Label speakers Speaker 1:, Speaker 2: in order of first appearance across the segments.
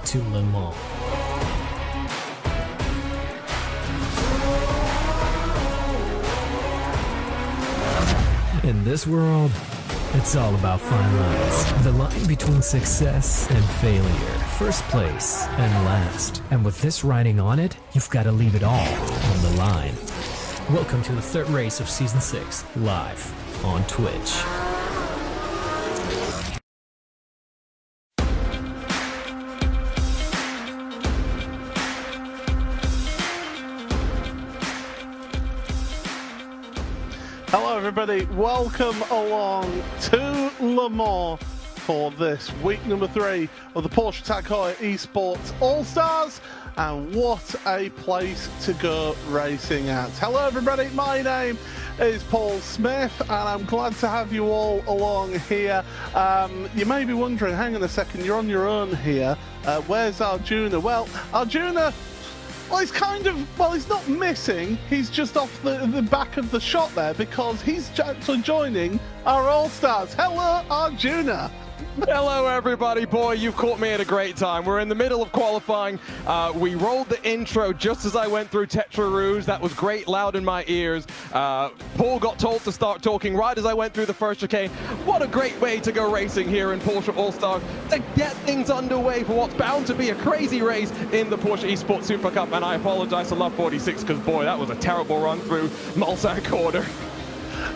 Speaker 1: to Le Mans. In this world, it's all about fine lines. The line between success and failure. First place and last. And with this riding on it, you've got to leave it all on the line. Welcome to the third race of Season 6, live on Twitch.
Speaker 2: Hello everybody, welcome along to Le Mans for this week number 3 of the Porsche Heuer eSports All-Stars, and what a place to go racing at. Hello everybody, my name is Paul Smith and I'm glad to have you all along here. You may be wondering, hang on a second, you're on your own here, where's Arjuna? Well, Arjuna, well, he's not missing, he's just off the back of the shot there because he's actually joining our All-Stars. Hello, Arjuna.
Speaker 3: Hello everybody, boy, you've caught me at a great time. We're in the middle of qualifying. We rolled the intro just as I went through Tetra Rouge. That was great, loud in my ears. Paul got told to start talking right as I went through the first chicane. What a great way to go racing here in Porsche All-Star to get things underway for what's bound to be a crazy race in the Porsche eSports Supercup. And I apologize to Love 46 because, boy, that was a terrible run through Mulsanne corner.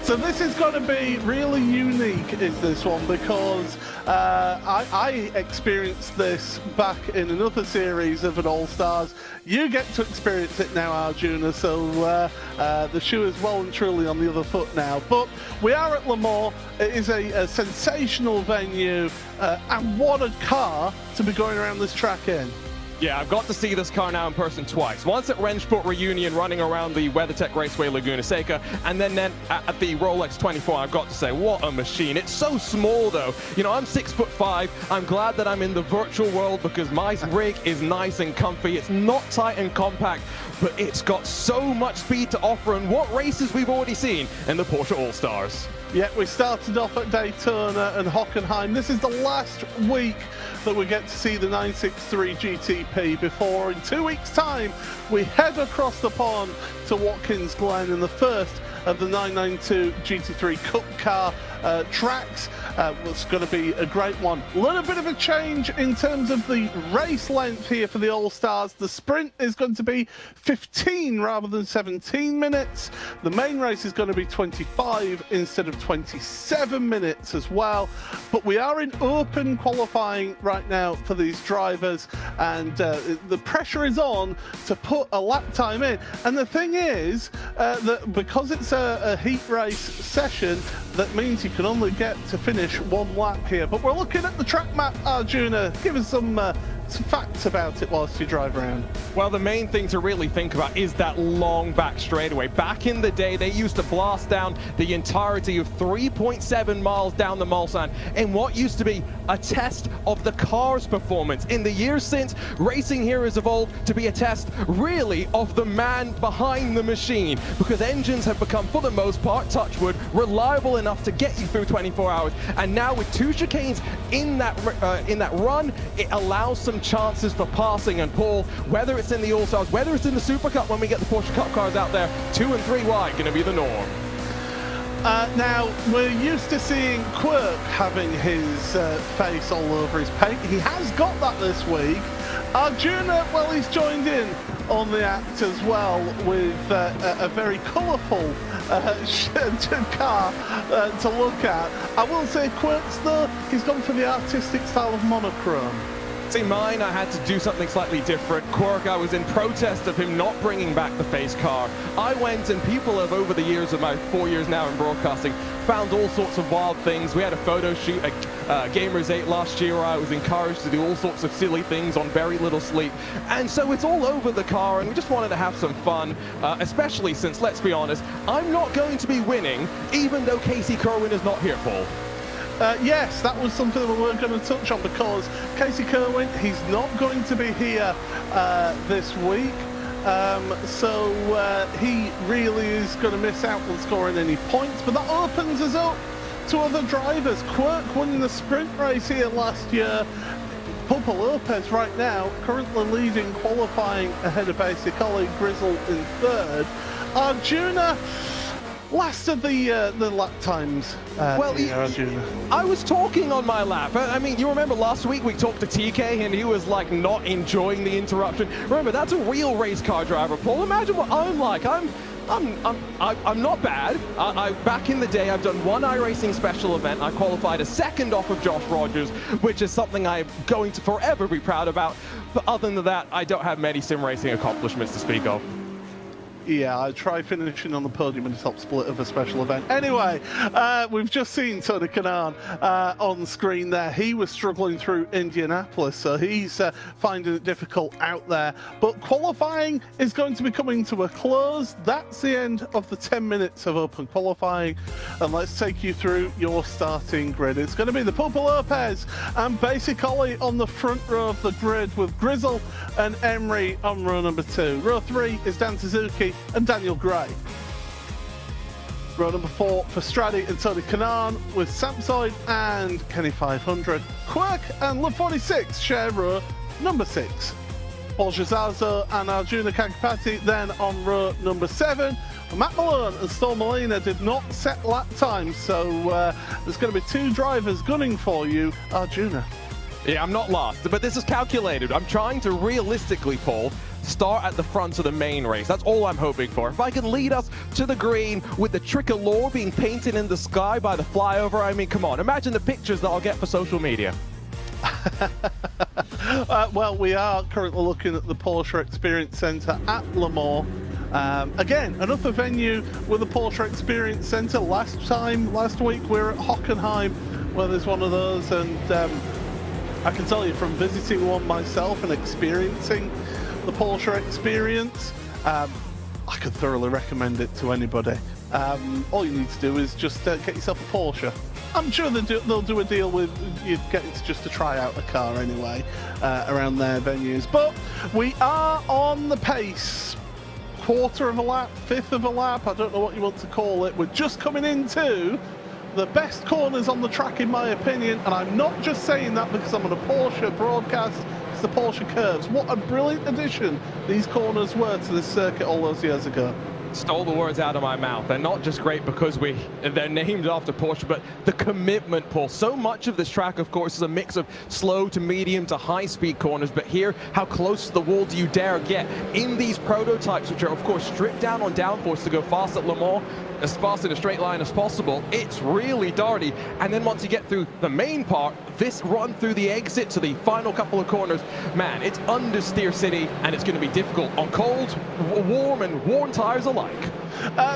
Speaker 2: So this is going to be really unique, is this one, because I experienced this back in another series of an All-Stars. You get to experience it now, Arjuna, so the shoe is well and truly on the other foot now. But we are at Le Mans. It is a sensational venue, and what a car to be going around this track in.
Speaker 3: Yeah, I've got to see this car now in person twice. Once at Rennsport Reunion running around the WeatherTech Raceway Laguna Seca, and then at the Rolex 24, I've got to say, what a machine. It's so small though. You know, I'm 6'5". I'm glad that I'm in the virtual world because my rig is nice and comfy. It's not tight and compact, but it's got so much speed to offer, and what races we've already seen in the Porsche All-Stars.
Speaker 2: Yeah, we started off at Daytona and Hockenheim. This is the last week that we get to see the 963 GTP before in 2 weeks' time we head across the pond to Watkins Glen in the first of the 992 GT3 Cup car tracks. It's going to be a great one. A little bit of a change in terms of the race length here for the All-Stars. The sprint is going to be 15 rather than 17 minutes. The main race is going to be 25 instead of 27 minutes as well. But we are in open qualifying right now for these drivers, and the pressure is on to put a lap time in. And the thing is that because it's a heat race session, that means you can only get to finish one lap here. But we're looking at the track map, Arjuna. Give us some facts about it whilst you drive around.
Speaker 3: Well, the main thing to really think about is that long back straightaway. Back in the day, they used to blast down the entirety of 3.7 miles down the Mulsanne in what used to be a test of the car's performance. In the years since, racing here has evolved to be a test, really, of the man behind the machine, because engines have become, for the most part, touch wood, reliable enough to get you through 24 hours. And now with 2 chicanes in that run, it allows some chances for passing. And Paul, whether it's in the All-Stars, whether it's in the Super Cup when we get the Porsche Cup cars out there, 2 and 3 wide going to be the norm.
Speaker 2: Now, we're used to seeing Quirk having his face all over his paint. He has got that this week. Arjuna, well, he's joined in on the act as well with a very colourful car to look at. I will say Quirk's, though, he's gone for the artistic style of monochrome.
Speaker 3: See, mine, I had to do something slightly different. Quirk, I was in protest of him not bringing back the face car. I went, and people have, over the years of my 4 years now in broadcasting, found all sorts of wild things. We had a photo shoot at Gamers 8 last year where I was encouraged to do all sorts of silly things on very little sleep. And so it's all over the car, and we just wanted to have some fun, especially since, let's be honest, I'm not going to be winning, even though Casey Kerwin is not here, Paul.
Speaker 2: Yes, that was something that we weren't going to touch on, because Casey Kerwin, he's not going to be here this week. So he really is going to miss out on scoring any points, but that opens us up to other drivers. Quirk won the sprint race here last year. Pulpo Lopez right now currently leading qualifying ahead of basic Ollie, Grizzle in third. Arjuna, last of the lap times. Arjuna.
Speaker 3: I was talking on my lap. I mean, you remember last week we talked to TK and he was like not enjoying the interruption. Remember, that's a real race car driver, Paul. Imagine what I'm like. I'm not bad. Back in the day, I've done one iRacing special event. I qualified a second off of Josh Rogers, which is something I'm going to forever be proud about. But other than that, I don't have many sim racing accomplishments to speak of.
Speaker 2: Yeah, I try finishing on the podium in the top split of a special event. Anyway, we've just seen Tony Kanaan on screen there. He was struggling through Indianapolis, so he's finding it difficult out there. But qualifying is going to be coming to a close. That's the end of the 10 minutes of open qualifying. And let's take you through your starting grid. It's going to be the Pulpo Lopez and Basic Ollie on the front row of the grid, with Grizzle and Emery on row number 2. Row 3 is Dan Suzuki and Daniel Gray. Row number 4 for Stradi and Tony Kanaan, with Samsoid and Kenny 500. Quirk and Love 46 share row number 6. Paul Gizazo and Arjuna Kankapati then on row number 7. Matt Malone and Storm Molina did not set lap times, so there's going to be 2 drivers gunning for you, Arjuna.
Speaker 3: Yeah, I'm not lost, but this is calculated. I'm trying to realistically, Paul, start at the front of the main race. That's all I'm hoping for. If I can lead us to the green with the tricolor being painted in the sky by the flyover, I mean, come on, imagine the pictures that I'll get for social media.
Speaker 2: Well, we are currently looking at the Porsche Experience Centre at Le Mans. Again, another venue with the Porsche Experience Centre. Last week, we were at Hockenheim, where there's one of those, and I can tell you from visiting one myself and experiencing the Porsche experience, I could thoroughly recommend it to anybody. All you need to do is just get yourself a Porsche. I'm sure they'll do a deal with you getting to try out the car anyway around their venues. But we are on the pace. Quarter of a lap, fifth of a lap, I don't know what you want to call it. We're just coming into the best corners on the track, in my opinion, and I'm not just saying that because I'm on a Porsche broadcast. It's the Porsche curves. What a brilliant addition these corners were to this circuit all those years ago.
Speaker 3: Stole the words out of my mouth. They're not just great because they're named after Porsche, but the commitment, Paul. So much of this track, of course, is a mix of slow to medium to high-speed corners, but here, how close to the wall do you dare get in these prototypes, which are, of course, stripped down on downforce to go fast at Le Mans, as fast in a straight line as possible. It's really darty. And then once you get through the main part, this run through the exit to the final couple of corners, man, it's understeer city, and it's going to be difficult on cold, warm, and worn tires alike.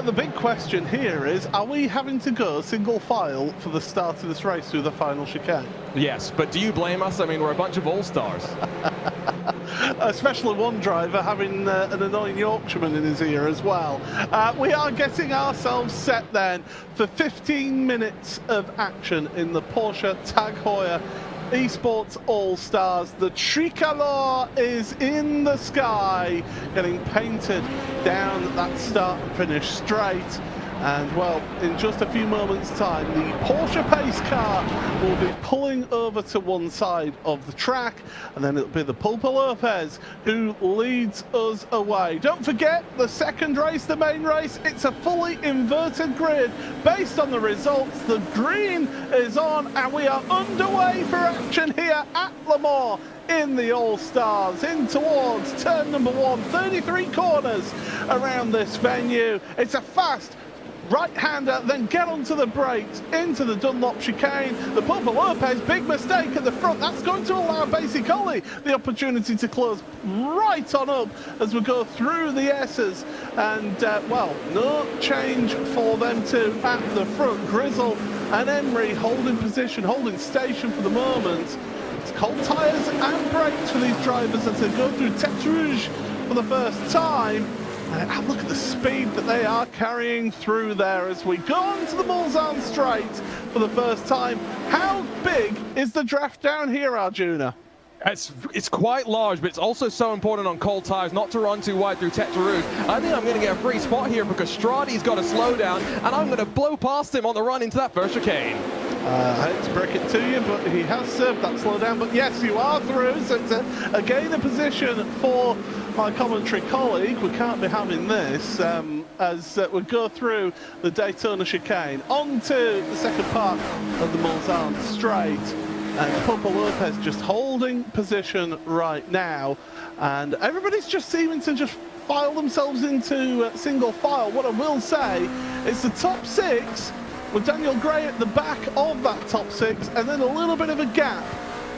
Speaker 2: The big question here is, are we having to go single file for the start of this race through the final chicane?
Speaker 3: Yes, but do you blame us? I mean, we're a bunch of all-stars.
Speaker 2: Especially one driver having an annoying Yorkshireman in his ear as well. We are getting ourselves set then for 15 minutes of action in the Porsche Tag Heuer eSports All-Stars. The tricolor is in the sky, getting painted down that start and finish straight. And well, in just a few moments time, the Porsche pace car will be pulling over to one side of the track, and then it'll be the Pulpo Lopez who leads us away. Don't forget, the second race, the main race, it's a fully inverted grid based on the results. The green is on, and we are underway for action here at Le Mans in the All-Stars, in towards turn number 1, 33 corners around this venue. It's a fast right-hander, then get onto the brakes into the Dunlop chicane. The Pulpo Lopez, big mistake at the front. That's going to allow Basic Ollie the opportunity to close right on up as we go through the S's. And, well, no change for them two at the front. Grizzle and Emery holding position, holding station for the moment. It's cold tyres and brakes for these drivers as they go through Tête Rouge for the first time. And look at the speed that they are carrying through there as we go on to the Mulsanne straight for the first time. How big is the draft down here, Arjuna?
Speaker 3: It's quite large, but it's also so important on cold tires not to run too wide through Tête Rouge. I think I'm going to get a free spot here because Stradi's got to slow down, and I'm going to blow past him on the run into that first chicane.
Speaker 2: I hate to break it to you, but he has served that slowdown. But yes, you are through, so it's a gain of position for my commentary colleague. We can't be having this as we go through the Daytona chicane. On to the second part of the Mulsanne straight. And Purple Lopez just holding position right now. And everybody's just seeming to just file themselves into single file. What I will say is the top 6 with Daniel Gray at the back of that top 6, and then a little bit of a gap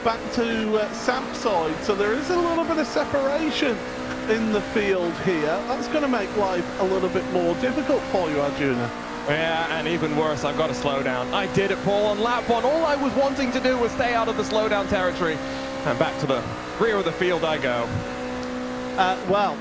Speaker 2: back to Sampsoid. So there is a little bit of separation in the field here. That's going to make life a little bit more difficult for you, Arjuna.
Speaker 3: Yeah, and even worse, I've got to slow down. I did it, Paul, on lap 1. All I was wanting to do was stay out of the slowdown territory. And back to the rear of the field I go.
Speaker 2: Well,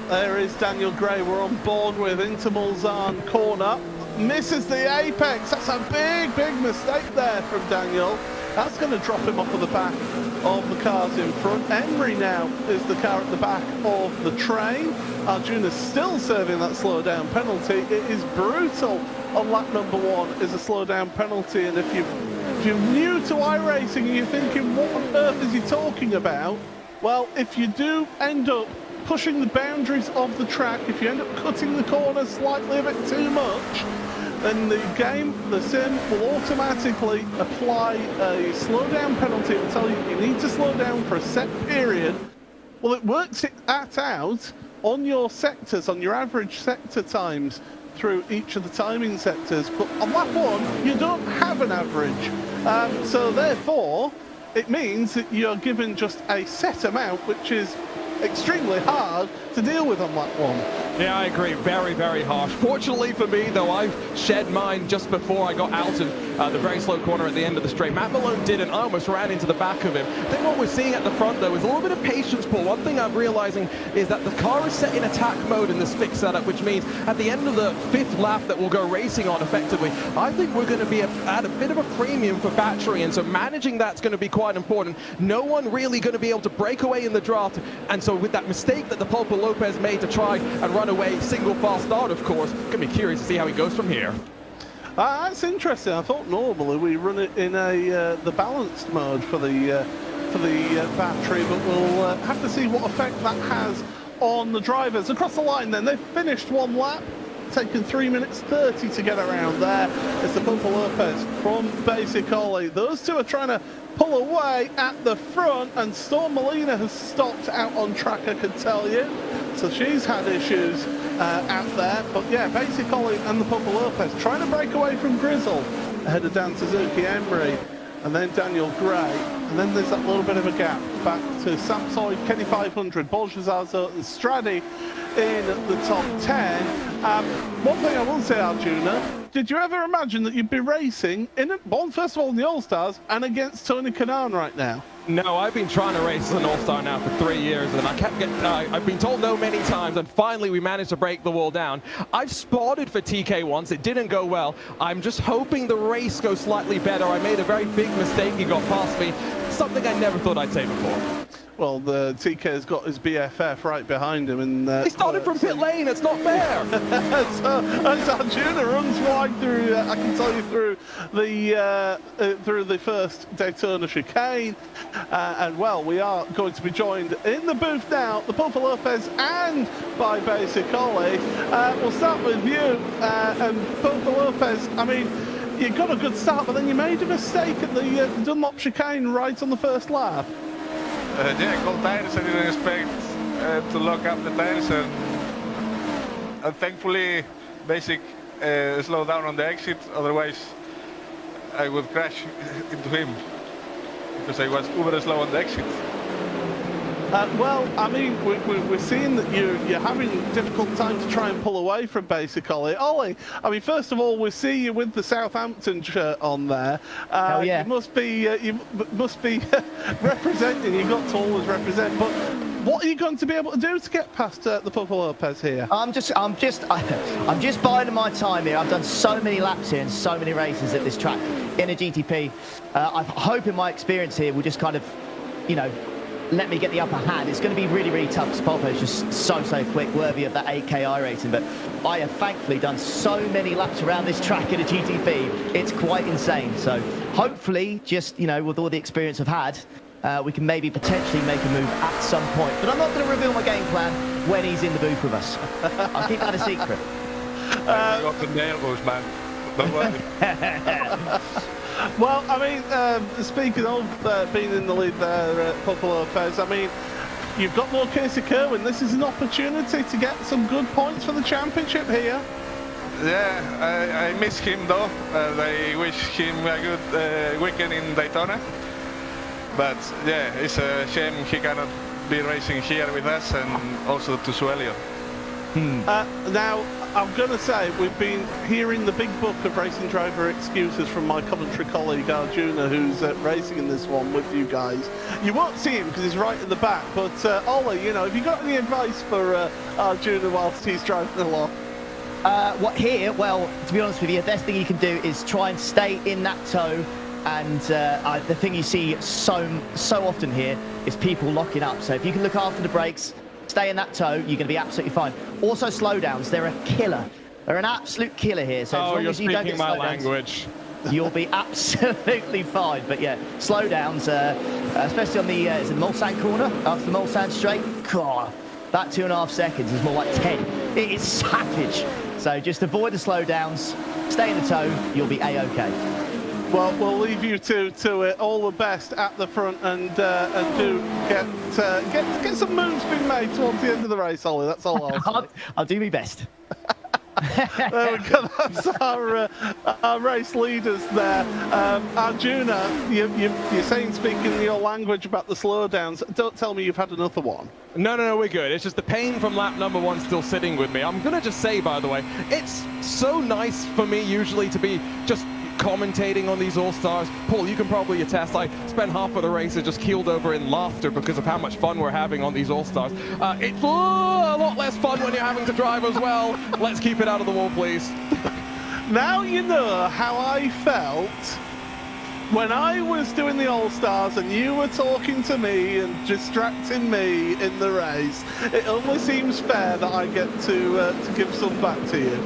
Speaker 2: there is Daniel Gray. We're on board with into Mulsanne corner. Misses the apex. That's a big, big mistake there from Daniel. That's going to drop him off of the back of the cars in front. Emery now is the car at the back of the train. Arjuna's still serving that slowdown penalty. It is brutal on lap number 1 is a slowdown penalty. And if you're new to iRacing and you're thinking, what on earth is he talking about? Well, if you do end up pushing the boundaries of the track, if you end up cutting the corners slightly a bit too much, then the game, the sim, will automatically apply a slowdown penalty. It will tell you you need to slow down for a set period. Well, it works it out on your sectors, on your average sector times through each of the timing sectors. But on lap 1, you don't have an average. So therefore, it means that you're given just a set amount, which is extremely hard to deal with on lap 1.
Speaker 3: Yeah, I agree. Very, very harsh. Fortunately for me, though, I've shed mine just before I got out of the very slow corner at the end of the straight. Matt Malone didn't. I almost ran into the back of him. I think what we're seeing at the front, though, is a little bit of patience, Paul. One thing I'm realizing is that the car is set in attack mode in this fixed setup, which means at the end of the 5th lap that we'll go racing on effectively, I think we're going to be at a bit of a premium for battery, and so managing that's going to be quite important. No one really going to be able to break away in the draft, and so with that mistake that the Pulpo Lopez made to try and run away, single fast start, of course, going to be curious to see how he goes from here.
Speaker 2: That's interesting. I thought normally we run it in the balanced mode for the battery, but we'll have to see what effect that has on the drivers. Across the line then, they've finished 1 lap, taken 3 minutes 30 to get around there. It's the Purple Lopez from Basic Ollie. Those two are trying to pull away at the front, and Storm Molina has stopped out on track, I can tell you. So she's had issues out there. But yeah, Basic Ollie and the Purple Lopez trying to break away from Grizzle ahead of Dan Suzuki, Emery, and then Daniel Gray. And then there's that little bit of a gap back to Sampsoid, Kenny 500, Bolshazarzo and Stradi in the top 10. One thing I will say, Arjuna, did you ever imagine that you'd be racing first of all in the All-Stars and against Tony Kanaan right now?
Speaker 3: No, I've been trying to race as an All-Star now for 3 years, and I kept getting, I've been told no many times, and finally we managed to break the wall down. I've spotted for TK once, it didn't go well. I'm just hoping the race goes slightly better. I made a very big mistake, he got past me, something I never thought I'd say before.
Speaker 2: Well, the TK's got his BFF right behind him, and
Speaker 3: he started from pit lane. It's not fair.
Speaker 2: So as Arjuna runs wide through, I can tell you through the first Daytona chicane, and well, we are going to be joined in the booth now, the Purple Lopez and by Basic Ollie. We'll start with you, and Purple Lopez. I mean, you got a good start, but then you made a mistake at the Dunlop chicane right on the first lap.
Speaker 4: Yeah, I called tires. I didn't expect to lock up the tires, and thankfully Basic slowed down on the exit. Otherwise, I would crash into him because I was uber slow on the exit.
Speaker 2: Well, I mean, we're seeing that you're having a difficult time to try and pull away from Basic Ollie. Ollie, I mean, first of all, we see you with the Southampton shirt on there.
Speaker 5: Hell yeah.
Speaker 2: You must be representing. You got to always represent. But what are you going to be able to do to get past the Purple Lopez here?
Speaker 5: I'm just biding my time here. I've done so many laps here and so many races at this track in a GTP. I'm hoping my experience here will just kind of, you know, let me get the upper hand. It's going to be really, really tough because Popo is just so quick, worthy of that 8K iRacing. But I have thankfully done so many laps around this track in a GTP. It's quite insane. So hopefully, just, you know, with all the experience I've had, we can maybe potentially make a move at some point. But I'm not going to reveal my game plan when he's in the booth with us. I'll keep that a secret.
Speaker 4: I got the nail goes, man. Don't worry.
Speaker 2: Well, I mean, speaking of being in the lead there, Popo Lopez, I mean, you've got more Casey Kerwin. This is an opportunity to get some good points for the championship here.
Speaker 4: Yeah, I miss him though. I wish him a good weekend in Daytona. But yeah, it's a shame he cannot be racing here with us, and also to Suelio.
Speaker 2: Now, I'm going to say, we've been hearing the big book of racing driver excuses from my Coventry colleague, Arjuna, who's racing in this one with you guys. You won't see him because he's right at the back, but Ollie, you know, have you got any advice for Arjuna whilst he's driving along?
Speaker 5: What here? Well, to be honest with you, the best thing you can do is try and stay in that tow. And the thing you see so often here is people locking up. So if you can look after the brakes, stay in that tow, you're going to be absolutely fine. Also, slowdowns, they're a killer. They're an absolute killer here. So as long as you don't get
Speaker 3: my
Speaker 5: slowdowns,
Speaker 3: language.
Speaker 5: you'll be absolutely fine. But yeah, slowdowns, especially on the is it Mulsanne corner after the Mulsanne straight. God, that 2.5 seconds is more like 10. It is savage. So just avoid the slowdowns, stay in the tow, you'll be a-okay.
Speaker 2: Well, we'll leave you two to it. All the best at the front, and do get some moves being made towards the end of the race, Ollie. That's all I'll say.
Speaker 5: I'll do my best.
Speaker 2: There we go. That's our race leaders there. Arjuna, you're saying, speaking your language about the slowdowns. Don't tell me you've had another one.
Speaker 3: No, we're good. It's just the pain from lap number 1 still sitting with me. I'm going to just say, by the way, it's so nice for me usually to be just commentating on these All-Stars. Paul, you can probably attest, I spent half of the races just keeled over in laughter because of how much fun we're having on these All-Stars. It's a lot less fun when you're having to drive as well. Let's keep it out of the wall, please.
Speaker 2: Now you know how I felt when I was doing the All-Stars and you were talking to me and distracting me in the race. It only seems fair that I get to give some back to you.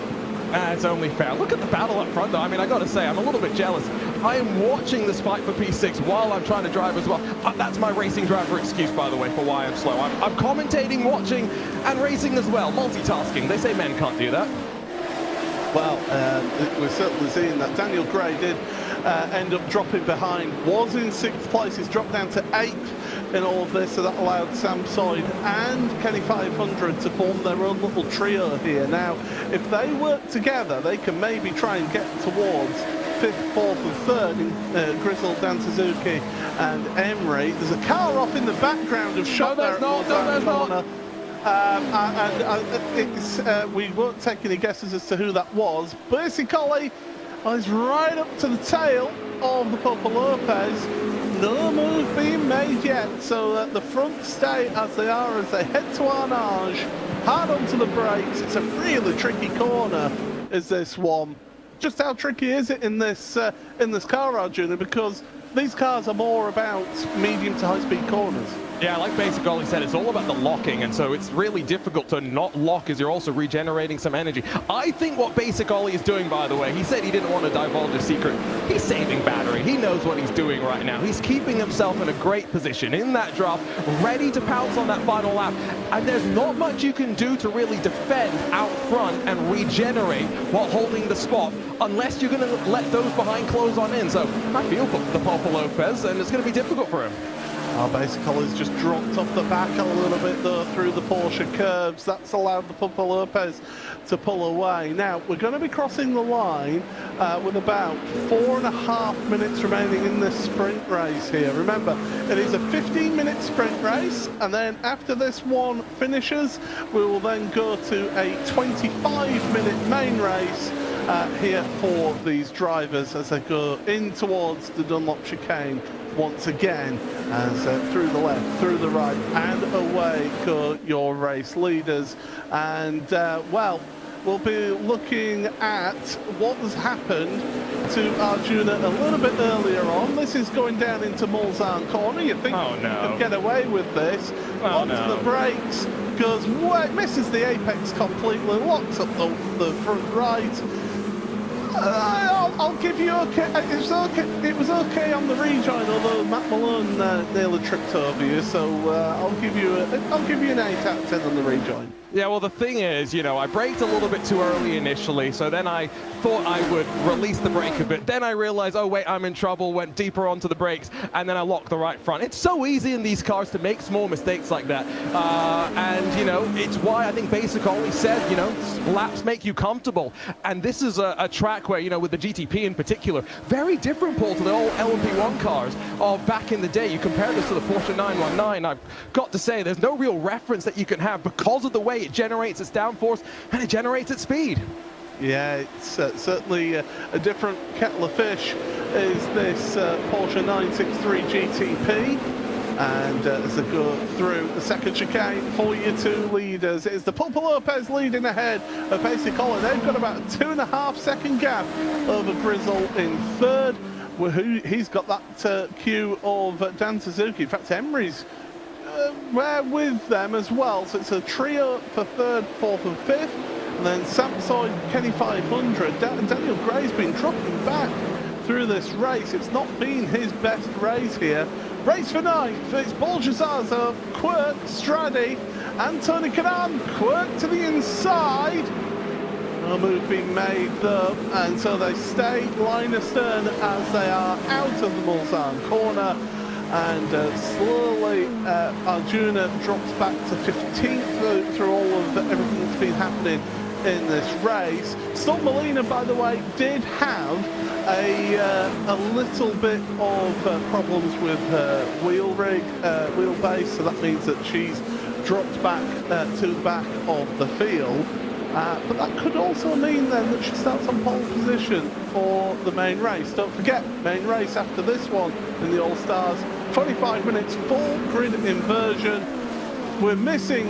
Speaker 3: It's only fair. Look at the battle up front, though. I mean, I got to say, I'm a little bit jealous. I am watching this fight for P6 while I'm trying to drive as well. That's my racing driver excuse, by the way, for why I'm slow. I'm commentating, watching, and racing as well. Multitasking. They say men can't do that.
Speaker 2: Well, we're certainly seeing that. Daniel Gray did end up dropping behind. Was in 6th place. He's dropped down to 8th in all of this, so that allowed Sam Soyd and Kenny 500 to form their own little trio here. Now, if they work together, they can maybe try and get towards 5th, 4th and 3rd in Grizzle, Dan Suzuki and Emery. There's a car off in the background of shot there. We won't take any guesses as to who that was. Basically, is right up to the tail of the Popo Lopez. No move being made yet, so the front stay as they are as they head to Arnage. Hard onto the brakes. It's a really tricky corner, is this one. Just how tricky is it in this car, Arjuna? Because these cars are more about medium to high-speed corners.
Speaker 3: Yeah, like Basic Ollie said, it's all about the locking, and so it's really difficult to not lock as you're also regenerating some energy. I think what Basic Ollie is doing, by the way, he said he didn't want to divulge a secret. He's saving battery. He knows what he's doing right now. He's keeping himself in a great position in that drop, ready to pounce on that final lap. And there's not much you can do to really defend out front and regenerate while holding the spot, unless you're going to let those behind close on in. So I feel for the Popo Lopez, and it's going to be difficult for him.
Speaker 2: Basically, he's just dropped off the back a little bit though through the Porsche curves. That's allowed the Popo Lopez to pull away. Now, we're going to be crossing the line with about 4.5 minutes remaining in this sprint race here. Remember, it is a 15-minute sprint race, and then after this one finishes, we will then go to a 25-minute main race here for these drivers as they go in towards the Dunlop chicane once again, as through the left, through the right, and away go your race leaders. And well, we'll be looking at what has happened to Arjuna a little bit earlier on. This is going down into Mulsanne corner. You think you can get away with this. Onto the brakes, goes way, misses the apex completely, locks up the front right. I'll give you okay. It was okay on the rejoin, although Matt Malone nearly tripped over you. So I'll give you an 8 out of 10 on the rejoin.
Speaker 3: Yeah, well, the thing is, you know, I braked a little bit too early initially, so then I thought I would release the brake a bit. Then I realized, oh, wait, I'm in trouble, went deeper onto the brakes, and then I locked the right front. It's so easy in these cars to make small mistakes like that. And, you know, it's why I think Basic always said, you know, laps make you comfortable. And this is a track where, you know, with the GTP in particular, very different, Paul, to the old LMP1 cars of back in the day. You compare this to the Porsche 919, I've got to say, there's no real reference that you can have because of the way it generates its downforce and it generates its speed.
Speaker 2: Yeah, it's certainly a different kettle of fish is this Porsche 963 GTP. And as they go through the second chicane for your two leaders, it's the Pulpo Lopez leading ahead of Basic Colin. They've got about a 2.5 second gap over Grizzle in third. He's got that queue of Dan Suzuki. In fact, Emery's with them as well, so it's a trio for third, fourth and fifth, and then Samsung, Kenny 500. Daniel Gray's been dropping back through this race. It's not been his best race here. Race for ninth, it's Bolgezazo, Quirk, Stradi, and Tony Kanan. Quirk to the inside. No move being made though, and so they stay line astern as they are out of the Mulsanne corner. And slowly Arjuna drops back to 15th through all of everything that's been happening in this race. Storm Molina, by the way, did have a little bit of problems with her wheelbase, so that means that she's dropped back to the back of the field. But that could also mean then that she starts on pole position for the main race. Don't forget, main race after this one in the All-Stars, 25 minutes full grid inversion. We're missing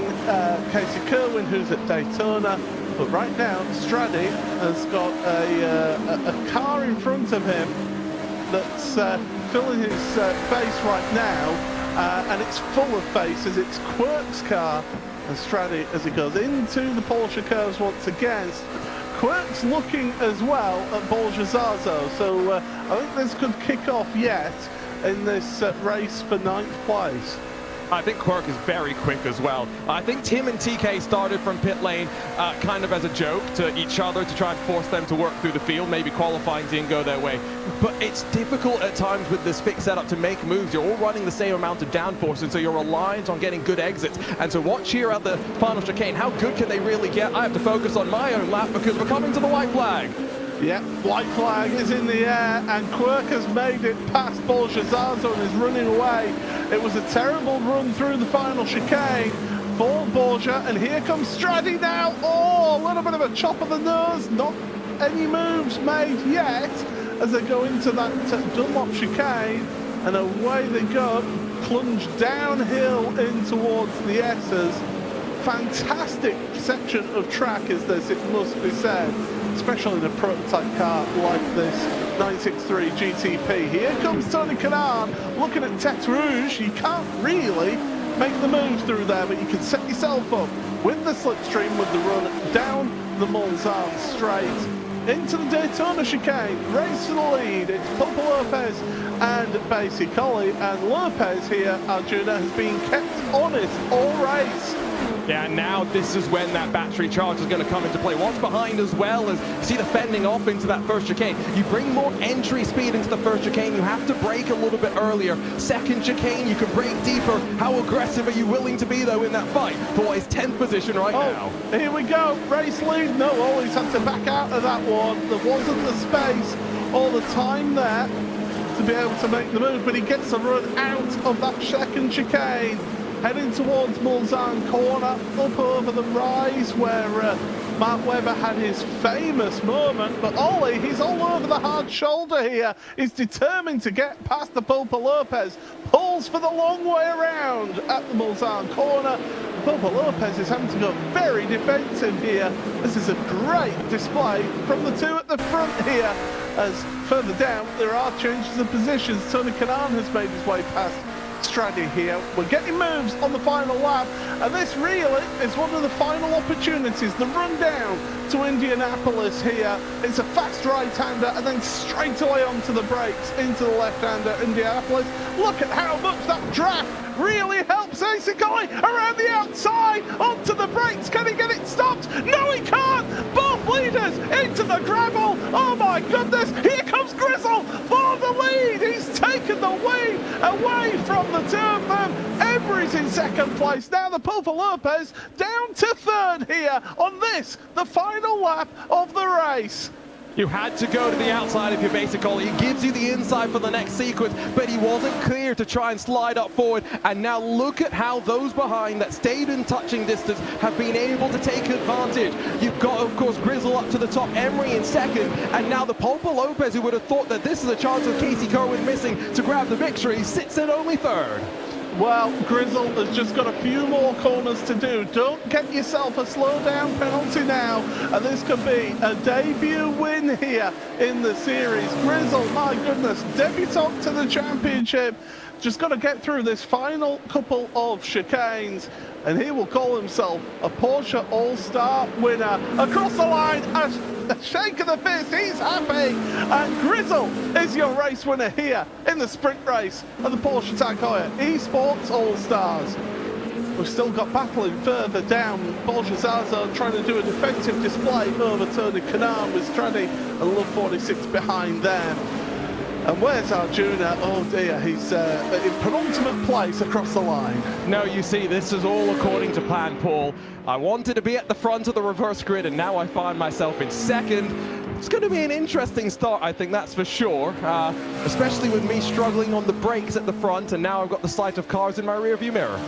Speaker 2: Casey Kerwin, who's at Daytona, but right now Stradi has got a car in front of him that's filling his face right now, and it's full of faces. It's Quirk's car, and Stradi, as he goes into the Porsche curves once again, Quirk's looking as well at Bolgezazo, so I think this could kick off yet in this race for 9th place.
Speaker 3: I think Quirk is very quick as well. I think Tim and TK started from pit lane kind of as a joke to each other to try and force them to work through the field. Maybe qualifying didn't go their way. But it's difficult at times with this fixed setup to make moves. You're all running the same amount of downforce, and so you're reliant on getting good exits. And so watch here at the final chicane. How good can they really get? I have to focus on my own lap because we're coming to the white flag.
Speaker 2: Yeah, white flag is in the air, and Quirk has made it past Bolgezazo and is running away. It was a terrible run through the final chicane for Borgia, and here comes Stradi now. Oh, a little bit of a chop of the nose. Not any moves made yet as they go into that Dunlop chicane, and away they go, plunge downhill in towards the S's. Fantastic section of track is this, it must be said, especially in a prototype car like this 963 GTP. Here comes Tony Kanan looking at Tete Rouge. You can't really make the move through there, but you can set yourself up with the slipstream with the run down the Mulsanne straight into the Daytona chicane. Race to the lead, it's Pulpo Lopez and Basic Collie, and Lopez here, Arjuna, has been kept honest all race.
Speaker 3: Yeah, now this is when that battery charge is going to come into play. What's behind as well as you see the fending off into that first chicane. You bring more entry speed into the first chicane. You have to brake a little bit earlier. Second chicane, you can brake deeper. How aggressive are you willing to be, though, in that fight for his 10th position right now?
Speaker 2: Here we go. Race lead. No, always had to back out of that one. There wasn't the space all the time there to be able to make the move, but he gets the run out of that second chicane. Heading towards Mulsanne corner, up over the rise where Mark Webber had his famous moment, but Ollie, he's all over the hard shoulder here. He's determined to get past the Pulpo Lopez, pulls for the long way around at the Mulsanne corner. Purple Lopez is having to go very defensive here. This is a great display from the two at the front here. As further down, there are changes of positions. Tony Kanaan has made his way past Straddy here. We're getting moves on the final lap, and this really is one of the final opportunities. The run down to Indianapolis here. It's a fast right-hander, and then straight away onto the brakes into the left-hander, Indianapolis. Look at how much that draft really helps Asikoi around the outside, onto the brakes. Can he get it stopped? No, he can't. Both leaders into the gravel. Oh my goodness, here comes Grizzle for the lead. He's taken the lead away from the two of them. Emery's in second place. Now the Pulpo Lopez down to third here on this, the final lap of the race.
Speaker 3: You had to go to the outside of your basic ollie. It gives you the inside for the next sequence, but he wasn't clear to try and slide up forward. And now look at how those behind that stayed in touching distance have been able to take advantage. You've got, of course, Grizzle up to the top, Emery in second, and now the Pulpo Lopez, who would have thought that this is a chance of Casey Kerwin missing to grab the victory, sits at only third.
Speaker 2: Well, Grizzle has just got a few more corners to do. Don't get yourself a slow-down penalty now, and this could be a debut win here in the series. Grizzle, my goodness, debutant to the championship. Just got to get through this final couple of chicanes, and he will call himself a Porsche All-Star winner. Across the line, a shake of the fist, he's happy, and Grizzle is your race winner here in the sprint race of the Porsche Tag Heuer eSports All-Stars. We've still got battling further down. Porsche Zaza trying to do a defensive display over Tony Kanaan with Straddy and Love 46 behind them. And where's Arjuna? Oh dear, he's in penultimate place across the line.
Speaker 3: No, you see, this is all according to plan, Paul. I wanted to be at the front of the reverse grid, and now I find myself in second. It's going to be an interesting start, I think, that's for sure, especially with me struggling on the brakes at the front, and now I've got the sight of cars in my rearview mirror.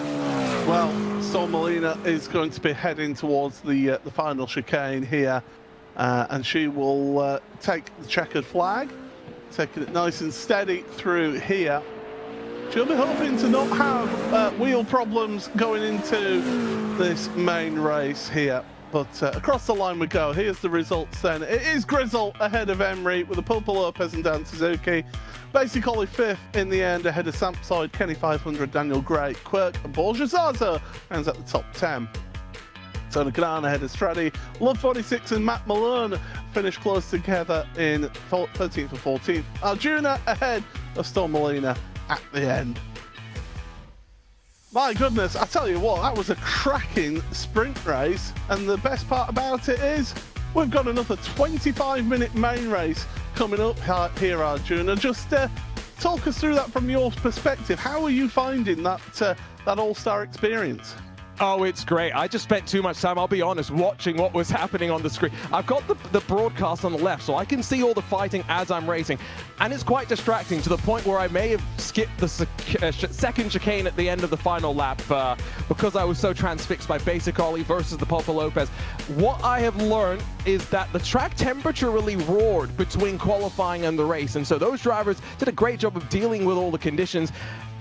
Speaker 2: Well, Storm Molina is going to be heading towards the final chicane here, and she will take the checkered flag. Taking it nice and steady through here. She'll be hoping to not have wheel problems going into this main race here. But across the line we go. Here's the results then. It is Grizzle ahead of Emery with the Pulpo Lopez and Dan Suzuki. Basic Ollie 5th in the end ahead of Sampside, Kenny 500, Daniel Gray, Quirk and Borja Zaza ends at the top 10. Tony Kanaan ahead of Straddy. Love 46 and Matt Malone finish close together in 13th and 14th. Arjuna ahead of Storm Molina at the end. My goodness, I tell you what, that was a cracking sprint race, and the best part about it is we've got another 25-minute main race coming up here, Arjuna. Just talk us through that from your perspective. How are you finding that All-Star experience?
Speaker 3: Oh, it's great. I just spent too much time, I'll be honest, watching what was happening on the screen. I've got the broadcast on the left, so I can see all the fighting as I'm racing. And it's quite distracting to the point where I may have skipped the second chicane at the end of the final lap because I was so transfixed by Basic Ollie versus the Pulpo Lopez. What I have learned is that the track temperature really roared between qualifying and the race. And so those drivers did a great job of dealing with all the conditions.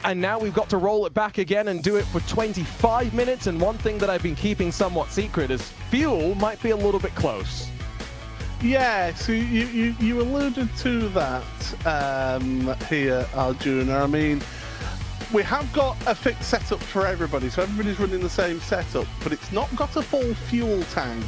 Speaker 3: And now we've got to roll it back again and do it for 25 minutes. And one thing that I've been keeping somewhat secret is fuel might be a little bit close.
Speaker 2: Yeah, so you alluded to that here, Arjuna. I mean, we have got a fixed setup for everybody, so everybody's running the same setup, but it's not got a full fuel tank.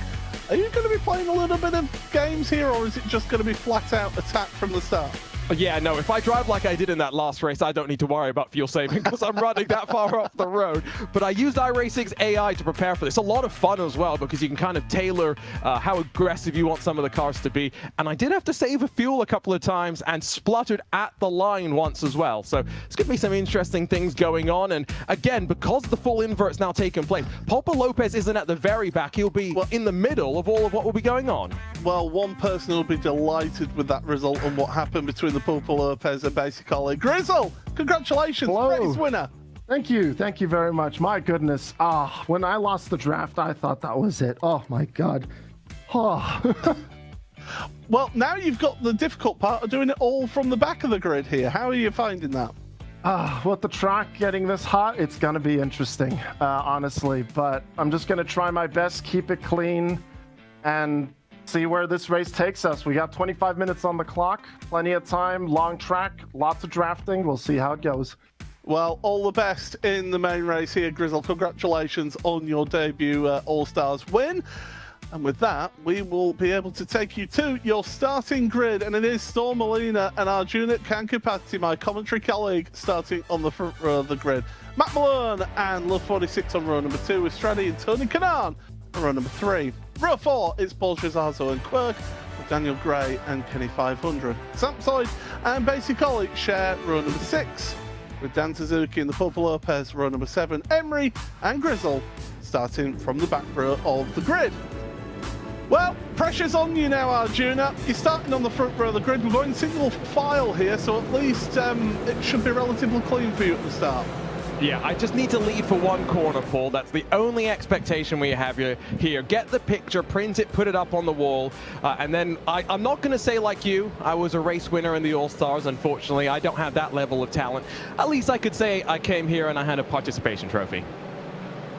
Speaker 2: Are you going to be playing a little bit of games here, or is it just going to be flat out attack from the start?
Speaker 3: Yeah, no, if I drive like I did in that last race, I don't need to worry about fuel saving because I'm running that far off the road. But I used iRacing's AI to prepare for this. A lot of fun as well because you can kind of tailor how aggressive you want some of the cars to be. And I did have to save a fuel a couple of times and spluttered at the line once as well. So it's going to be some interesting things going on. And again, because the full invert's now taken place, Pulpo Lopez isn't at the very back. He'll be in the middle of all of what will be going on.
Speaker 2: Well, one person will be delighted with that result and what happened between the Pulpo Lopez and Basic Ollie. Grizzle, congratulations, race winner.
Speaker 6: Thank you very much. My goodness, when I lost the draft, I thought that was it. Oh my God. Oh.
Speaker 2: Well, now you've got the difficult part of doing it all from the back of the grid here. How are you finding that?
Speaker 6: With the track getting this hot, it's going to be interesting, honestly. But I'm just going to try my best, keep it clean, and see where this race takes us. We got 25 minutes on the clock, plenty of time, long track, lots of drafting. We'll see how it goes.
Speaker 2: Well, all the best in the main race here, Grizzle. Congratulations on your debut All-Stars win. And with that, we will be able to take you to your starting grid. And it is Storm Molina and Arjuna Kankapati, my commentary colleague, starting on the front row of the grid. Matt Malone and Love 46 on row number 2, with Straddy and Tony Kanaan on row number 3. Row 4, it's Porsche, Zazo and Quirk, with Daniel Gray and Kenny 500. Samside and Basic Ollie share row number 6, with Dan Suzuki and the Purple Lopez row number 7. Emery and Grizzle starting from the back row of the grid. Well, pressure's on you now, Arjuna. You're starting on the front row of the grid. We're going single file here, so at least it should be relatively clean for you at the start.
Speaker 3: Yeah, I just need to lead for one corner, Paul. That's the only expectation we have here. Get the picture, print it, put it up on the wall, and then I'm not going to say like you, I was a race winner in the All-Stars. Unfortunately, I don't have that level of talent. At least I could say I came here and I had a participation trophy.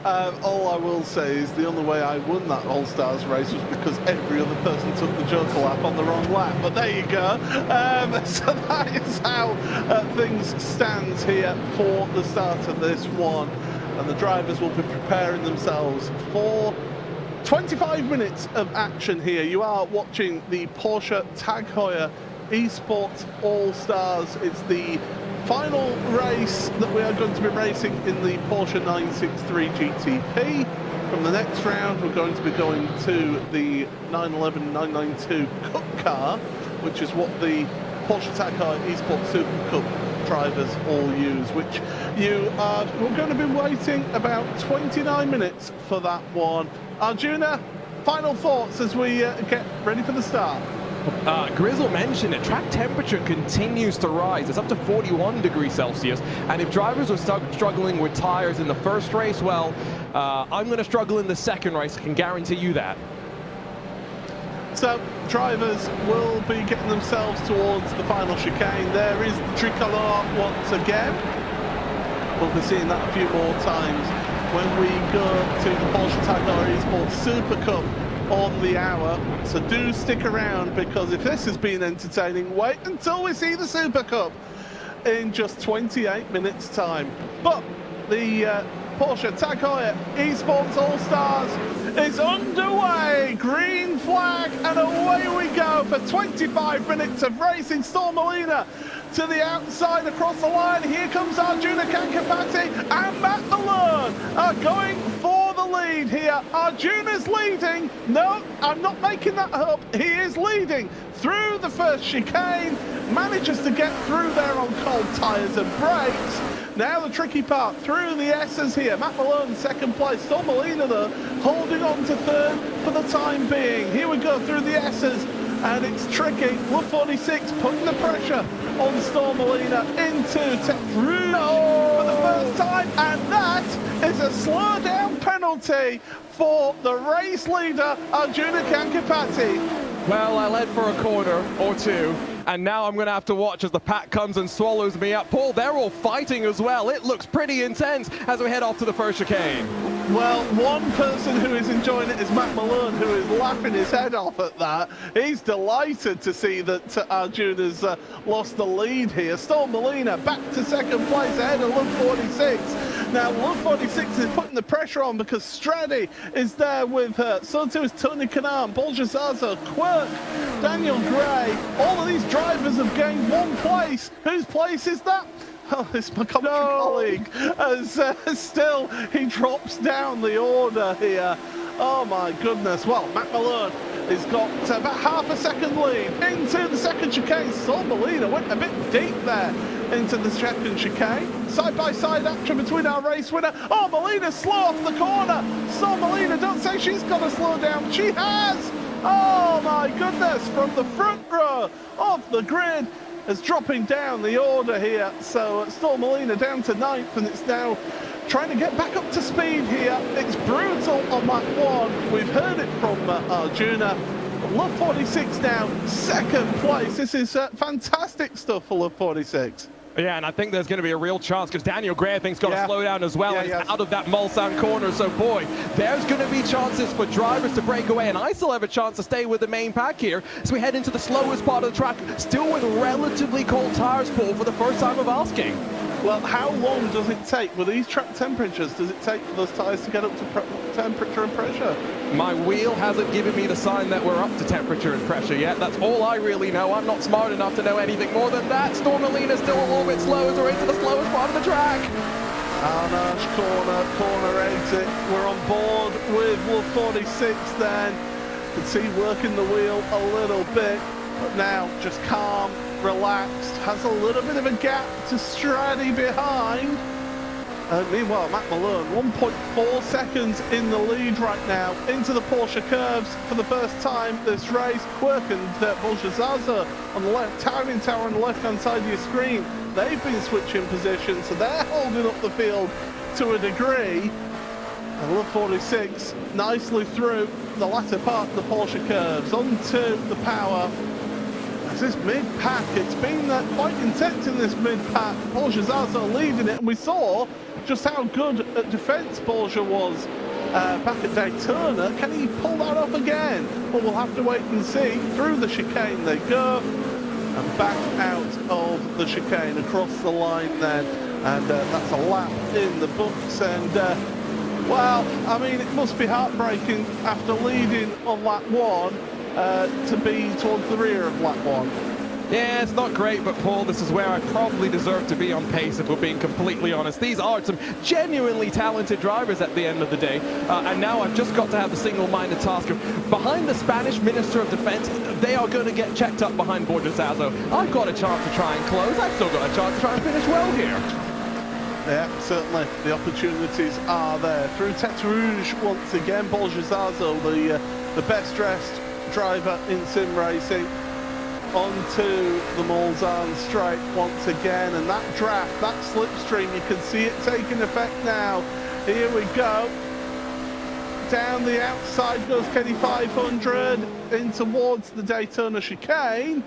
Speaker 2: All I will say is the only way I won that All-Stars race was because every other person took the Joker lap on the wrong lap. But there you go. So that is how things stand here for the start of this one. And the drivers will be preparing themselves for 25 minutes of action here. You are watching the Porsche Tag Heuer eSports All-Stars. It's the final race that we are going to be racing in the Porsche 963 GTP. From the next round, we're going to be going to the 911 992 Cup car, which is what the Porsche Tag Heuer eSports Supercup drivers all use, which we're going to be waiting about 29 minutes for that one. Arjuna, final thoughts as we get ready for the start.
Speaker 3: Grizzle mentioned it, track temperature continues to rise. It's up to 41 degrees Celsius, and if drivers are struggling with tires in the first race, well, I'm going to struggle in the second race, I can guarantee you that.
Speaker 2: So drivers will be getting themselves towards the final chicane. There is the tricolor once again. We'll be seeing that a few more times when we go to the Porsche Tag Heuer eSports Super Cup on the hour. So do stick around, because if this has been entertaining, wait until we see the Super Cup in just 28 minutes time. But the Porsche Tag Heuer eSports All-Stars is underway. Green flag, and away we go for 25 minutes of racing. Storm Molina to the outside across the line. Here comes Arjuna Kankapati and Matt Malone are going for the lead here. Arjuna's leading. No, I'm not making that up. He is leading through the first chicane. Manages to get through there on cold tyres and brakes. Now the tricky part through the S's here. Matt Malone second place. Storm Molina though holding on to third for the time being. Here we go through the S's, and it's tricky. Love 46 putting the pressure on Storm Molina into through for the first time, and that is a slow down penalty for the race leader Arjuna Kankapati.
Speaker 3: Well, I led for a corner or two, and now I'm going to have to watch as the pack comes and swallows me up. Paul, they're all fighting as well. It looks pretty intense as we head off to the first chicane.
Speaker 2: Well, one person who is enjoying it is Matt Malone, who is laughing his head off at that. He's delighted to see that Arjuna's lost the lead here. Storm Molina back to second place ahead of Love 46. Now, Love 46 is putting the pressure on because Straddy is there with her. So too is Tony Kanaan, Boljazazo, Quirk, Daniel Gray. All of these drivers have gained one place. Whose place is that? Oh, it's my commentary colleague. As still, he drops down the order here. Oh my goodness. Well, Matt Malone has got about half a second lead into the second chicane. Storm Molina went a bit deep there into the second chicane. Side-by-side action between our race winner. Oh, Molina's slow off the corner. Storm Molina, don't say she's got to slow down. She has. Oh my goodness. From the front row of the grid, is dropping down the order here. So Storm Molina down to 9th, and it's now trying to get back up to speed here. It's brutal on that one. We've heard it from Arjuna. Love 46 now, second place. This is fantastic stuff for Love 46.
Speaker 3: Yeah, and I think there's going to be a real chance because Daniel Gray, I think, has got to slow down as well.
Speaker 2: Yeah,
Speaker 3: And he's out of that Mulsanne corner. So, boy, there's going to be chances for drivers to break away. And I still have a chance to stay with the main pack here as we head into the slowest part of the track, still with relatively cold tires, Paul, for the first time of asking.
Speaker 2: Well, how long does it take, with these track temperatures, does it take for those tyres to get up to temperature and pressure?
Speaker 3: My wheel hasn't given me the sign that we're up to temperature and pressure yet. That's all I really know. I'm not smart enough to know anything more than that. Stormalina's still a little bit slow as we're into the slowest part of the track.
Speaker 2: Arnash corner exit. We're on board with Wolf 46 then. You can see working the wheel a little bit, but now just calm, relaxed, has a little bit of a gap to Straddy behind. Meanwhile, Matt Malone, 1.4 seconds in the lead right now into the Porsche curves for the first time this race. Quirk and Bolshazaza on the left, timing tower on the left-hand side of your screen. They've been switching positions, so they're holding up the field to a degree. And Wolf 46 nicely through the latter part of the Porsche curves onto the power. This mid-pack, it's been quite intense in this mid-pack. Porsche Zaza leading it, and we saw just how good at defence Porsche was back at Daytona. Can he pull that off again? Well, we'll have to wait and see. Through the chicane they go, and back out of the chicane, across the line then. And that's a lap in the books. And, well, I mean, it must be heartbreaking after leading on lap 1. To be towards the rear of lap 1.
Speaker 3: Yeah, it's not great, but Paul, this is where I probably deserve to be on pace, if we're being completely honest. These are some genuinely talented drivers at the end of the day, and now I've just got to have the single-minded task of, behind the Spanish Minister of Defense, they are going to get checked up behind Borjazazo. I've got a chance to try and close. I've still got a chance to try and finish well here.
Speaker 2: Yeah, certainly the opportunities are there. Through Tete Rouge once again, Borjazazo, the best-dressed driver in sim racing, onto the Mulsanne straight once again, and that draft, that slipstream, you can see it taking effect now. Here we go. Down the outside goes Kenny 500 in towards the Daytona chicane,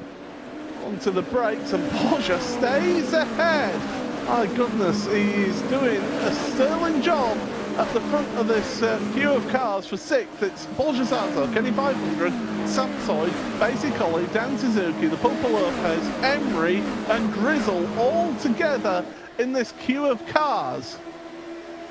Speaker 2: onto the brakes, and Porsche stays ahead. My goodness, he's doing a sterling job at the front of this queue of cars for 6th. It's Bolshazazo, Kenny 500, Sapsoid, basically Dan Suzuki, the Pulpo Lopez, Emery and Grizzle all together in this queue of cars.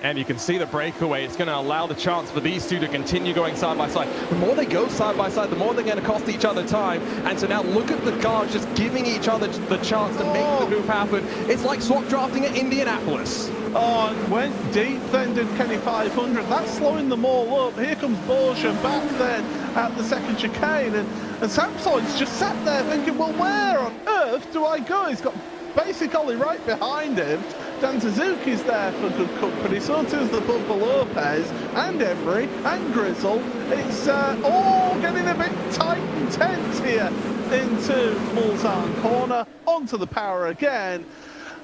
Speaker 3: And you can see the breakaway. It's going to allow the chance for these two to continue going side by side. The more they go side by side, the more they're going to cost each other time. And so now look at the cars just giving each other the chance to make the move happen. It's like swap drafting at Indianapolis.
Speaker 2: Oh, and went deep then, did Kenny 500. That's slowing them all up. Here comes Porsche back then at the second chicane. And Samsoid's just sat there thinking, well, where on earth do I go? He's got Basic Ollie right behind him. Dan Suzuki's there for good company. So too is the Pulpo Lopez and Emery and Grizzle. It's all getting a bit tight and tense here into Mulsanne corner. Onto the power again.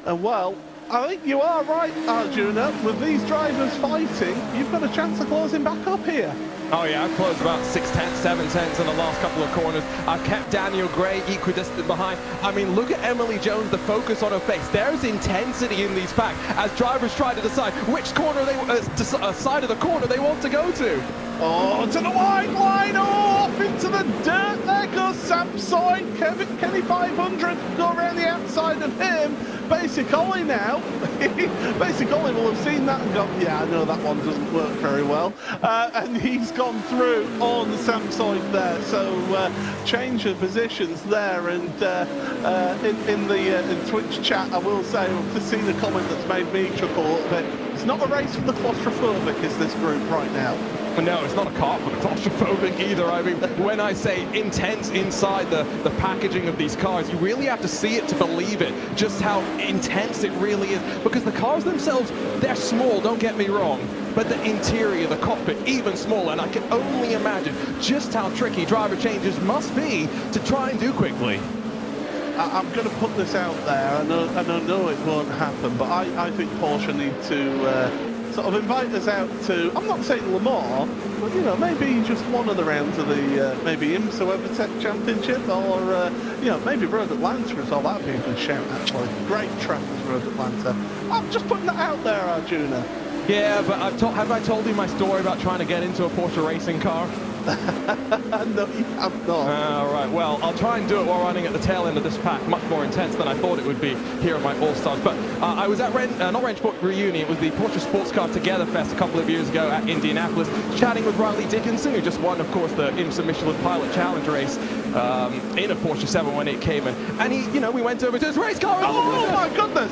Speaker 2: And well, I think you are right, Arjuna. With these drivers fighting, you've got a chance of closing back up here.
Speaker 3: Oh yeah, I've closed about 6 tenths, 7 tenths in the last couple of corners. I've kept Daniel Gray equidistant behind. I mean, look at Emily Jones, the focus on her face. There's intensity in these packs as drivers try to decide which corner side of the corner they want to go to.
Speaker 2: Oh, to the wide line, off into the dirt. There goes Samsoid. Kenny 500 go around the outside of him. Basic Ollie now. Basic Ollie will have seen that and gone, yeah, I know that one doesn't work very well. And he's gone through on the Samsoid there. So change of positions there. And in the Twitch chat, I will say, I've just seen a comment that's made me chuckle a little bit. It's not a race for the claustrophobic, is this group right now?
Speaker 3: No, it's not a car for the claustrophobic either. I mean, when I say intense inside the packaging of these cars, you really have to see it to believe it, just how intense it really is. Because the cars themselves, they're small, don't get me wrong, but the interior, the cockpit, even smaller. And I can only imagine just how tricky driver changes must be to try and do quickly.
Speaker 2: I'm going to put this out there, and I know it won't happen, but I think Porsche need to sort of invite us out to, I'm not saying Le Mans, but you know, maybe just one of the rounds of the maybe IMSA WeatherTech Championship, or you know, maybe Road Atlanta as well. That'd be a good shout, actually. Great track is Road Atlanta. I'm just putting that out there, Arjuna.
Speaker 3: Yeah, but have I told you my story about trying to get into a Porsche racing car?
Speaker 2: No, you have not.
Speaker 3: All right, well, I'll try and do it while running at the tail end of this pack. Much more intense than I thought it would be here at my All-Stars. But I was at not Wrenchport Reunion, it was the Porsche Sports Car Together Fest a couple of years ago at Indianapolis, chatting with Riley Dickinson, who just won, of course, the IMSA Michelin Pilot Challenge race in a Porsche 718 Cayman. And he, you know, we went over to his race car.
Speaker 2: Oh my goodness!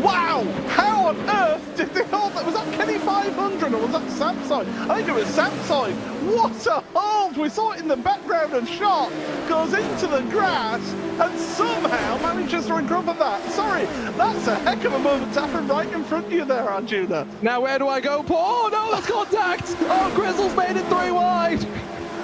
Speaker 2: Wow! How on earth did they hold that? Was that Kenny 500 or was that Samsung? I think it was Samsung. What a hold! We saw it in the background of shot. Goes into the grass and somehow manages to recover that. Sorry, that's a heck of a moment to happen right in front of you there, Arjuna.
Speaker 3: Now where do I go, Paul? Oh no, that's contact! Oh, Grizzle's made it 3 wide!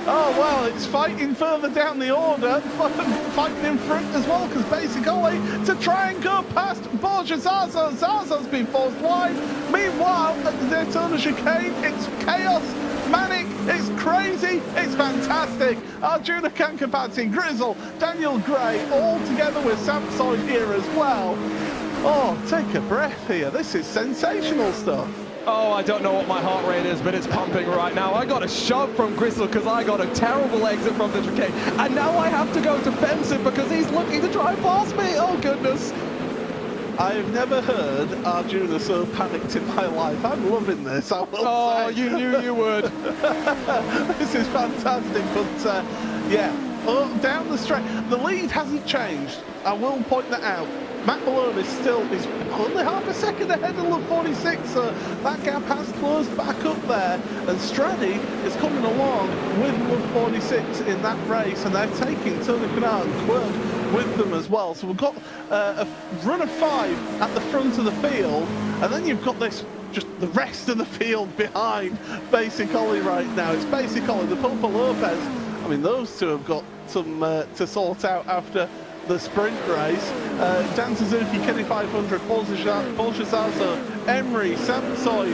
Speaker 2: Oh, well, it's fighting further down the order, fighting in front as well, because basically to try and go past Porsche Zaza. Zaza's been forced wide. Meanwhile, at the Daytona chicane, it's chaos, manic, it's crazy, it's fantastic. Arjuna Kankapati, Grizzle, Daniel Gray, all together with Samsung here as well. Oh, take a breath here. This is sensational stuff.
Speaker 3: Oh, I don't know what my heart rate is, but it's pumping right now. I got a shove from Grizzle because I got a terrible exit from the chicane. And now I have to go defensive because he's looking to try and pass me. Oh, goodness.
Speaker 2: I've never heard Arjuna so panicked in my life. I'm loving this, I will say.
Speaker 3: Oh, you knew you would.
Speaker 2: This is fantastic, but yeah, down the straight. The lead hasn't changed. I will point that out. Matt Malone is only half a second ahead of Love 46, so that gap has closed back up there. And Stradi is coming along with Love 46 in that race, and they're taking Tony Kanaan and Quirk with them as well. So we've got a run of 5 at the front of the field, and then you've got this, just the rest of the field behind Basic Ollie right now. It's Basic Ollie, the Popo Lopez. I mean, those two have got some to sort out after the sprint race. Dan Suzuki, Kenny 500, Porsche Zaza, Emery, Samsoy.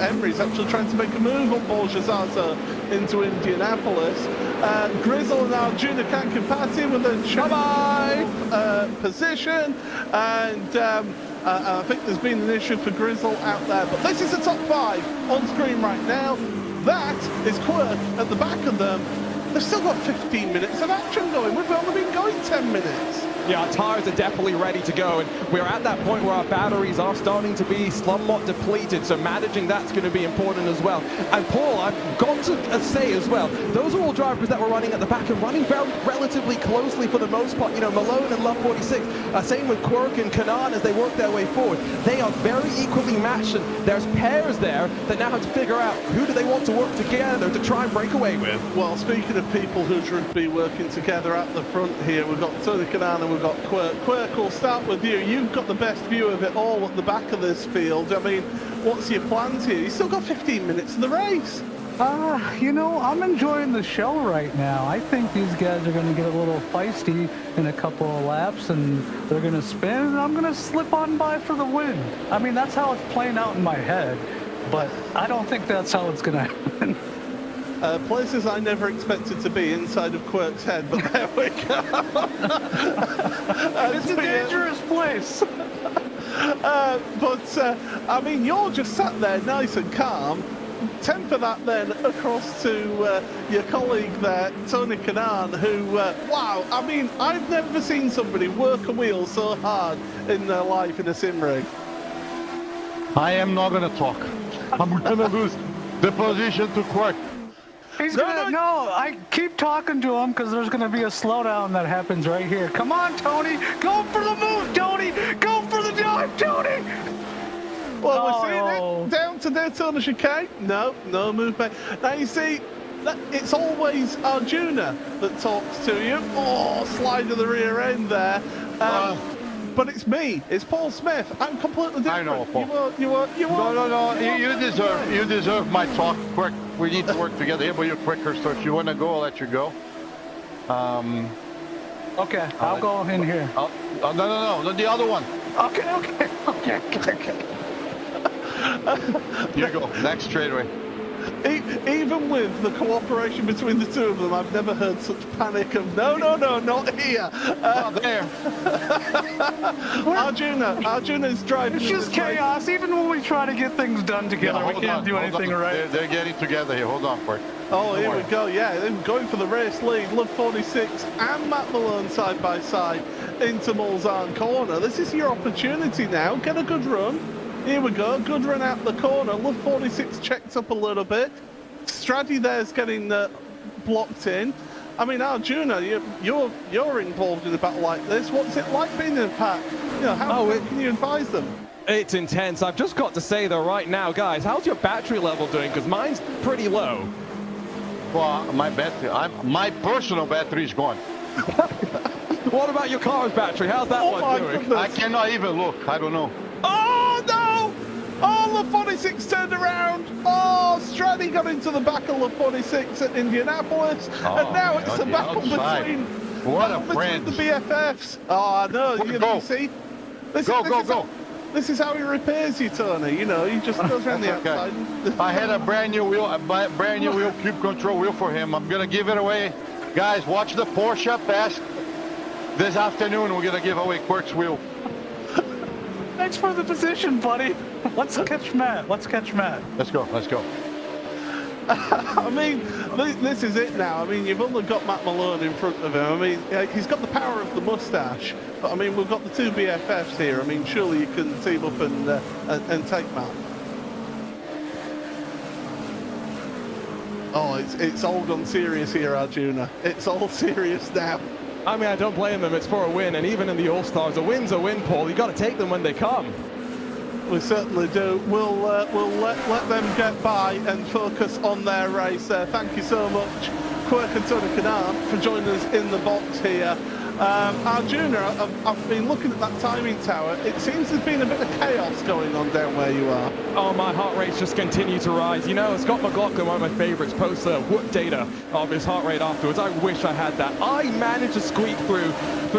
Speaker 2: Emery's actually trying to make a move on Porsche Zaza into Indianapolis. Grizzle and Arjuna Kankapati with a bye-bye position. And I think there's been an issue for Grizzle out there. But this is the top 5 on screen right now. That is Quirk at the back of them. They've still got 15 minutes of action going. We've only been going 10 minutes.
Speaker 3: Yeah, our tyres are definitely ready to go, and we're at that point where our batteries are starting to be somewhat depleted, so managing that's going to be important as well. And Paul, I've got to say as well, those are all drivers that were running at the back and running very relatively closely for the most part. You know, Malone and Love 46, same with Quirk and Kanaan as they work their way forward. They are very equally matched, and there's pairs there that now have to figure out who do they want to work together to try and break away with.
Speaker 2: Well, speaking of people who should be working together at the front here, we've got Tony Kanaan and we've got Quirk. Quirk, we'll start with you. You've got the best view of it all at the back of this field. I mean, what's your plans here? You've still got 15 minutes of the race.
Speaker 7: You know, I'm enjoying the show right now. I think these guys are going to get a little feisty in a couple of laps, and they're going to spin, and I'm going to slip on by for the win. I mean, that's how it's playing out in my head, but I don't think that's how it's going to happen.
Speaker 2: Places I never expected to be inside of Quirk's head, but there we go.
Speaker 7: It's a dangerous place.
Speaker 2: I mean, you're just sat there nice and calm. Temper that then across to your colleague there, Tony Kanaan, who, wow, I mean, I've never seen somebody work a wheel so hard in their life in a sim rig.
Speaker 8: I am not going to talk. I'm going to lose the position to Quirk.
Speaker 7: He's gonna, no, I keep talking to him because there's gonna be a slowdown that happens right here. Come on, Tony, go for the move, Tony, go for the dive, Tony.
Speaker 2: Well, we're seeing it down to Daytona chicane. No movement. Now you see, it's always Arjuna that talks to you. Oh, slide to the rear end there. But it's me. It's Paul Smith. I'm completely different.
Speaker 8: I know, Paul.
Speaker 2: You are.
Speaker 8: No. You deserve my talk. Quick. We need to work together. Yeah, but you're quicker, so if you want to go, I'll let you go.
Speaker 7: Okay, I'll go in here.
Speaker 8: No, the other one.
Speaker 7: Okay.
Speaker 8: You go next straightaway.
Speaker 2: Even with the cooperation between the two of them, I've never heard such panic of no, not here.
Speaker 8: There.
Speaker 2: Arjuna is driving.
Speaker 7: It's just chaos. Even when we try to get things done together, we can't do anything right.
Speaker 8: They're getting together here. Hold on, Quirk.
Speaker 2: Oh, here we go. Yeah, they're going for the race lead. Love 46 and Matt Malone side by side into Mulsanne corner. This is your opportunity now. Get a good run. Here we go. Good run out the corner. Love 46 checked up a little bit. Straddy there's getting blocked in. I mean, Arjuna, you're involved in a battle like this. What's it like being in a pack? You know, how can you advise them?
Speaker 3: It's intense. I've just got to say though, right now, guys, how's your battery level doing? Because mine's pretty low.
Speaker 8: Well, my personal battery is gone.
Speaker 3: What about your car's battery? How's that one doing?
Speaker 2: Goodness.
Speaker 8: I cannot even look. I don't know.
Speaker 2: Oh, no! Oh, Love 46 turned around. Oh, Straddy got into the back of Love 46 at Indianapolis. And now it's a battle between the BFFs. Oh, I know. You see? Go. This is how he repairs you, Tony. You know, he just goes around the outside.
Speaker 8: I had a brand new wheel, cube control wheel for him. I'm gonna give it away. Guys, watch the Porsche pass. This afternoon, we're gonna give away Quirk's wheel.
Speaker 7: Thanks for the position, buddy. Let's catch Matt. Let's go.
Speaker 2: I mean, this is it now. I mean, you've only got Matt Malone in front of him. I mean, he's got the power of the mustache. But, I mean, we've got the two BFFs here. I mean, surely you can team up and take Matt. Oh, it's all gone serious here, Arjuna. It's all serious now.
Speaker 3: I mean, I don't blame them. It's for a win. And even in the All-Stars, a win's a win, Paul. You got to take them when they come.
Speaker 2: We certainly do. We'll let them get by and focus on their race there. Thank you so much, Quirk and Tony Canard, for joining us in the box here. Arjuna, I've been looking at that timing tower. It seems there's been a bit of chaos going on down where you are.
Speaker 3: Oh, my heart rate's just continued to rise. You know, Scott McLaughlin, one of my favorites, posts whoop data of his heart rate afterwards. I wish I had that. I managed to squeak through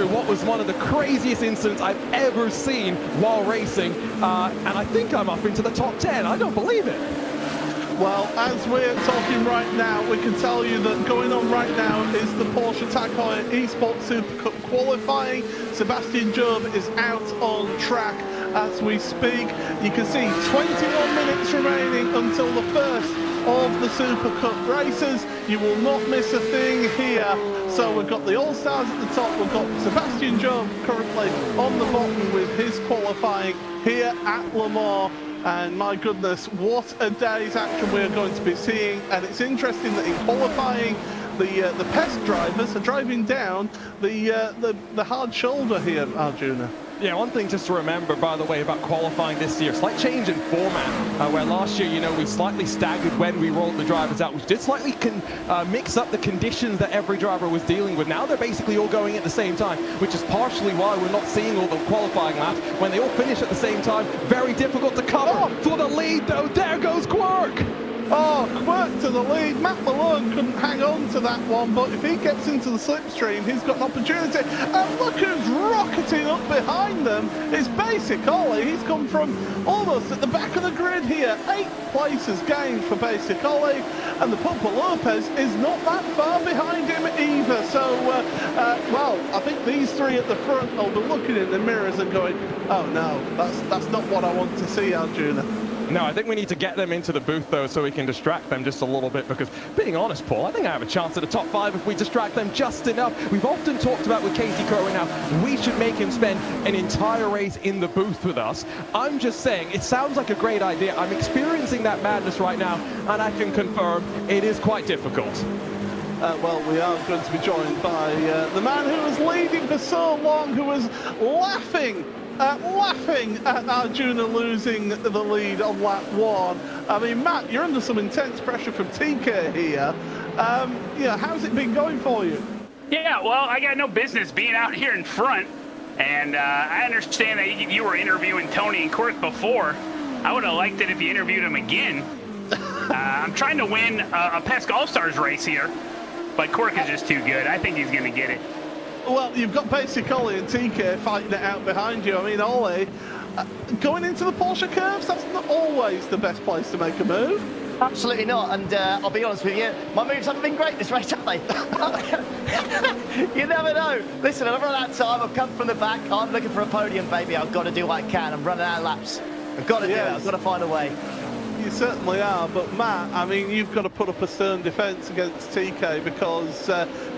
Speaker 3: what was one of the craziest incidents I've ever seen while racing, and I think I'm up into the top 10. I don't believe it.
Speaker 2: Well, as we're talking right now, we can tell you that going on right now is the Porsche Tag Heuer eSports Supercup qualifying. Sebastian Job is out on track as we speak. You can see 21 minutes remaining until the first of the Supercup races. You will not miss a thing here. So we've got the All-Stars at the top. We've got Sebastian Job currently on the bottom with his qualifying here at Le Mans. And my goodness, what a day's action we're going to be seeing. And it's interesting that in qualifying, the PES drivers are driving down the hard shoulder here, Arjuna.
Speaker 3: Yeah, one thing just to remember, by the way, about qualifying this year, slight change in format, where last year, you know, we slightly staggered when we rolled the drivers out, which did slightly mix up the conditions that every driver was dealing with. Now they're basically all going at the same time, which is partially why we're not seeing all the qualifying laps. When they all finish at the same time, very difficult to cover. For the lead, though, there goes Quirk!
Speaker 2: Oh, Quirk to the lead. Matt Malone couldn't hang on to that one, but if he gets into the slipstream, he's got an opportunity. And look who's rocketing up behind them. It's Basic Ollie. He's come from almost at the back of the grid here. 8 places gained for Basic Ollie. And the Pumper Lopez is not that far behind him either. So, well, I think these three at the front will be looking in the mirrors and going, oh no, that's not what I want to see, Arjuna.
Speaker 3: No, I think we need to get them into the booth, though, so we can distract them just a little bit, because, being honest, Paul, I think I have a chance at the top 5 if we distract them just enough. We've often talked about with Casey Kerwin how we should make him spend an entire race in the booth with us. I'm just saying, it sounds like a great idea. I'm experiencing that madness right now, and I can confirm it is quite difficult.
Speaker 2: Well, we are going to be joined by the man who was leading for so long, who was laughing at Arjuna losing the lead on lap 1. I mean, Matt, you're under some intense pressure from TK here. Yeah, how's it been going for you?
Speaker 9: Yeah, well, I got no business being out here in front. And I understand that you were interviewing Tony and Quirk before. I would have liked it if you interviewed him again. I'm trying to win a PES All-Stars race here, but Quirk is just too good. I think he's going to get it.
Speaker 2: Well, you've got Basic Ollie and TK fighting it out behind you. I mean, Ollie, going into the Porsche curves, that's not always the best place to make a move.
Speaker 5: Absolutely not, and I'll be honest with you, my moves haven't been great this race, have they? You never know. Listen, I've run out of time, I've come from the back, I'm looking for a podium, baby. I've got to do what I can. I'm running out of laps. I've got to do it, I've got to find a way.
Speaker 2: You certainly are, but Matt, I mean, you've got to put up a stern defence against TK because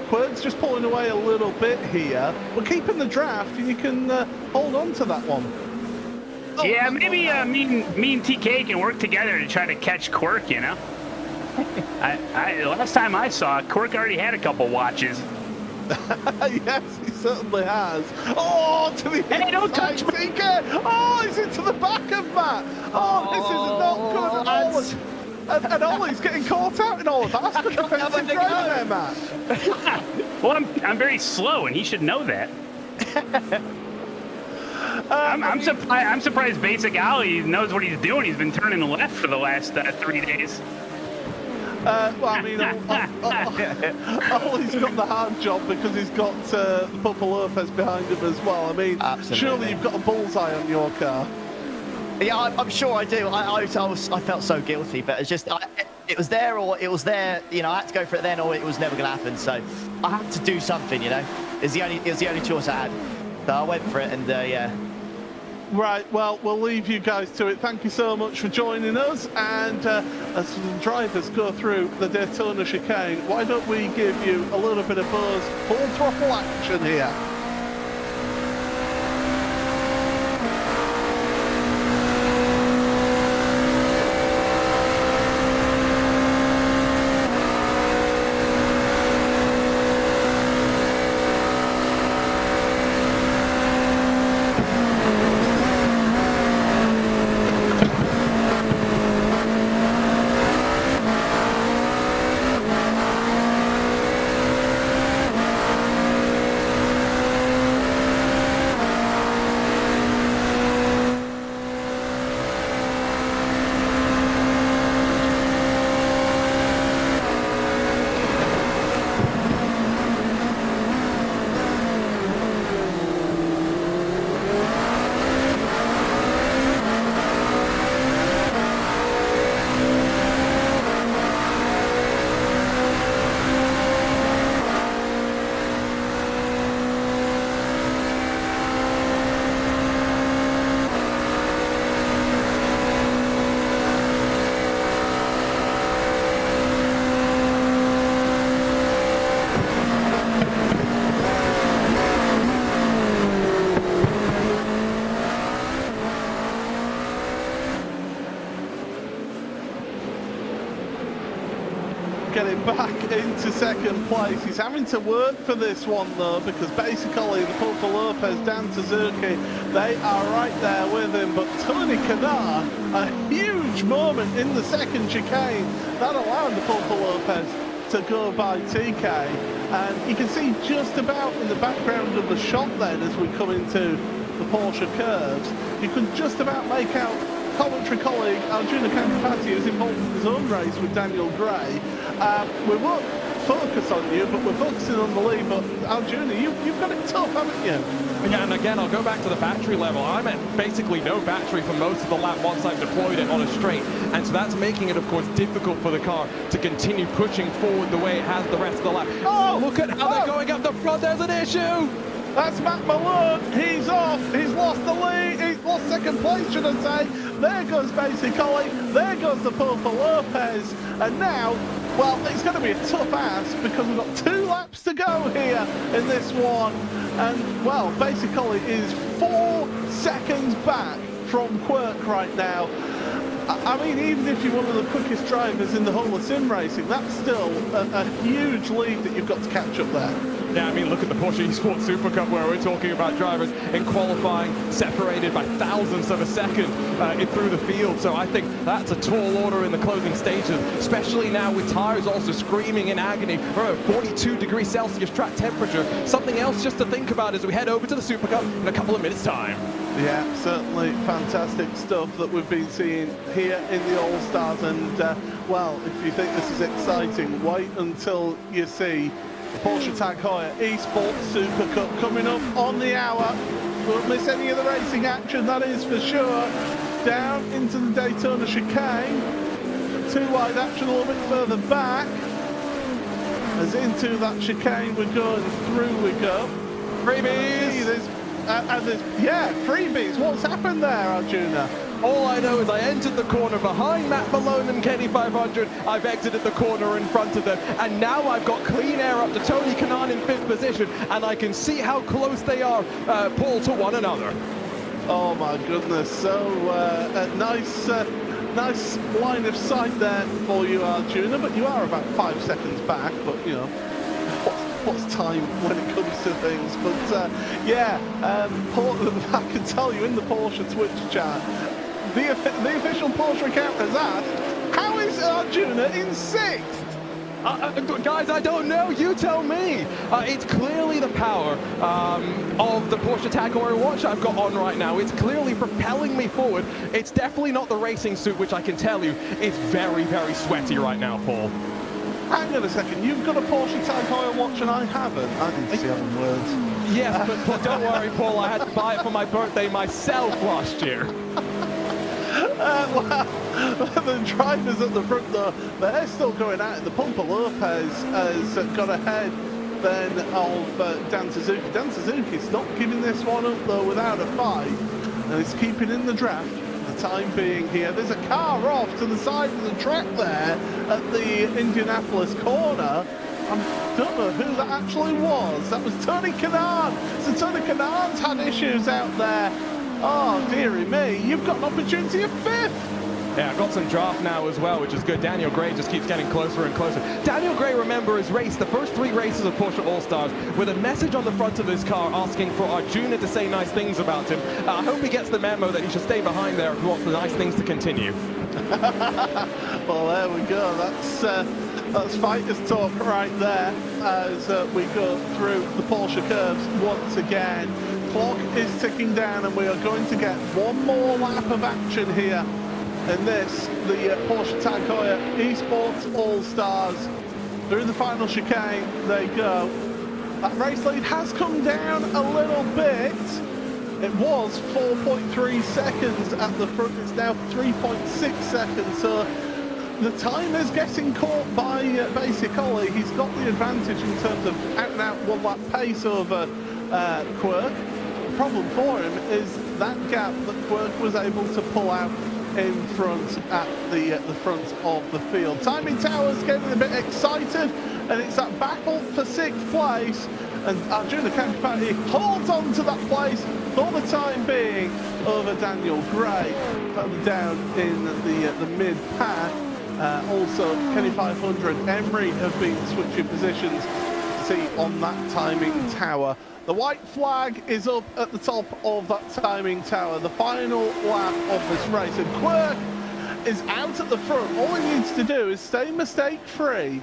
Speaker 2: Quirk's just pulling away a little bit here. We're keeping the draft, and you can hold on to that one.
Speaker 9: Yeah, maybe me and TK can work together to try to catch Quirk, you know? Last time I saw it, Quirk already had a couple watches.
Speaker 2: Yes, he certainly has. Oh, to the
Speaker 9: Hey, don't touch me!
Speaker 2: TK! Oh, he's into the back of Matt! Oh, this is not good at all. And Ollie's getting caught out in all of that. That's good defensive driving there, Matt.
Speaker 9: Well, I'm very slow, and he should know that. I'm surprised Basic Ali knows what he's doing. He's been turning left for the last 3 days.
Speaker 2: Well, I mean, Ollie's got the hard job because he's got the Papa Lopez behind him as well. I mean, surely you've got a bullseye on your car.
Speaker 5: Yeah, I'm sure I do. I felt so guilty, but it's just it was there or it was there. You know, I had to go for it then, or it was never going to happen. So I had to do something. You know, it was the only choice I had. So I went for it, and yeah.
Speaker 2: Right, well, we'll leave you guys to it. Thank you so much for joining us. And as the drivers go through the Daytona chicane, why don't we give you a little bit of buzz, full throttle action here. Getting back into second place. He's having to work for this one though, because basically the Papa Lopez, Dan Suzuki, they are right there with him. But Tony Kanaa, a huge moment in the second chicane that allowed the Papa Lopez to go by TK. And you can see just about in the background of the shot then as we come into the Porsche curves, you can just about make out commentary colleague Arjuna Kampati, who's involved in his own race with Daniel Gray. We won't focus on you, but we're focusing on the lead. But Arjuna, you've got it tough, haven't you?
Speaker 3: Yeah, and again, I'll go back to the battery level. I'm at basically no battery for most of the lap once I've deployed it on a straight. And so that's making it, of course, difficult for the car to continue pushing forward the way it has the rest of the lap. Oh, look at how they're going up the front. There's an issue.
Speaker 2: That's Matt Malone. He's off. He's lost the lead. He's lost second place, should I say. There goes Basic Ollie. There goes the Papa Lopez. And now, well, it's going to be a tough ask because we've got 2 laps to go here in this one. And, well, Basic Ollie is 4 seconds back from Quirk right now. I mean, even if you're one of the quickest drivers in the whole of sim racing, that's still a huge lead that you've got to catch up there.
Speaker 3: Yeah, I mean, look at the Porsche eSports Supercup where we're talking about drivers in qualifying separated by thousandths of a second through the field. So I think that's a tall order in the closing stages, especially now with tires also screaming in agony. We're at 42 degrees Celsius track temperature. Something else just to think about as we head over to the Supercup in a couple of minutes' time.
Speaker 2: Yeah, certainly fantastic stuff that we've been seeing here in the All-Stars. And, well, if you think this is exciting, wait until you see Porsche Tag Heuer eSports Supercup coming up on the hour. Won't miss any of the racing action, that is for sure. Down into the Daytona chicane. too wide action a little bit further back. As into that chicane we're going through we go.
Speaker 3: Freebies!
Speaker 2: Yeah, freebies. What's happened there, Arjuna?
Speaker 3: All I know is I entered the corner behind Matt Malone and Kenny 500. I've exited the corner in front of them. And now I've got clean air up to Tony Kanaan in 5th position. And I can see how close they are, Paul, to one another.
Speaker 2: Oh my goodness. So nice line of sight there for you, Arjuna. But you are about 5 seconds back. But, you know, what's time when it comes to things? But, yeah, I can tell you in the Porsche Twitch chat, the official Porsche account has asked, how is Arjuna in 6th?
Speaker 3: Guys, I don't know. You tell me. It's clearly the power of the Porsche Tag Heuer watch I've got on right now. It's clearly propelling me forward. It's definitely not the racing suit, which I can tell you is very, very sweaty right now, Paul.
Speaker 2: Hang on a second. You've got a Porsche Tag Heuer watch and I haven't. I didn't see having words.
Speaker 3: Yes, but don't worry, Paul. I had to buy it for my birthday myself last year.
Speaker 2: Well, the drivers at the front, though, they're still going at it. The Pumper Lopez has got ahead then of Dan Suzuki. Dan Suzuki's not giving this one up, though, without a fight. And he's keeping in the draft for the time being here. There's a car off to the side of the track there at the Indianapolis corner. I don't know who that actually was. That was Tony Kanaan. So Tony Kanaan's had issues out there. Oh, dearie me, you've got an opportunity of 5th.
Speaker 3: Yeah, I've got some draft now as well, which is good. Daniel Gray just keeps getting closer and closer. Daniel Gray, remember, has raced the first 3 races of Porsche All-Stars with a message on the front of his car asking for Arjuna to say nice things about him. I hope he gets the memo that he should stay behind there if he wants the nice things to continue.
Speaker 2: Well, there we go. That's fighters talk right there as we go through the Porsche curves once again. Clock is ticking down and we are going to get one more lap of action here in this, the Porsche Tag Heuer eSports All-Stars. Through the final chicane they go. That race lead has come down a little bit. It was 4.3 seconds at the front, it's now 3.6 seconds, so the time is getting caught by Basic Ollie. He's got the advantage in terms of out-and-out one-lap pace over Quirk. The problem for him is that gap that Quirk was able to pull out in front at the front of the field. Timing Tower's getting a bit excited, and it's that battle for 6th place, and Arjuna Kankapati holds on to that place for the time being over Daniel Gray, further down in the mid-pack. Also, Kenny 500, Emery have been switching positions, see on that timing tower. The white flag is up at the top of that timing tower, the final lap of this race, and Quirk is out at the front. All he needs to do is stay mistake-free.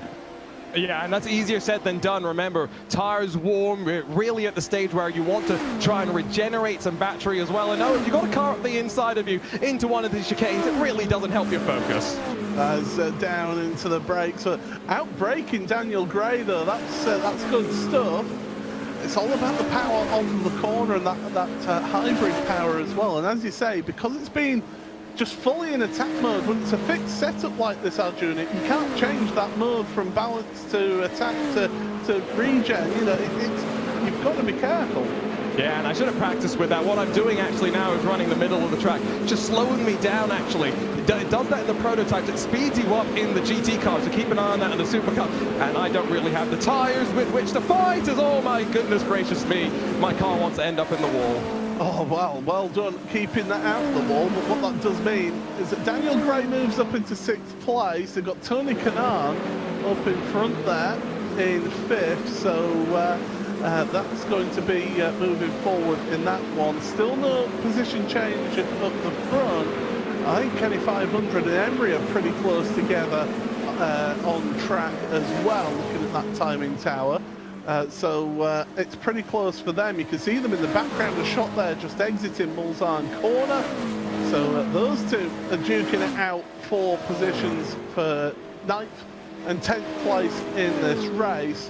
Speaker 3: Yeah, and that's easier said than done. Remember, tires warm, really at the stage where you want to try and regenerate some battery as well. And know if you've got a car up the inside of you into one of these chicanes, it really doesn't help your focus.
Speaker 2: As down into the brakes, so out-braking Daniel Gray though, that's good stuff. It's all about the power on the corner and that hybrid power as well. And as you say, because it's been just fully in attack mode, when it's a fixed setup like this, Arjuna, you can't change that mode from balance to attack to regen. You know, you've got to be careful.
Speaker 3: Yeah, and I should have practiced with that. What I'm doing actually now is running the middle of the track, just slowing me down actually. It does that in the prototypes. It speeds you up in the GT cars, so keep an eye on that in the Supercup. And I don't really have the tires with which to fight, as oh my goodness gracious me, my car wants to end up in the wall.
Speaker 2: Oh, well done keeping that out of the wall, but what that does mean is that Daniel Gray moves up into 6th place. They've got Tony Kanaan up in front there in 5th, so that's going to be moving forward in that one. Still no position change up the front. I think Kenny 500 and Emery are pretty close together on track as well, looking at that timing tower. So it's pretty close for them. You can see them in the background, a shot there just exiting Mulsanne corner. So those two are duking it out for positions for 9th and 10th place in this race.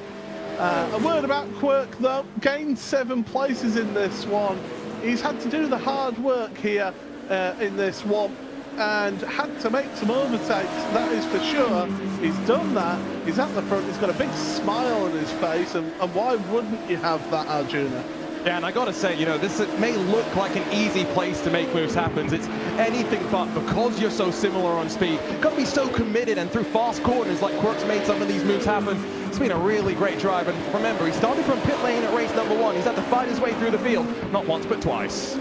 Speaker 2: A word about Quirk though, gained 7 places in this one. He's had to do the hard work here in this one. and had to make some overtakes, that is for sure. He's done that. He's at the front. He's got a big smile on his face, and why wouldn't you have that, Arjuna?
Speaker 3: Yeah, and I gotta say, you know, this may look like an easy place to make moves happen. It's anything but, because you're so similar on speed. Gotta be so committed, and through fast corners like Quirk's made some of these moves happen. It's been a really great drive, and remember, he started from pit lane at race number 1. He's had to fight his way through the field, not once but twice.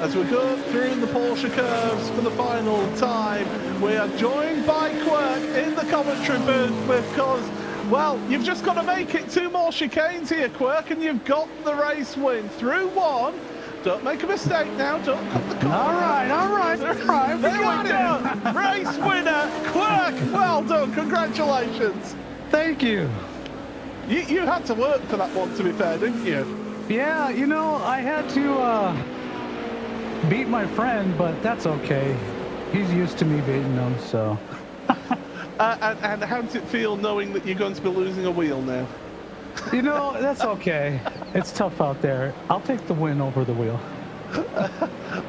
Speaker 2: As we go through the Porsche curves for the final time, we are joined by Quirk in the commentary booth because, well, you've just got to make it 2 more chicanes here, Quirk, and you've got the race win through 1. Don't make a mistake now. Don't cut the corner.
Speaker 7: All right.
Speaker 2: There we go. Race winner, Quirk. Well done. Congratulations.
Speaker 7: Thank you.
Speaker 2: You had to work for that one, to be fair, didn't you?
Speaker 7: Yeah, you know, I had to beat my friend, but that's okay. He's used to me beating him, so.
Speaker 2: And how does it feel knowing that you're going to be losing a wheel now?
Speaker 7: You know, that's okay. It's tough out there. I'll take the win over the wheel.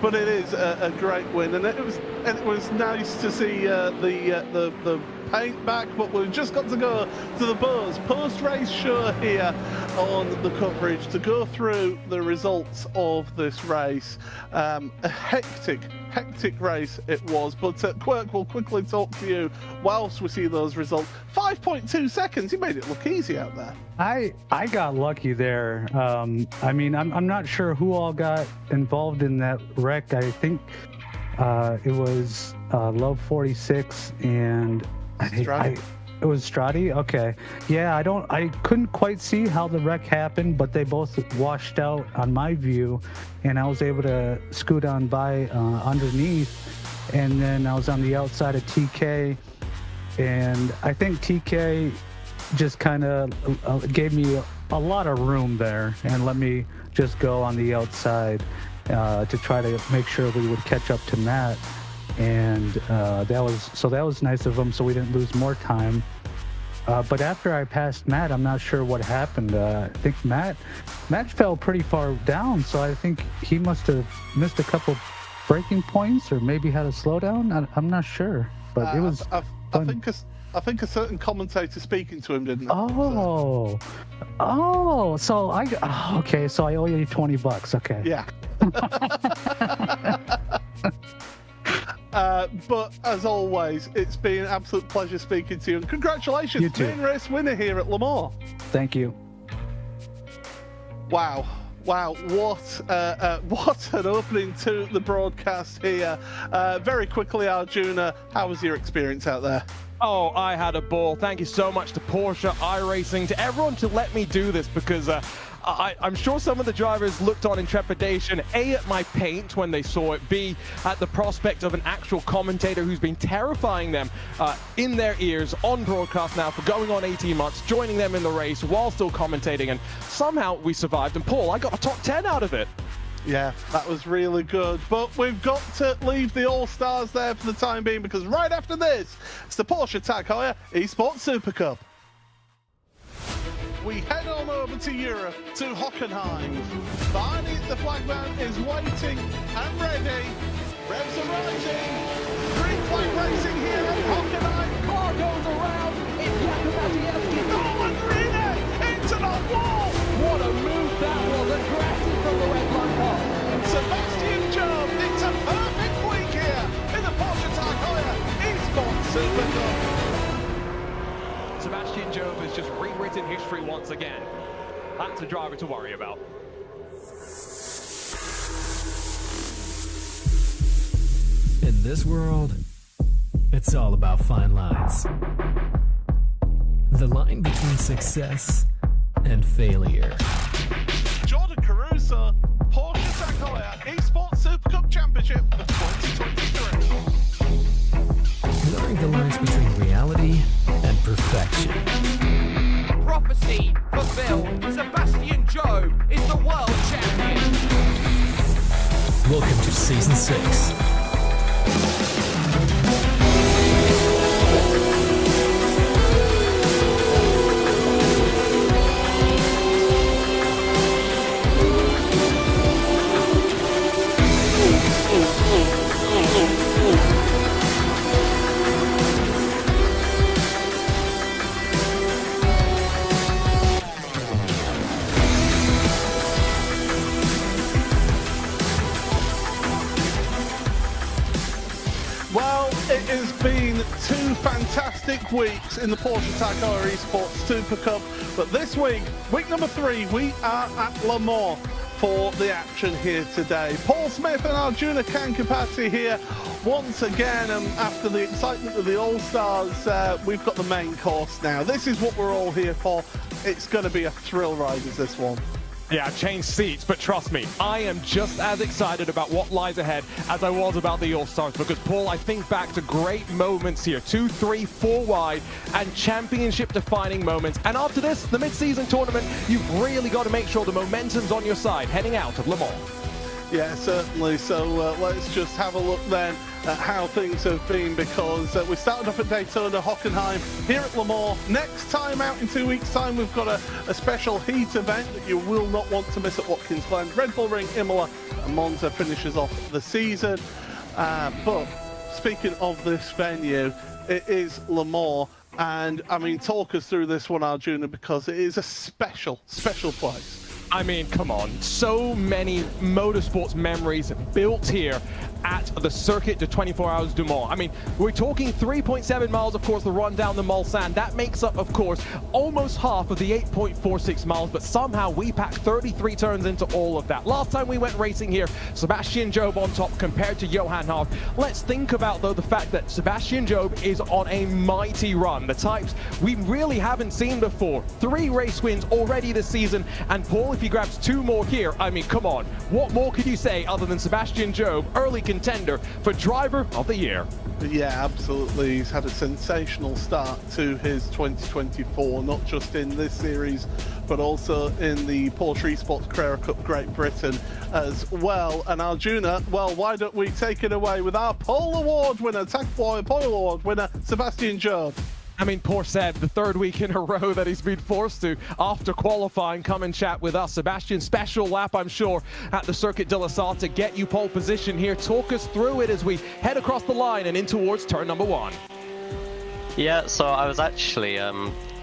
Speaker 2: But it is a great win, and it was nice to see the paint back. But we've just got to go to the Buzz post-race show here on the coverage to go through the results of this race. A hectic race it was, but Quirk will quickly talk to you whilst we see those results. 5.2 seconds. You made it look easy out there.
Speaker 7: I got lucky there. I mean, I'm not sure who all got involved in that wreck. I think it was Love 46 and it was Strati. Okay, yeah. I couldn't quite see how the wreck happened, but they both washed out on my view, and I was able to scoot on by underneath, and then I was on the outside of TK, and I think TK just kind of gave me a lot of room there and let me just go on the outside to try to make sure we would catch up to Matt. And that was nice of him, so we didn't lose more time. But after I passed Matt, I'm not sure what happened. I think Matt fell pretty far down, so I think he must have missed a couple braking points or maybe had a slowdown. I'm not sure, but it was fun.
Speaker 2: I think a certain commentator speaking to him didn't.
Speaker 7: So okay, so I owe you $20. Okay.
Speaker 2: Yeah. But as always, it's been an absolute pleasure speaking to you, and congratulations,
Speaker 7: You too.
Speaker 2: main race winner here at Le Mans.
Speaker 7: Thank you.
Speaker 2: Wow, what an opening to the broadcast here. Very quickly, Arjuna, how was your experience out there?
Speaker 3: Oh, I had a ball. Thank you so much to Porsche, iRacing, to everyone to let me do this, because I'm sure some of the drivers looked on in trepidation, A, at my paint when they saw it, B, at the prospect of an actual commentator who's been terrifying them in their ears on broadcast now for going on 18 months, joining them in the race while still commentating, and somehow we survived. And Paul, I got a top 10 out of it.
Speaker 2: Yeah, that was really good. But we've got to leave the All-Stars there for the time being, because right after this, it's the Porsche Tag Heuer eSports Supercup. We head on over to Europe, to Hockenheim. Behind it, the flagman is waiting and ready. Revs are rising. Green flag racing here at Hockenheim.
Speaker 3: Car goes around. It's Yakubatievsky.
Speaker 2: Oh, and Rene into the wall.
Speaker 3: What a move that was. Aggressive from the red line car.
Speaker 2: Sebastian Job, it's a perfect week here in the Porsche Tag Heuer eSports Supercup.
Speaker 3: Sebastian Job has just rewritten history once again. That's a driver to worry about.
Speaker 1: In this world, it's all about fine lines. The line between success and failure.
Speaker 2: Jordan Caruso, Porsche Tag Heuer eSports Supercup Championship of 2023.
Speaker 1: Blurring the lines between reality and perfection.
Speaker 10: Prophecy fulfilled. Sebastian Job is the world champion.
Speaker 1: Welcome to Season 6.
Speaker 2: 2 fantastic weeks in the Porsche Heuer eSports Supercup, but this week, week number 3, we are at Le Mans for the action here today. Paul Smith and Arjuna Kankapati here once again, and after the excitement of the All-Stars, we've got the main course now. This is what we're all here for. It's going to be a thrill ride, is this one.
Speaker 3: Yeah, I've changed seats, but trust me, I am just as excited about what lies ahead as I was about the All-Stars, because, Paul, I think back to great moments here, 2, 3, 4 wide, and championship-defining moments. And after this, the mid-season tournament, you've really got to make sure the momentum's on your side, heading out of Le Mans.
Speaker 2: Yeah, certainly. So let's just have a look then at how things have been, because we started off at Daytona, Hockenheim, here at Le Mans. Next time out in 2 weeks' time, we've got a special heat event that you will not want to miss at Watkins Glen. Red Bull Ring, Imola, and Monza finishes off the season. But speaking of this venue, it is Le Mans. And, I mean, talk us through this one, Arjuna, because it is a special place.
Speaker 3: I mean, come on. So many motorsports memories built here at the Circuit de 24 Hours du Mans. I mean, we're talking 3.7 miles, of course, the run down the Mulsanne. That makes up, of course, almost half of the 8.46 miles, but somehow we packed 33 turns into all of that. Last time we went racing here, Sebastian Job on top compared to Johan Hart. Let's think about, though, the fact that Sebastian Job is on a mighty run. The types we really haven't seen before. 3 race wins already this season, and Paul, if he grabs 2 more here, I mean, come on. What more could you say other than Sebastian Job, early contender for Driver of the Year?
Speaker 2: Yeah, absolutely. He's had a sensational start to his 2024, not just in this series, but also in the Porsche eSports Carrera Cup Great Britain as well. And Arjuna, well, why don't we take it away with our Pole Award winner, Pole Award winner, Sebastian Job.
Speaker 3: I mean, poor Seb, the 3rd week in a row that he's been forced to, after qualifying, come and chat with us. Sebastian, special lap, I'm sure, at the Circuit de la Sarthe to get you pole position here. Talk us through it as we head across the line and in towards turn number 1.
Speaker 11: Yeah, so I was actually,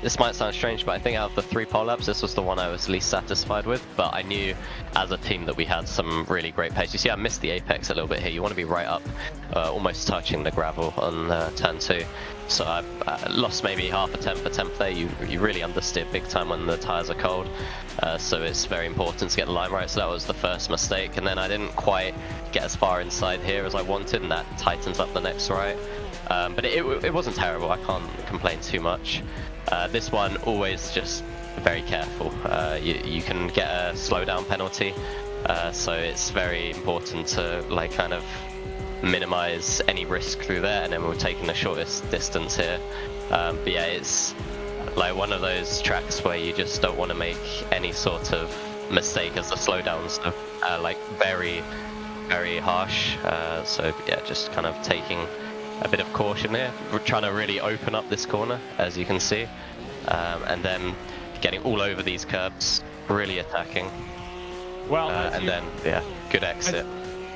Speaker 11: this might sound strange, but I think out of the 3 pole laps, this was the one I was least satisfied with. But I knew as a team that we had some really great pace. You see, I missed the apex a little bit here. You want to be right up, almost touching the gravel on turn 2. So I lost maybe half a tenth there. You really understeer big time when the tyres are cold. So it's very important to get the line right. So that was the first mistake. And then I didn't quite get as far inside here as I wanted, and that tightens up the next right. But it wasn't terrible. I can't complain too much. This one, always just very careful. You can get a slowdown penalty. So it's very important to like kind of minimize any risk through there, and then we're taking the shortest distance here. But yeah, it's like one of those tracks where you just don't want to make any sort of mistake as the slowdowns are like very, very harsh. So yeah, just kind of taking a bit of caution here. We're trying to really open up this corner, as you can see, and then getting all over these curbs, really attacking.
Speaker 3: Well,
Speaker 11: and then yeah, good exit.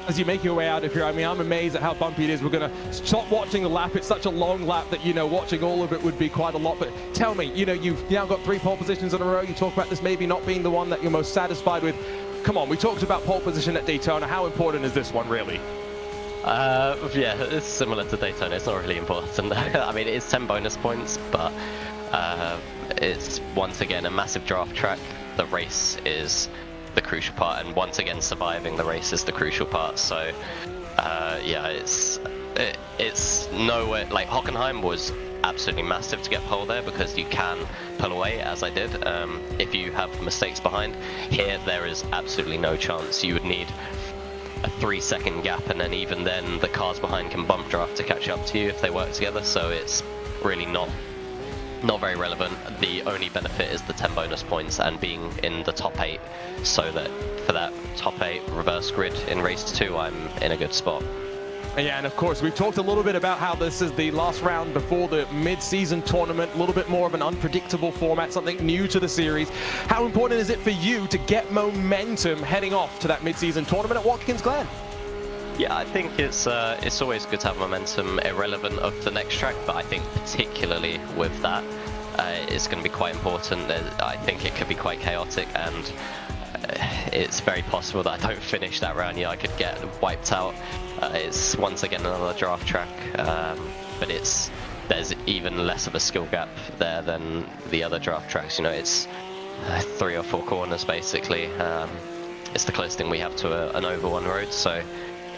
Speaker 3: As you make your way out of here, I mean, I'm amazed at how bumpy it is. We're going to stop watching the lap. It's such a long lap that, you know, watching all of it would be quite a lot. But tell me, you know, you've now got 3 pole positions in a row. You talk about this maybe not being the one that you're most satisfied with. Come on, we talked about pole position at Daytona. How important is this one, really?
Speaker 11: Yeah, it's similar to Daytona. It's not really important. I mean, it's 10 bonus points, but it's once again a massive draft track. The race is the crucial part, and once again surviving the race is the crucial part. So yeah, it's nowhere like Hockenheim was absolutely massive to get pole there, because you can pull away, as I did, if you have mistakes behind. Here there is absolutely no chance. You would need a 3-second gap, and then even then the cars behind can bump draft to catch up to you if they work together. So it's really not very relevant. The only benefit is the 10 bonus points and being in the top 8, so that for that top 8 reverse grid in race 2, I'm in a good spot.
Speaker 3: Yeah, and of course, we've talked a little bit about how this is the last round before the mid-season tournament, a little bit more of an unpredictable format, something new to the series. How important is it for you to get momentum heading off to that mid-season tournament at Watkins Glen?
Speaker 11: Yeah, I think it's always good to have momentum, irrelevant of the next track, but I think particularly with that, it's going to be quite important. I think it could be quite chaotic, and it's very possible that I don't finish that round. Yeah, I could get wiped out. It's once again another draft track, but it's there's even less of a skill gap there than the other draft tracks. You know, it's 3 or 4 corners basically. It's the closest thing we have to an over one road, so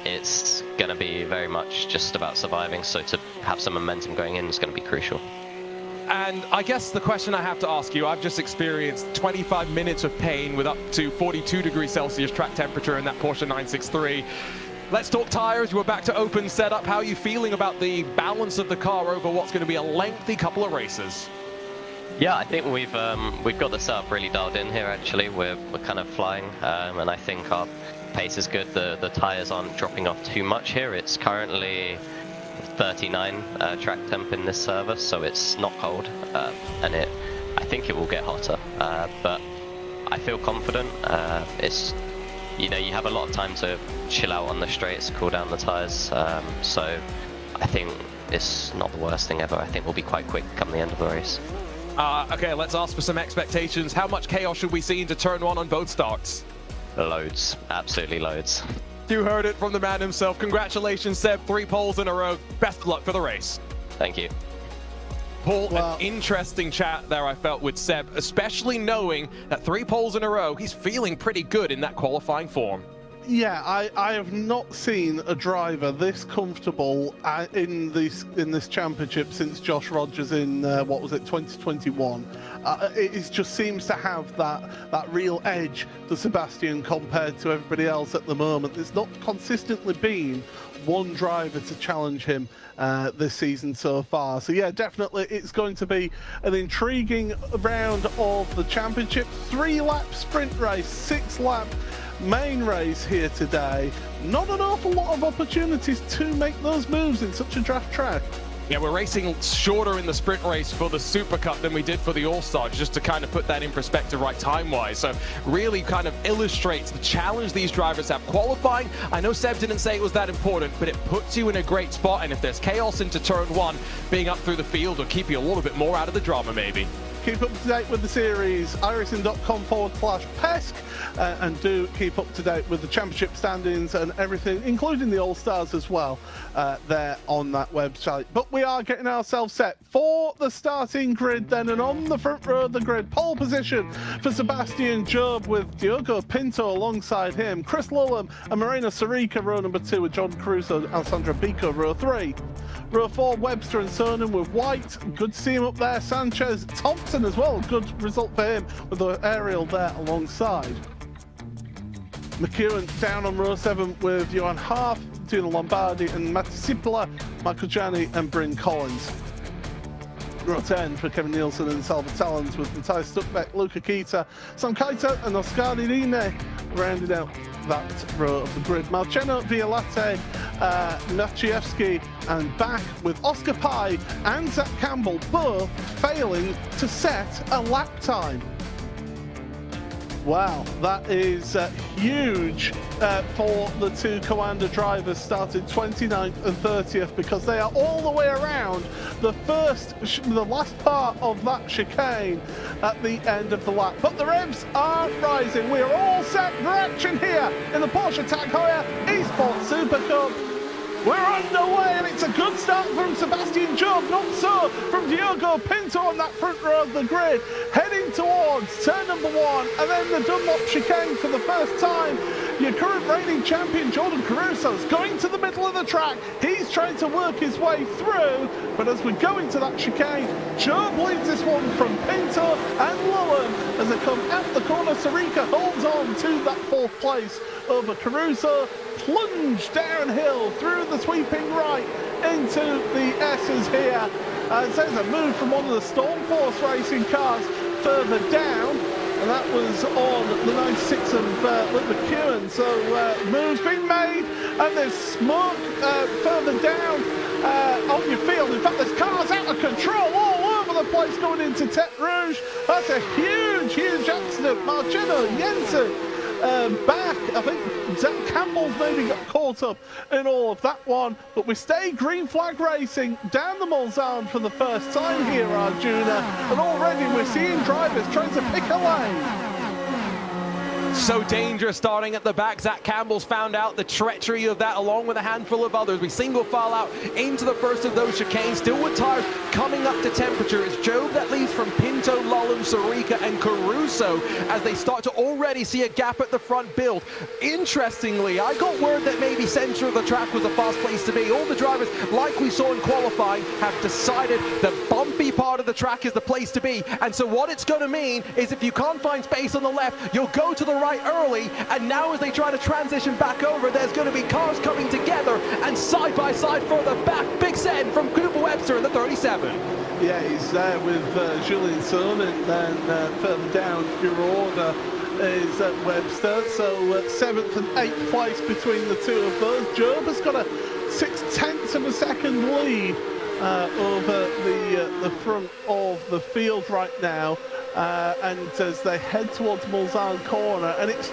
Speaker 11: it's going to be very much just about surviving. So to have some momentum going in is going to be crucial.
Speaker 3: And I guess the question I have to ask you, I've just experienced 25 minutes of pain with up to 42 degrees Celsius track temperature in that Porsche 963. Let's talk tires. We're back to open setup. How are you feeling about the balance of the car over what's going to be a lengthy couple of races?
Speaker 11: Yeah, I think we've got the setup really dialed in here. Actually, we're kind of flying, and I think our pace is good. The tires aren't dropping off too much here. It's currently 39 track temp in this server, so it's not cold, and I think it will get hotter, but I feel confident. It's, you know, you have a lot of time to chill out on the straights, cool down the tires, so I think it's not the worst thing ever. I think we'll be quite quick come the end of the race.
Speaker 3: Okay, let's ask for some expectations. How much chaos should we see into turn 1 on both starts?
Speaker 11: Loads, absolutely loads.
Speaker 3: You heard it from the man himself. Congratulations, Seb. 3 poles in a row. Best of luck for the race.
Speaker 11: Thank you.
Speaker 3: Paul, an interesting chat there I felt with Seb, especially knowing that 3 poles in a row, he's feeling pretty good in that qualifying form.
Speaker 2: Yeah, I have not seen a driver this comfortable in this championship since Josh Rogers in, what was it, 2021. It just seems to have that real edge to Sebastian compared to everybody else at the moment. There's not consistently been one driver to challenge him this season so far. So yeah, definitely it's going to be an intriguing round of the championship. 3-lap sprint race, 6-lap main race here today. Not an awful lot of opportunities to make those moves in such a draft track.
Speaker 3: Yeah, we're racing shorter in the sprint race for the Supercup than we did for the All-Stars, just to kind of put that in perspective right time-wise. So really kind of illustrates the challenge these drivers have. Qualifying, I know Seb didn't say it was that important, but it puts you in a great spot, and if there's chaos into turn 1, being up through the field will keep you a little bit more out of the drama maybe.
Speaker 2: Keep up to date with the series, iRacing.com/PESC, and do keep up to date with the championship standings and everything, including the All-Stars as well, there on that website. But we are getting ourselves set for the starting grid then, and on the front row of the grid, pole position for Sebastian Job with Diogo Pinto alongside him, Chris Lullum and Morena Sarica row number 2 with John Caruso, Alessandro Bico row 3. Row 4, Webster and Sonnen with White. Good to see him up there. Sanchez, Thompson as well. Good result for him with the aerial there alongside. McEwen down on row 7 with Johan Harf, Tino Lombardi and Matti Sippola, Michael Gianni and Bryn Collins. Row 10 for Kevin Nielsen and Salva Talens with Matthias Stuckbeck, Luca Kita, Sam Kaita and Oscar Dirine rounding out that row of the grid. Marceno, Violate, Maciejewski and back with Oscar Pye and Zach Campbell both failing to set a lap time. Wow, that is huge for the 2 Coanda drivers started 29th and 30th, because they are all the way around the last part of that chicane at the end of the lap. But the revs are rising. We are all set for action here in the Porsche Tag Heuer eSports Supercup. We're underway, and it's a good start from Sebastian Job, not so from Diogo Pinto on that front row of the grid, heading towards turn number 1, and then the Dunlop chicane for the first time. Your current reigning champion, Jordan Caruso's going to the middle of the track. He's trying to work his way through, but as we go into that chicane, Job leads this one from Pinto and Lullum as they come out the corner. Sarica holds on to that 4th place over Caruso. Plunge downhill through the sweeping right into the S's here. There's a move from one of the Stormforce racing cars further down, and that was on the 96 of Luke McEwen. So moves been made, and there's smoke further down on your field. In fact, there's cars out of control all over the place going into Tete Rouge. That's a huge accident. Marceno, Jensen back. I think Zach Campbell's maybe got caught up in all of that one, but we stay green flag racing down the Mulsanne for the first time here, Arjuna, and already we're seeing drivers trying to pick a lane.
Speaker 3: So dangerous starting at the back. Zach Campbell's found out the treachery of that along with a handful of others. We single file out into the first of those chicanes. Still with tires coming up to temperature. It's Job that leads from Pinto, Lullum, Sarika and Caruso as they start to already see a gap at the front build. Interestingly, I got word that maybe center of the track was a fast place to be. All the drivers, like we saw in qualifying, have decided the bumpy part of the track is the place to be. And so what it's going to mean is if you can't find space on the left, you'll go to the right early, and now as they try to transition back over, there's going to be cars coming together, and side by side further back, Big Sen from Cooper Webster in the 37.
Speaker 2: Yeah, he's there with Julian Sun, and then further down your order is Webster, so 7th and 8th place between the two of those. Job has got a 0.6 of a second lead over the front of the field right now, and as they head towards Mulsanne corner, and it's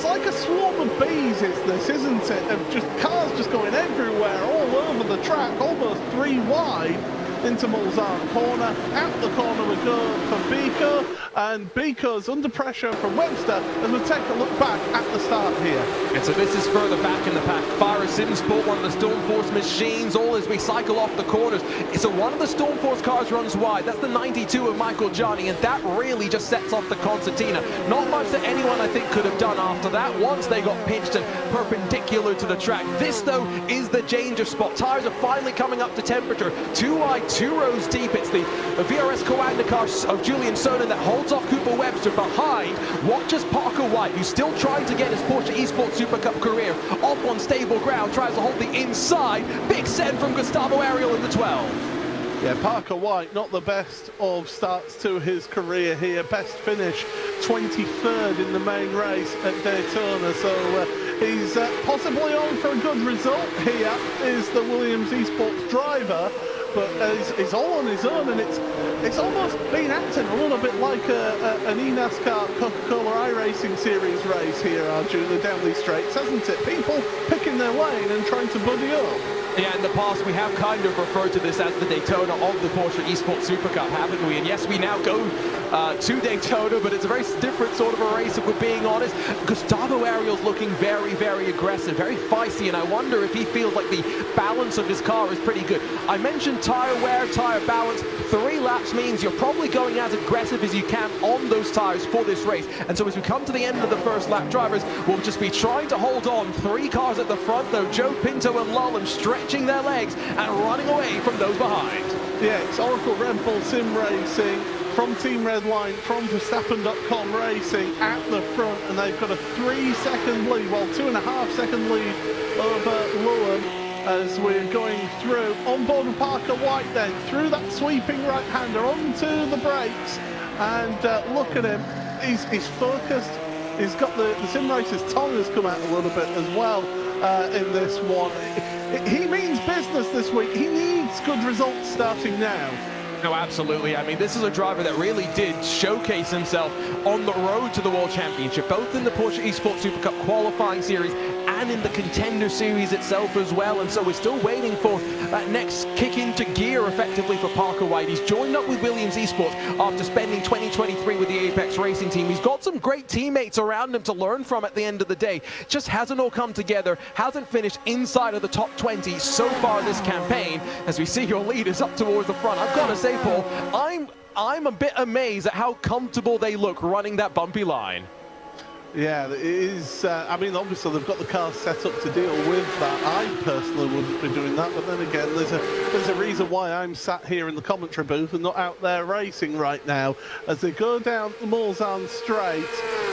Speaker 2: like a swarm of bees is this, isn't it? Of just cars just going everywhere, all over the track, almost 3 wide into Mulsanne corner. Out the corner we go for Biko, and Biko's under pressure from Webster as we take a look back at the start here.
Speaker 3: And so this is further back in the pack. Fire Simsport, one of the Stormforce machines, all as we cycle off the corners. So one of the Stormforce cars runs wide. That's the 92 of Michael Johnny, and that really just sets off the Concertina. Not much that anyone, I think, could have done after that once they got pinched and perpendicular to the track. This, though, is the danger spot. Tires are finally coming up to temperature. 2 wide, 2 rows deep. It's the VRS Coanda car of Julian Sonnen that holds off Cooper Webster behind. Watches Parker White, who's still trying to get his Porsche eSports Supercup career off on stable ground, tries to hold the inside. Big Sen from Gustavo Ariel in the 12.
Speaker 2: Yeah, Parker White, not the best of starts to his career here. Best finish, 23rd in the main race at Daytona. So he's possibly on for a good result here, is the Williams eSports driver. But he's all on his own, and it's almost been acting a little bit like an eNASCAR Coca-Cola iRacing Series race here, Arjuna, down these straights, hasn't it? People picking their lane and trying to buddy up.
Speaker 3: Yeah, in the past we have kind of referred to this as the Daytona of the Porsche eSports Supercup, haven't we? And yes, we now go to Daytona, but it's a very different sort of a race, if we're being honest. Gustavo Ariel's looking very, very aggressive, very feisty, and I wonder if he feels like the balance of his car is pretty good. I mentioned tire wear, tire balance. 3 laps means you're probably going as aggressive as you can on those tires for this race. And so as we come to the end of the first lap, drivers will just be trying to hold on. 3 cars at the front, though. Joe Pinto and Lullum stretching their legs and running away from those behind.
Speaker 2: Yeah, it's Oracle Red Bull Sim Racing from Team Redline, from Verstappen.com Racing at the front, and they've got a 3-second lead, well, 2.5-second lead over Lullum as we're going through. On board with Parker White then, through that sweeping right-hander, onto the brakes, and look at him, he's focused. He's got the Sim Racer's tongue has come out a little bit as well in this one. He means business this week. He needs good results starting now.
Speaker 3: No, absolutely. I mean, this is a driver that really did showcase himself on the road to the World Championship, both in the Porsche eSports Supercup qualifying series and in the Contender Series itself as well. And so we're still waiting for that next kick into gear, effectively, for Parker White. He's joined up with Williams eSports after spending 2023 with the Apex Racing team. He's got some great teammates around him to learn from at the end of the day. Just hasn't all come together, hasn't finished inside of the top 20 so far this campaign. As we see your leaders up towards the front, I've got to say, Paul, I'm a bit amazed at how comfortable they look running that bumpy line.
Speaker 2: Yeah, it is. I mean, obviously they've got the car set up to deal with that. I personally wouldn't be doing that, but then again, there's a reason why I'm sat here in the commentary booth and not out there racing right now as they go down the Mulsanne straight.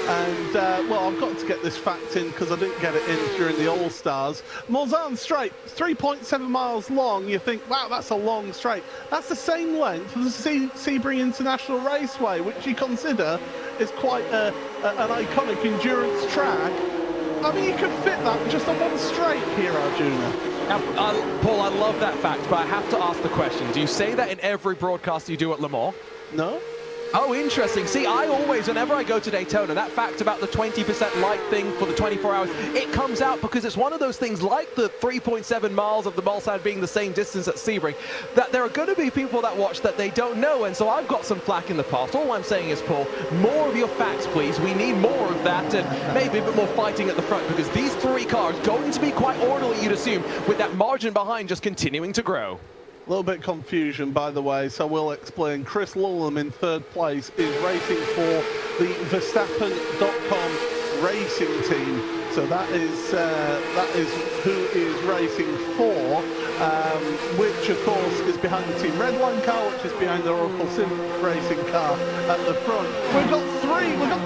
Speaker 2: And well, I've got to get this fact in because I didn't get it in during the All-Stars. Mulsanne straight, 3.7 miles long. You think, wow, that's a long straight. That's the same length as the Sebring International Raceway, which you consider is quite an iconic endurance track. I mean, you could fit that just on one straight here, Arjuna.
Speaker 3: Paul, I love that fact, but I have to ask the question. Do you say that in every broadcast you do at Le Mans?
Speaker 2: No.
Speaker 3: Oh, interesting. See, I always, whenever I go to Daytona, that fact about the 20% light thing for the 24 hours, it comes out because it's one of those things like the 3.7 miles of the Mulsanne being the same distance at Sebring, that there are going to be people that watch that they don't know, and so I've got some flack in the past. All I'm saying is, Paul, more of your facts, please. We need more of that, and maybe a bit more fighting at the front, because these three cars going to be quite orderly, you'd assume, with that margin behind just continuing to grow.
Speaker 2: A little bit confusion, by the way, so we'll explain. Chris Lulham in third place is racing for the Verstappen.com racing team. So that is who is racing for, which of course is behind the Team Redline car, which is behind the Oracle Sim Racing car at the front. We've got three. We've got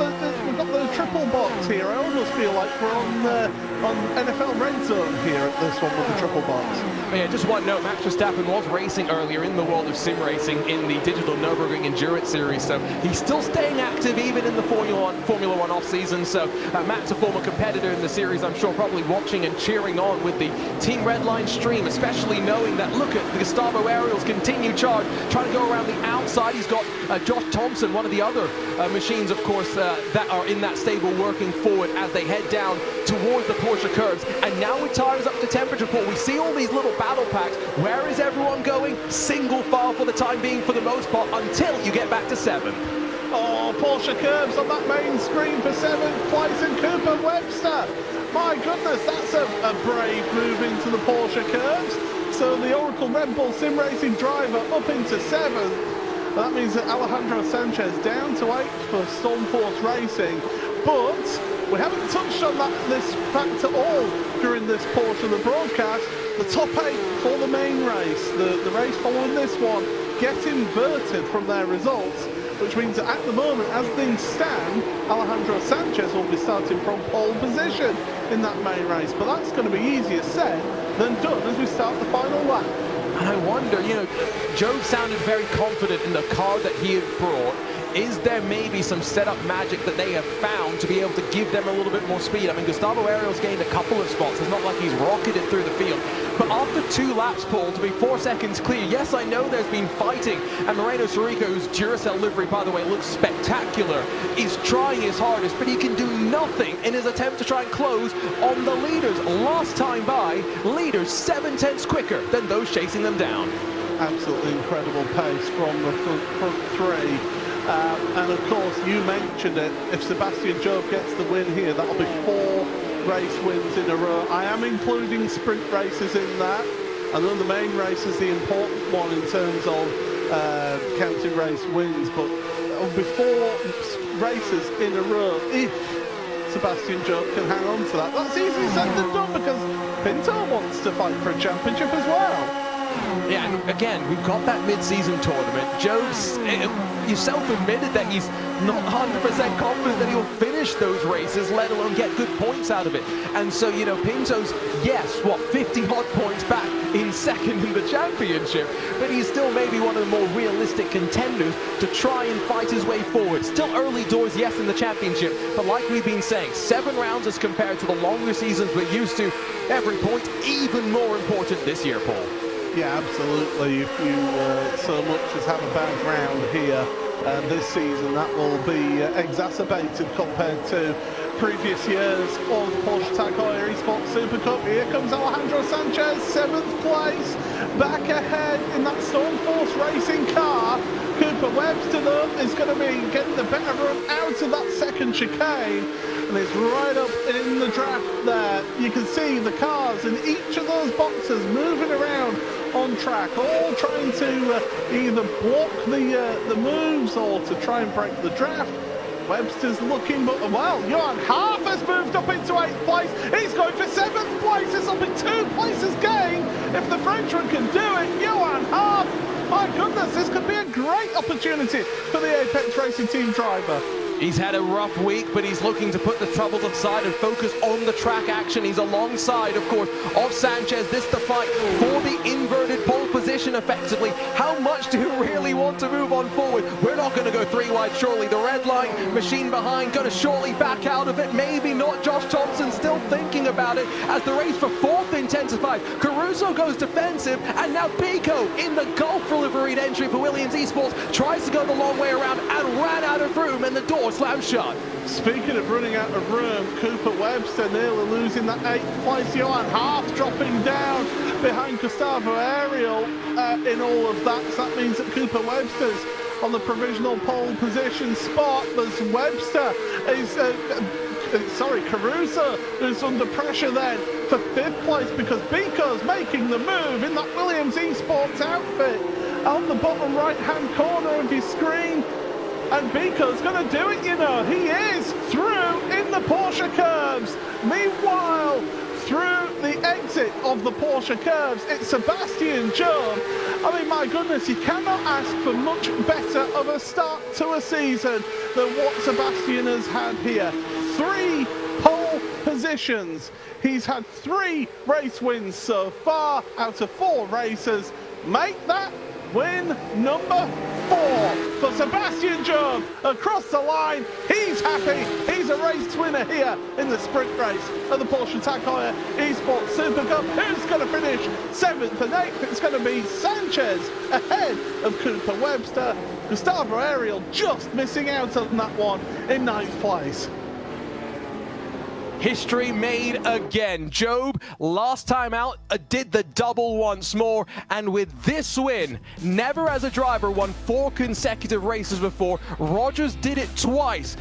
Speaker 2: the triple box here. I almost feel like we're on NFL Red Zone here at this one with the triple box.
Speaker 3: Yeah, just one note, Max Verstappen was racing earlier in the world of sim racing in the Digital Nürburgring Endurance Series, so he's still staying active even in the Formula One off-season. So Matt's a former competitor in the series, I'm sure probably watching and cheering on with the Team Redline stream, especially knowing that, look at the Gustavo Ariel's continued charge, trying to go around the outside. He's got Josh Thompson, one of the other machines, of course, that are in that stable working forward as they head down towards the Porsche curves. And now with tires up to temperature, Paul, we see all these little battle packs. Where is everyone going? Single file for the time being for the most part until you get back to 7th.
Speaker 2: Oh, Porsche curves on that main screen for 7th place, and Cooper Webster. My goodness, that's a brave move into the Porsche curves. So the Oracle Red Bull Sim Racing driver up into 7th. That means that Alejandro Sanchez down to 8th for Stormforce Racing. But we haven't touched on this fact at all during this portion of the broadcast. The top 8 for the main race, the race following this one, get inverted from their results, which means that at the moment, as things stand, Alejandro Sanchez will be starting from pole position in that main race. But that's going to be easier said than done as we start the final lap.
Speaker 3: And I wonder, Joe sounded very confident in the car that he had brought. Is there maybe some setup magic that they have found to be able to give them a little bit more speed? I mean, Gustavo Ariel's gained a couple of spots. It's not like he's rocketed through the field. But after 2 laps, Paul, to be 4 seconds clear, yes, I know there's been fighting. And Moreno Sorico, whose Duracell livery, by the way, looks spectacular, is trying his hardest, but he can do nothing in his attempt to try and close on the leaders. Last time by, leaders 7/10 quicker than those chasing them down.
Speaker 2: Absolutely incredible pace from the front three. And of course, you mentioned it, if Sebastian Job gets the win here, that'll be 4 race wins in a row. I am including sprint races in that. I know the main race is the important one in terms of counting race wins, but it'll be 4 races in a row if Sebastian Job can hang on to that. That's easier said than done, because Pinto wants to fight for a championship as well.
Speaker 3: Yeah, and again, we've got that mid-season tournament. Joe's yourself admitted that he's not 100% confident that he'll finish those races, let alone get good points out of it. And so, Pinto's, yes, 50-odd points back in second in the championship, but he's still maybe one of the more realistic contenders to try and fight his way forward. Still early doors, yes, in the championship, but like we've been saying, 7 rounds as compared to the longer seasons we're used to. Every point even more important this year, Paul.
Speaker 2: Yeah, absolutely. If you so much as have a bad round here this season, that will be exacerbated compared to previous years of Porsche Tag Heuer eSports Supercup. Here comes Alejandro Sanchez, 7th place, back ahead in that Stormforce Racing car. Cooper Webster, though, is going to be getting the better run out of that second chicane, and it's right up in the draft there. You can see the cars in each of those boxes moving around on track, all trying to either block the moves or to try and break the draft. Webster's looking, but well, Johan Half has moved up into 8th place. He's going for 7th place. This will be 2 places gain if the Frenchman can do it. Johan Half, my goodness, this could be a great opportunity for the Apex Racing Team driver.
Speaker 3: He's had a rough week, but he's looking to put the troubles aside and focus on the track action. He's alongside, of course, of Sanchez. This the fight for the inverted pole position, effectively. How much do you really want to move on forward? We're not going to go 3 wide, surely. The red line machine behind, going to shortly back out of it. Maybe not. Josh Thompson still thinking about it as the race for 4th intensifies. Caruso goes defensive, and now Pico in the Gulf liveried entry for Williams Esports tries to go the long way around and ran out of room, and the door slam shut.
Speaker 2: Speaking of running out of room, Cooper Webster nearly losing that 8th place. Johan Haas dropping down behind Gustavo Ariel in all of that. So that means that Cooper Webster's on the provisional pole position spot. As Webster is, Caruso is under pressure then for 5th place because Pico's making the move in that Williams Esports outfit on the bottom right-hand corner of your screen. And Pico's going to do it, you know. He is through in the Porsche curves. Meanwhile, through the exit of the Porsche curves, it's Sebastian Job. I mean, my goodness, you cannot ask for much better of a start to a season than what Sebastian has had here. 3 pole positions. He's had 3 race wins so far out of 4 races. Make that win number 4 for Sebastian Job across the line. He's happy. He's a race winner here in the sprint race of the Porsche Heuer eSports Supercup. Who's going to finish 7th and 8th? It's going to be Sanchez ahead of Cooper Webster. Gustavo Ariel just missing out on that one in 9th place.
Speaker 3: History made again. Job, last time out, did the double once more. And with this win, never as a driver won 4 consecutive races before. Rogers did it twice,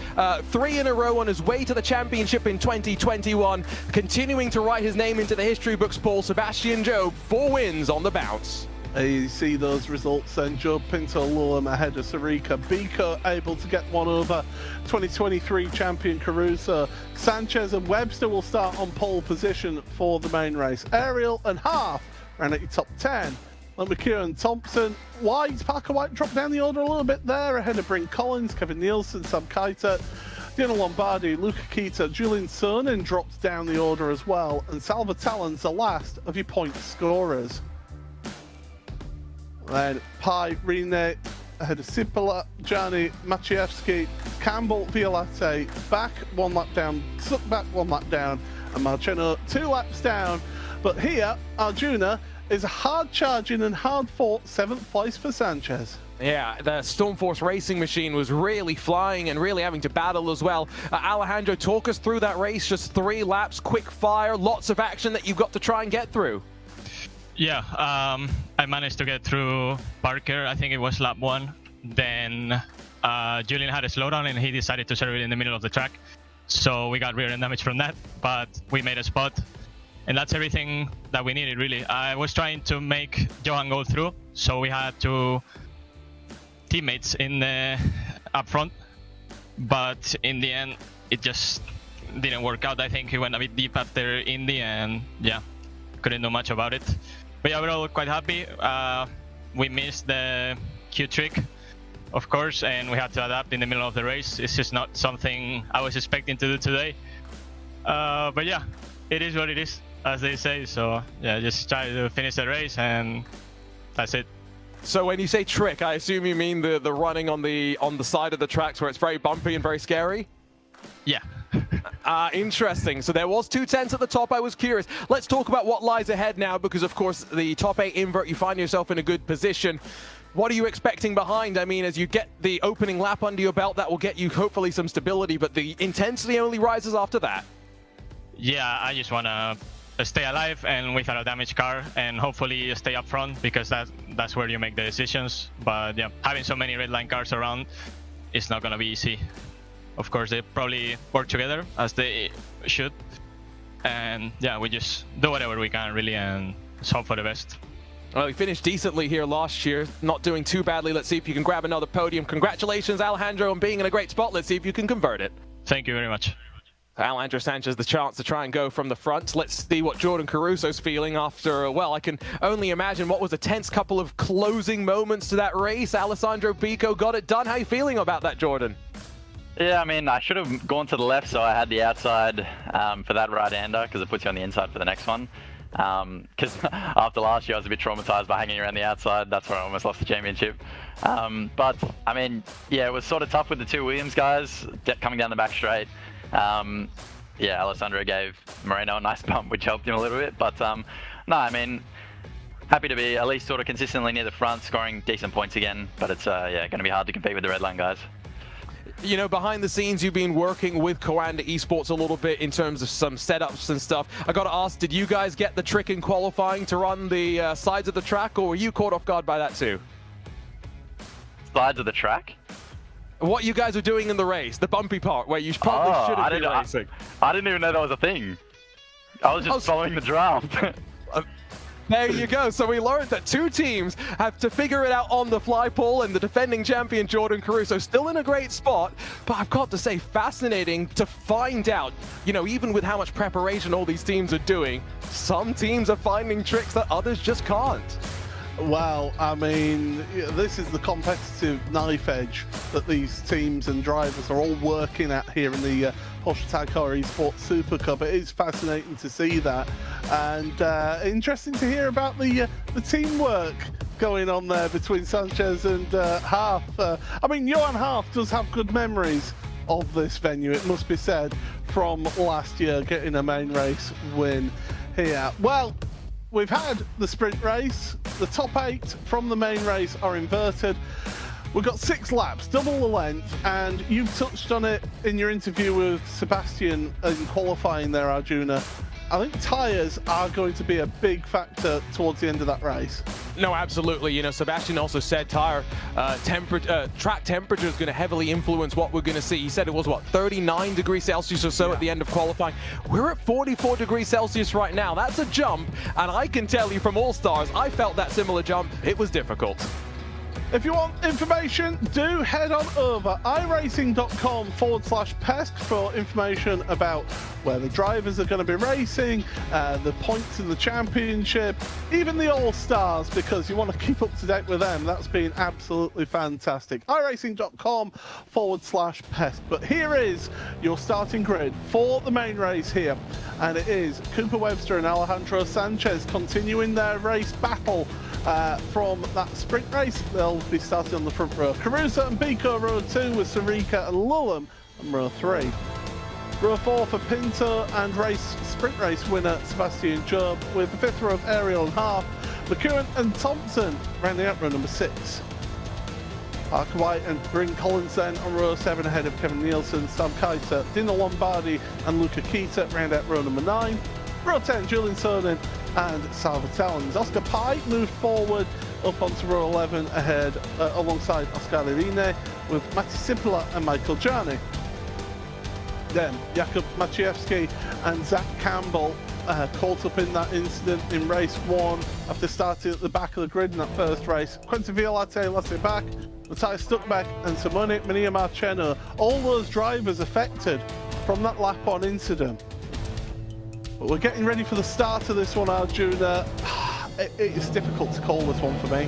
Speaker 3: 3 in a row on his way to the championship in 2021. Continuing to write his name into the history books, Paul. Sebastian Job, 4 wins on the bounce.
Speaker 2: You see those results then. Joe Pinto Lulem ahead of Sarika. Pico able to get one over 2023 champion Caruso. Sanchez and Webster will start on pole position for the main race. Ariel and Half ran at your top 10. And McKeown and Thompson. White, Parker White dropped down the order a little bit there ahead of Bryn Collins, Kevin Nielsen, Sam Keiter, Dino Lombardi, Luca Kita, Julian Sonin dropped down the order as well. And Salva Talon's the last of your point scorers. Then Pai, Rene, ahead of Sipola, Gianni, Maciejewski, Campbell, Violate, back 1 lap down, Suck back 1 lap down, and Marceno 2 laps down. But here, Arjuna is a hard-charging and hard-fought 7th place for Sanchez.
Speaker 3: Yeah, the Stormforce racing machine was really flying and really having to battle as well. Alejandro, talk us through that race, just 3 laps, quick fire, lots of action that you've got to try and get through.
Speaker 12: Yeah, I managed to get through Parker. I think it was lap 1. Then Julian had a slowdown and he decided to serve it in the middle of the track. So we got rear end damage from that, but we made a spot. And that's everything that we needed, really. I was trying to make Johan go through, so we had 2 teammates in the up front. But in the end, it just didn't work out. I think he went a bit deep after Indy, and yeah, couldn't do much about it. But yeah, we're all quite happy. We missed the Q trick, of course, and we had to adapt in the middle of the race. It's just not something I was expecting to do today. But yeah, it is what it is, as they say. So yeah, just try to finish the race, and that's it.
Speaker 3: So when you say trick, I assume you mean the running on the side of the tracks where it's very bumpy and very scary?
Speaker 12: Yeah.
Speaker 3: Interesting. So there was 210s at the top. I was curious. Let's talk about what lies ahead now, because of course the top 8 invert, you find yourself in a good position. What are you expecting behind? I mean, as you get the opening lap under your belt, that will get you hopefully some stability, but the intensity only rises after that.
Speaker 12: Yeah, I just want to stay alive and without a damaged car, and hopefully stay up front, because that's where you make the decisions. But yeah, having so many red line cars around, it's not going to be easy. Of course, they probably work together as they should. And yeah, we just do whatever we can, really, and just hope for the best.
Speaker 3: Well, you finished decently here last year, not doing too badly. Let's see if you can grab another podium. Congratulations, Alejandro, on being in a great spot. Let's see if you can convert it.
Speaker 12: Thank you very much.
Speaker 3: Alejandro Sanchez, the chance to try and go from the front. Let's see what Jordan Caruso's feeling after, well, I can only imagine what was a tense couple of closing moments to that race. Alessandro Pico got it done. How are you feeling about that, Jordan?
Speaker 13: Yeah, I mean, I should have gone to the left, so I had the outside for that right-hander, because it puts you on the inside for the next one. Because after last year, I was a bit traumatized by hanging around the outside. That's where I almost lost the championship. But, I mean, yeah, it was sort of tough with the two Williams guys coming down the back straight. Yeah, Alessandro gave Moreno a nice bump, which helped him a little bit. But, no, I mean, happy to be at least sort of consistently near the front, scoring decent points again. But it's, yeah, going to be hard to compete with the Red Line guys.
Speaker 3: You know, behind the scenes, you've been working with Coanda Esports a little bit in terms of some setups and stuff. I got to ask, did you guys get the trick in qualifying to run the sides of the track, or were you caught off guard by that too?
Speaker 13: Sides of the track?
Speaker 3: What you guys were doing in the race, the bumpy part, where you probably shouldn't be racing.
Speaker 13: I didn't even know that was a thing. I was just following the draft.
Speaker 3: There you go. So we learned that two teams have to figure it out on the fly, Paul, and the defending champion Jordan Caruso still in a great spot. But I've got to say, fascinating to find out, you know, even with how much preparation all these teams are doing, some teams are finding tricks that others just can't.
Speaker 2: Well, I mean, this is the competitive knife edge that these teams and drivers are all working at here in the Porsche Heuer eSports Supercup. It is fascinating to see that, and interesting to hear about the teamwork going on there between Sanchez and Half. I mean, Johan Half does have good memories of this venue, it must be said, from last year getting a main race win here. Well, we've had the sprint race. The top 8 from the main race are inverted. We've got 6 laps, double the length, and you've touched on it in your interview with Sebastian in qualifying there, Arjuna. I think tyres are going to be a big factor towards the end of that race.
Speaker 3: No, absolutely. You know, Sebastian also said track temperature is going to heavily influence what we're going to see. He said it was, what, 39 degrees Celsius or so at the end of qualifying. We're at 44 degrees Celsius right now. That's a jump, and I can tell you from All Stars, I felt that similar jump. It was difficult.
Speaker 2: If you want information, do head on over iRacing.com/PESC for information about where the drivers are going to be racing, the points in the championship, even the All-Stars, because you want to keep up to date with them. That's been absolutely fantastic. iRacing.com/PESC. But here is your starting grid for the main race here. And it is Cooper Webster and Alejandro Sanchez continuing their race battle from that sprint race. They'll be starting on the front row. Caruso and Bico row 2 with Sarika and Lulham on row 3. Row 4 for Pinto and sprint race winner Sebastian Job, with the 5th row of Ariel and Half. McEwen and Thompson rounding out row number 6. Parker White and Bryn Collins then on row 7 ahead of Kevin Nielsen, Sam Kaiser, Dino Lombardi and Luca Kita round out row number 9. Row 10, Julian Soden and Salva Talons. Oscar Pye moved forward up onto row 11 ahead alongside Oscar Irine with Matti Sipila and Michael Jani. Then Jakub Maciejewski and Zach Campbell caught up in that incident in race 1 after starting at the back of the grid in that first race. Quentin Violate, Lasse Bach, Matthias Stuckbeck and Simone Mania Marcheno, all those drivers affected from that lap-on incident. But we're getting ready for the start of this one, Arjuna. It's difficult to call this one for me.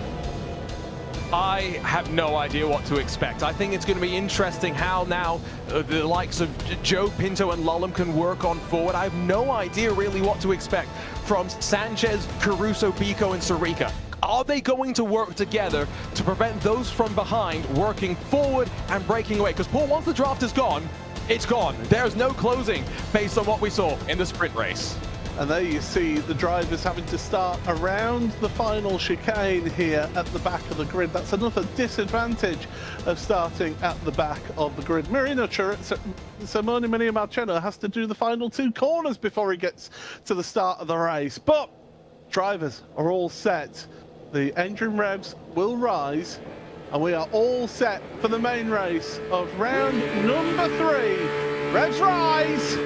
Speaker 3: I have no idea what to expect. I think it's going to be interesting how now the likes of Joe Pinto and Lulham can work on forward. I have no idea really what to expect from Sanchez, Caruso, Bico and Sarika. Are they going to work together to prevent those from behind working forward and breaking away? Because, Paul, once the draft is gone, it's gone. There's no closing based on what we saw in the sprint race.
Speaker 2: And there you see the drivers having to start around the final chicane here at the back of the grid. That's another disadvantage of starting at the back of the grid. Simone Mania Marcheno has to do the final 2 corners before he gets to the start of the race. But drivers are all set. The engine revs will rise, and we are all set for the main race of round number 3. Revs rise!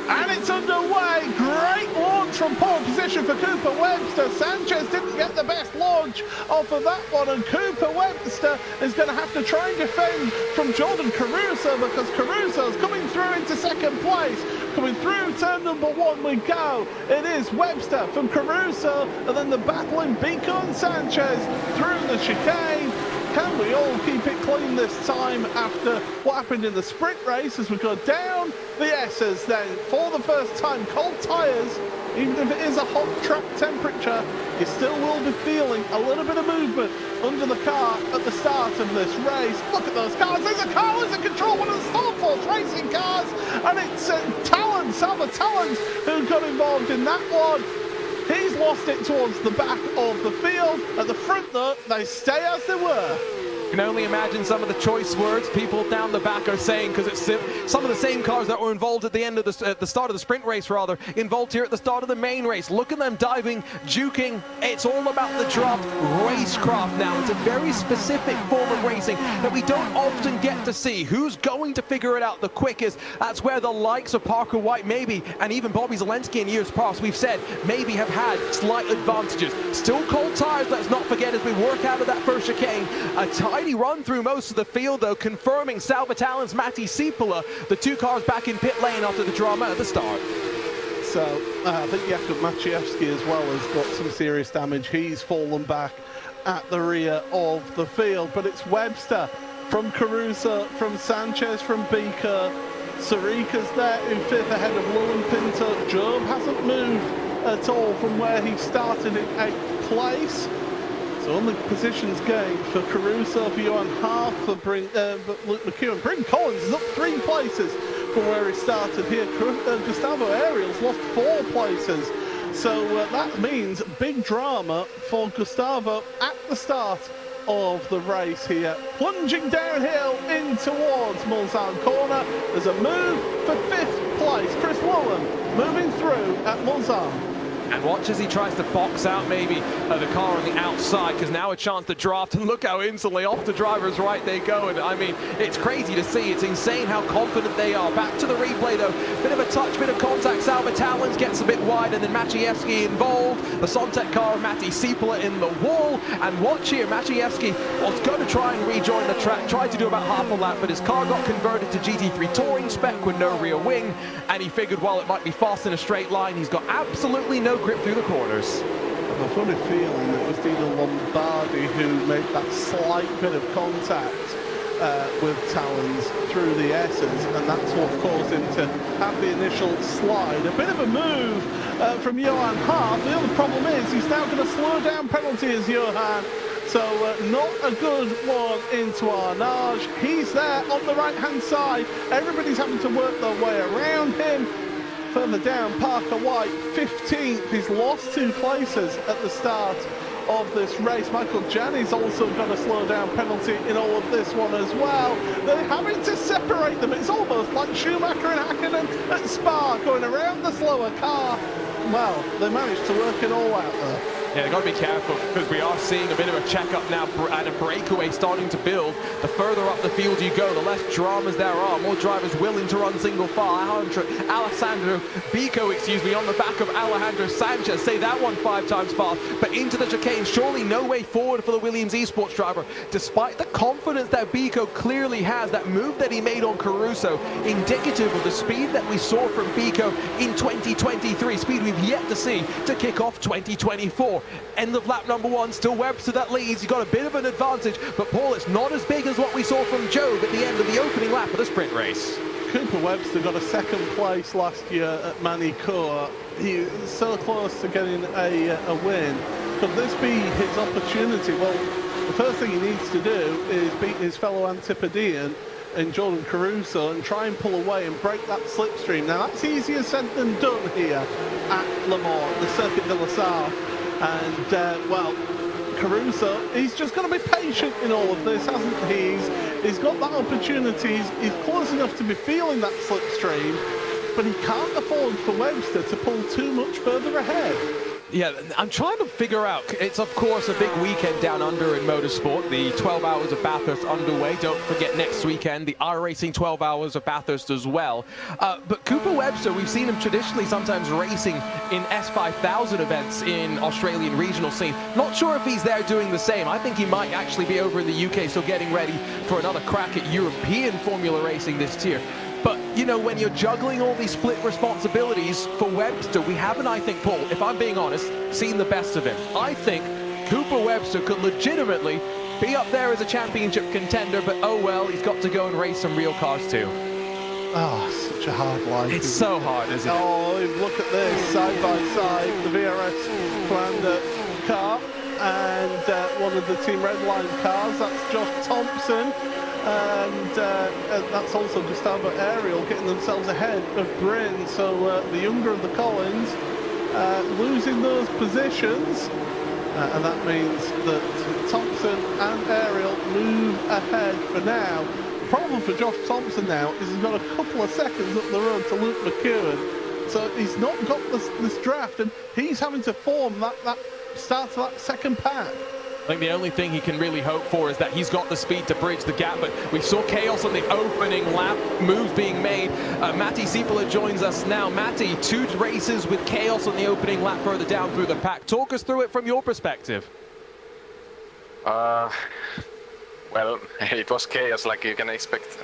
Speaker 2: And it's underway. Great launch from pole position for Cooper Webster. Sanchez didn't get the best launch off of that one, and Cooper Webster is going to have to try and defend from Jordan Caruso, because Caruso's coming through into second place. Coming through turn number 1 we go. It is Webster from Caruso, and then the battle in Bico and Sanchez through the chicane. can we all keep it clean this time after what happened in the sprint race as we go down the S's then for the first time. Cold tyres, even if it is a hot track temperature, you still will be feeling a little bit of movement under the car at the start of this race. Look at those cars. There's a car losing control, one of the Stormforce racing cars, and it's Salva Talent who got involved in that one. He's lost it towards the back of the field. At the front, though, they stay as they were.
Speaker 3: You can only imagine some of the choice words people down the back are saying, because it's some of the same cars that were involved at the end of at the start of the sprint race, rather, involved here at the start of the main race. Look at them diving, juking. It's all about the draft racecraft now. It's a very specific form of racing that we don't often get to see. Who's going to figure it out the quickest? That's where the likes of Parker White, maybe, and even Bobby Zelensky in years past, we've said, maybe have had slight advantages. Still cold tires, let's not forget, as we work out of that first chicane. A tidy run through most of the field, though, confirming Salvatalen's Matti Sipola, the two cars back in pit lane after the drama at the start.
Speaker 2: So I think Jakub Maciejewski as well has got some serious damage. He's fallen back at the rear of the field, but it's Webster from Caruso, from Sanchez, from Beaker. Sarika's there in fifth ahead of Llewellyn Pinto. Job hasn't moved at all from where he started in 8th place. So on the positions gained for Caruso, for Johan Haaf, for Luke McEwen. Bryn Collins is up 3 places from where he started here. Gustavo Ariel's lost 4 places. So that means big drama for Gustavo at the start of the race here. Plunging downhill in towards Mulsanne corner. There's a move for 5th place. Chris Woolen moving through at Mulsanne.
Speaker 3: And watch as he tries to box out maybe the car on the outside, because now a chance to draft, and look how instantly off the driver's right they go. And I mean, it's crazy to see. It's insane how confident they are. Back to the replay though, bit of a touch, bit of contact. Salvatalen's gets a bit wide, and then Maciejewski involved. The Sontec car, Matti Sipola in the wall. And watch here, Maciejewski was going to try and rejoin the track, tried to do about half a lap, but his car got converted to GT3 Touring spec with no rear wing, and he figured while it might be fast in a straight line, he's got absolutely no grip through the corners.
Speaker 2: I have a funny feeling it was Dino Lombardi who made that slight bit of contact with Talons through the S's, and that's what caused him to have the initial slide. A bit of a move from Johan Haaf. The other problem is he's now going to slow down penalty as Johan. So not a good one into Arnage. He's there on the right-hand side. Everybody's having to work their way around him. Further down, Parker White, 15th. He's lost 2 places at the start of this race. Michael Janney's also got a slow down penalty in all of this one as well. They're having to separate them. It's almost like Schumacher and Hakkinen at Spa going around the slower car. Well, they managed to work it all out there.
Speaker 3: Yeah, they've got to be careful, because we are seeing a bit of a checkup now and a breakaway starting to build. The further up the field you go, the less dramas there are. More drivers willing to run single file. Alessandro Bico, on the back of Alejandro Sanchez. Say that one 5 times fast, but into the chicane. Surely no way forward for the Williams eSports driver. Despite the confidence that Bico clearly has, that move that he made on Caruso, indicative of the speed that we saw from Bico in 2023. Speed we've yet to see to kick off 2024. End of lap number 1, still Webster that leads. He's got a bit of an advantage, but Paul, it's not as big as what we saw from Job at the end of the opening lap of the sprint race.
Speaker 2: Cooper Webster got a 2nd place last year at Manicourt. He was so close to getting a win. Could this be his opportunity? Well, the first thing he needs to do is beat his fellow Antipodean in Jordan Caruso and try and pull away and break that slipstream. Now, that's easier said than done here at Le Mans, the Circuit de la Sarthe. And, well, Caruso, he's just got to be patient in all of this, hasn't he? He's got that opportunity. He's close enough to be feeling that slipstream, but he can't afford for Webster to pull too much further ahead.
Speaker 3: Yeah, I'm trying to figure out, it's of course a big weekend down under in motorsport. The 12 Hours of Bathurst underway. Don't forget next weekend, the iRacing 12 Hours of Bathurst as well. But Cooper Webster, we've seen him traditionally sometimes racing in S5000 events in Australian regional scene. Not sure if he's there doing the same. I think he might actually be over in the UK, so getting ready for another crack at European Formula racing this year. But, you know, when you're juggling all these split responsibilities for Webster, we haven't, I think, Paul, if I'm being honest, seen the best of him. I think Cooper Webster could legitimately be up there as a championship contender, but oh well, he's got to go and race some real cars too.
Speaker 2: Oh, such a hard life.
Speaker 3: It's so hard, isn't it?
Speaker 2: Oh, look at this, side by side, the VRS Commander car and one of the Team Redline cars. That's Josh Thompson, and that's also Gustavo Ariel getting themselves ahead of Bryn. So the younger of the Collins losing those positions, and that means that Thompson and Ariel move ahead for now. The problem for Josh Thompson now is he's got a couple of seconds up the road to Luke McEwen, so he's not got this draft, and he's having to form that start of that second pack.
Speaker 3: I think the only thing he can really hope for is that he's got the speed to bridge the gap, but we saw chaos on the opening lap, moves being made. Matti Siepola joins us now. Matti, 2 races with chaos on the opening lap further down through the pack. Talk us through it from your perspective.
Speaker 14: Well, it was chaos like you can expect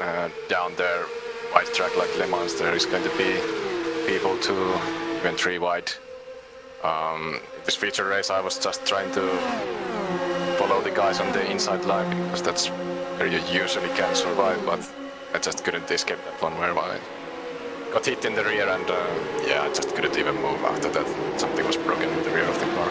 Speaker 14: down there, wide track like Le Mans. There is going to be people 2, even 3 wide. This feature race I was just trying to follow the guys on the inside line because that's where you usually can survive, but I just couldn't escape that one where I got hit in the rear, and yeah, I just couldn't even move after that. Something was broken in the rear of the car.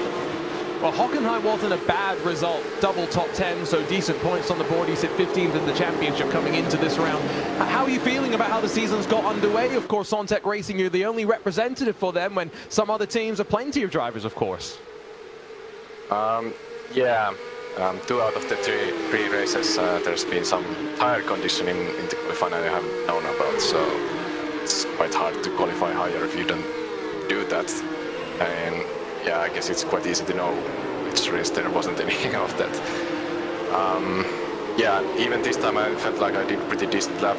Speaker 3: Well, Hockenheim wasn't a bad result. Double top 10, so decent points on the board. He's at 15th in the championship coming into this round. How are you feeling about how the season's got underway? Of course, Sontec Racing, you're the only representative for them when some other teams are plenty of drivers, of course.
Speaker 14: Yeah, 2 out of the 3 races, there's been some tire conditioning in the qualifying I haven't known about, so it's quite hard to qualify higher if you don't do that. And yeah, I guess it's quite easy to know which race there wasn't any of that. Yeah, even this time I felt like I did pretty decent lap.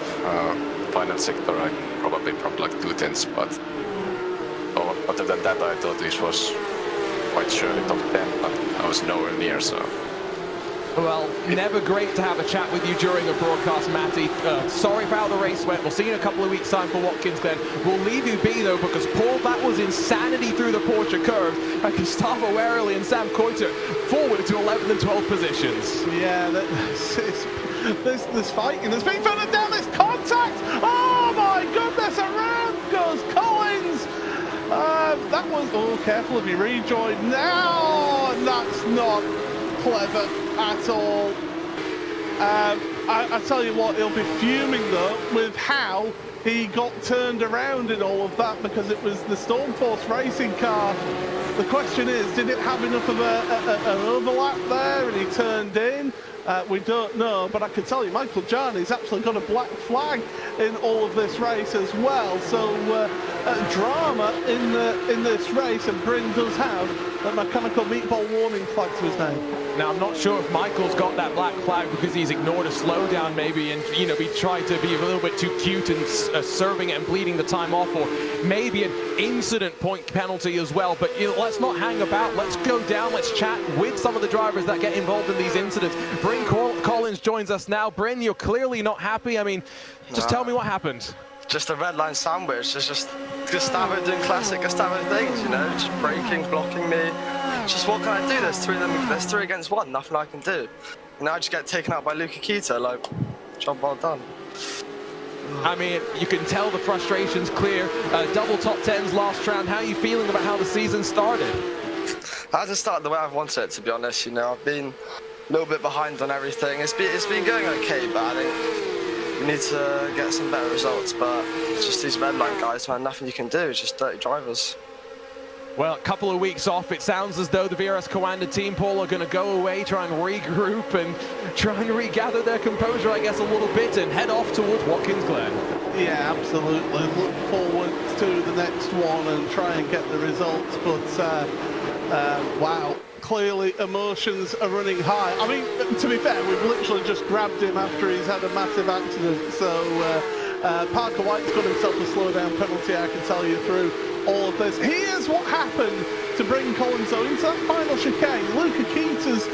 Speaker 14: Final sector I probably dropped like 2 tenths, but other than that I thought this was quite surely top 10, but I was nowhere near, so.
Speaker 3: Well, never great to have a chat with you during a broadcast, Matti. Sorry for how the race went. We'll see you in a couple of weeks' time for Watkins Glen. We'll leave you be, though, because, Paul, that was insanity through the Porsche curve. And Gustavo Ariel and Sam Koiter forward to 11th and 12th positions.
Speaker 2: Yeah, this fighting. There's been further down, this contact. Oh, my goodness, around goes Collins. That was, oh, careful if you rejoin now. That's not clever at all. I tell you what, he'll be fuming though with how he got turned around in all of that, because it was the Stormforce racing car. The question is, did it have enough of an overlap there and he turned in? We don't know, but I can tell you Michael Jarney's actually got a black flag in all of this race as well. So drama in this race, and Bryn does have a mechanical meatball warning flag to his name.
Speaker 3: Now, I'm not sure if Michael's got that black flag because he's ignored a slowdown maybe, and, you know, he tried to be a little bit too cute and serving it and bleeding the time off, or maybe an incident point penalty as well. But, you know, let's not hang about. Let's go down. Let's chat with some of the drivers that get involved in these incidents. Bryn Collins joins us now. Bryn, you're clearly not happy. I mean, just tell me what happened.
Speaker 15: Just a red line sandwich. It's just Gustavo doing classic Gustavo things, you know, just braking, blocking me. Just what can I do? There's 3 against 1, nothing I can do. And now I just get taken out by Luca Kita, like, job well done.
Speaker 3: I mean, you can tell the frustration's clear. Double top 10s last round. How are you feeling about how the season started?
Speaker 15: It hasn't started the way I've wanted it, to be honest. You know, I've been a little bit behind on everything. It's been going okay, but I think we need to get some better results. But it's just these red line guys, man, nothing you can do. It's just dirty drivers.
Speaker 3: Well, a couple of weeks off, it sounds as though the VRS Coanda team, Paul, are going to go away, try and regroup and try and regather their composure, I guess, a little bit, and head off towards Watkins Glen.
Speaker 2: Yeah, absolutely. Look forward to the next one and try and get the results. But, wow, clearly emotions are running high. I mean, to be fair, we've literally just grabbed him after he's had a massive accident. So Parker White's got himself a slowdown penalty, I can tell you, through all of this. Here's what happened to bring Collins into that final chicane. Luca Keita's,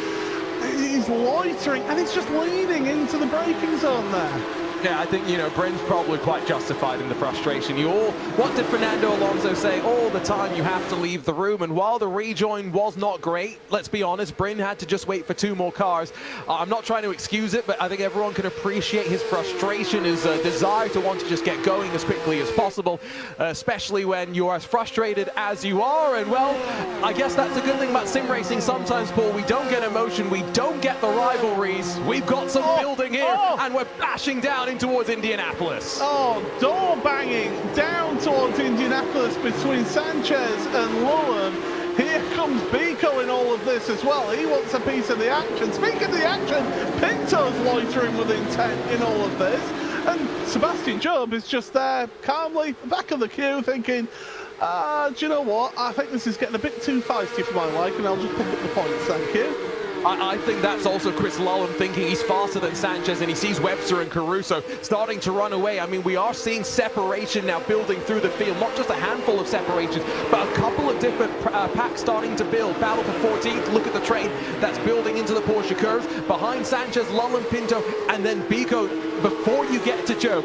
Speaker 2: he's loitering and he's just leading into the braking zone there.
Speaker 3: Yeah, I think, you know, Bryn's probably quite justified in the frustration. What did Fernando Alonso say all the time? You have to leave the room. And while the rejoin was not great, let's be honest, Bryn had to just wait for 2 more cars. I'm not trying to excuse it, but I think everyone can appreciate his frustration, his desire to want to just get going as quickly as possible, especially when you're as frustrated as you are. And well, I guess that's a good thing about sim racing. Sometimes, Paul, we don't get emotion, we don't get the rivalries. We've got some building here, and we're bashing down towards Indianapolis.
Speaker 2: Oh, door banging down towards Indianapolis between Sanchez and Lullen. Here comes Biko in all of this as well. He wants a piece of the action. Speaking of the action, Pinto's loitering with intent in all of this. And Sebastian Job is just there calmly, back of the queue, thinking, do you know what? I think this is getting a bit too feisty for my liking. I'll just pick up the points, thank you.
Speaker 3: I think that's also Chris Lullen thinking he's faster than Sanchez, and he sees Webster and Caruso starting to run away. I mean, we are seeing separation now building through the field, not just a handful of separations, but a couple of different packs starting to build. Battle for 14th, look at the train that's building into the Porsche curves. Behind Sanchez, Lullen, Pinto, and then Biko before you get to Job.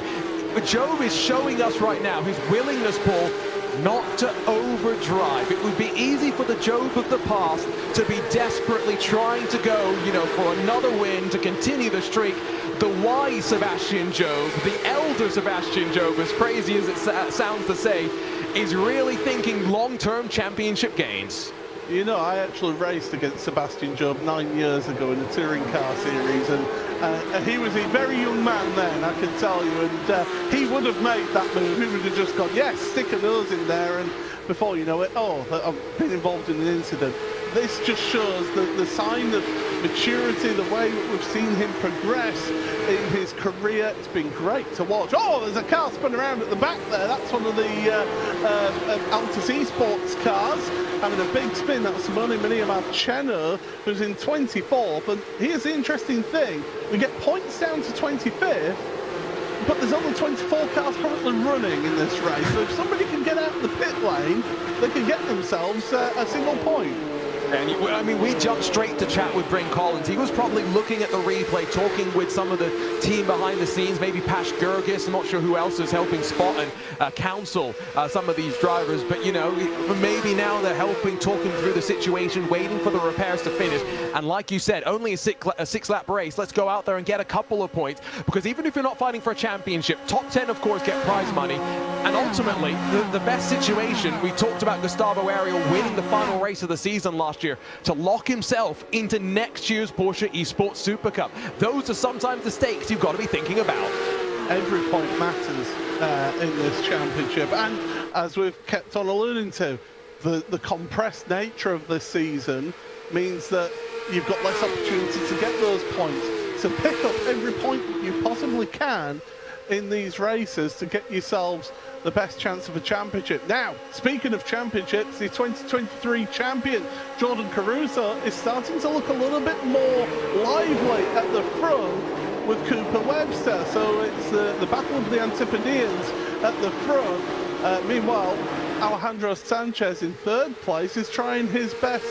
Speaker 3: Job is showing us right now his willingness, Paul, not to overdrive. It would be easy for the Job of the past to be desperately trying to go, you know, for another win, to continue the streak. The wise Sebastian Job, the elder Sebastian Job, as crazy as it sounds to say, is really thinking long-term championship gains.
Speaker 2: You know, I actually raced against Sebastian Job 9 years ago in a touring car series, and he was a very young man then, I can tell you, and he would have made that move. He would have just gone, yes, stick a nose in there, and before you know it, I've been involved in an incident. This just shows the sign of maturity, the way that we've seen him progress in his career. It's been great to watch. Oh, there's a car spun around at the back there. That's one of the Altus eSports cars having a big spin. That's Simone Mania Marcheno, who's in 24th. And here's the interesting thing. We get points down to 25th, but there's only 24 cars currently running in this race. So if somebody can get out of the pit lane, they can get themselves a single point.
Speaker 3: And I mean, we jumped straight to chat with Bryn Collins. He was probably looking at the replay, talking with some of the team behind the scenes, maybe Pash Gergis. I'm not sure who else is helping spot and counsel some of these drivers. But, you know, maybe now they're helping, talking through the situation, waiting for the repairs to finish. And like you said, only a six-lap race. Let's go out there and get a couple of points. Because even if you're not fighting for a championship, top 10, of course, get prize money. And ultimately, the best situation, we talked about Gustavo Ariel winning the final race of the season last year to lock himself into next year's Porsche eSports Super Cup. Those are sometimes the stakes you've got to be thinking about.
Speaker 2: Every point matters in this championship, and as we've kept on alluding to, the compressed nature of this season means that you've got less opportunity to get those points. So pick up every point that you possibly can in these races to get yourselves the best chance of a championship. Now, speaking of championships, the 2023 champion, Jordan Caruso, is starting to look a little bit more lively at the front with Cooper Webster. So it's the battle of the Antipodeans at the front. Meanwhile, Alejandro Sanchez in third place is trying his best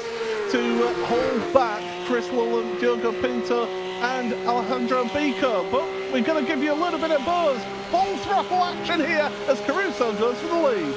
Speaker 2: to hold back Chris Lullen, Diogo Pinto, and Alejandro Biko. But we're going to give you a little bit of buzz. Full throttle action here as Caruso goes for the lead.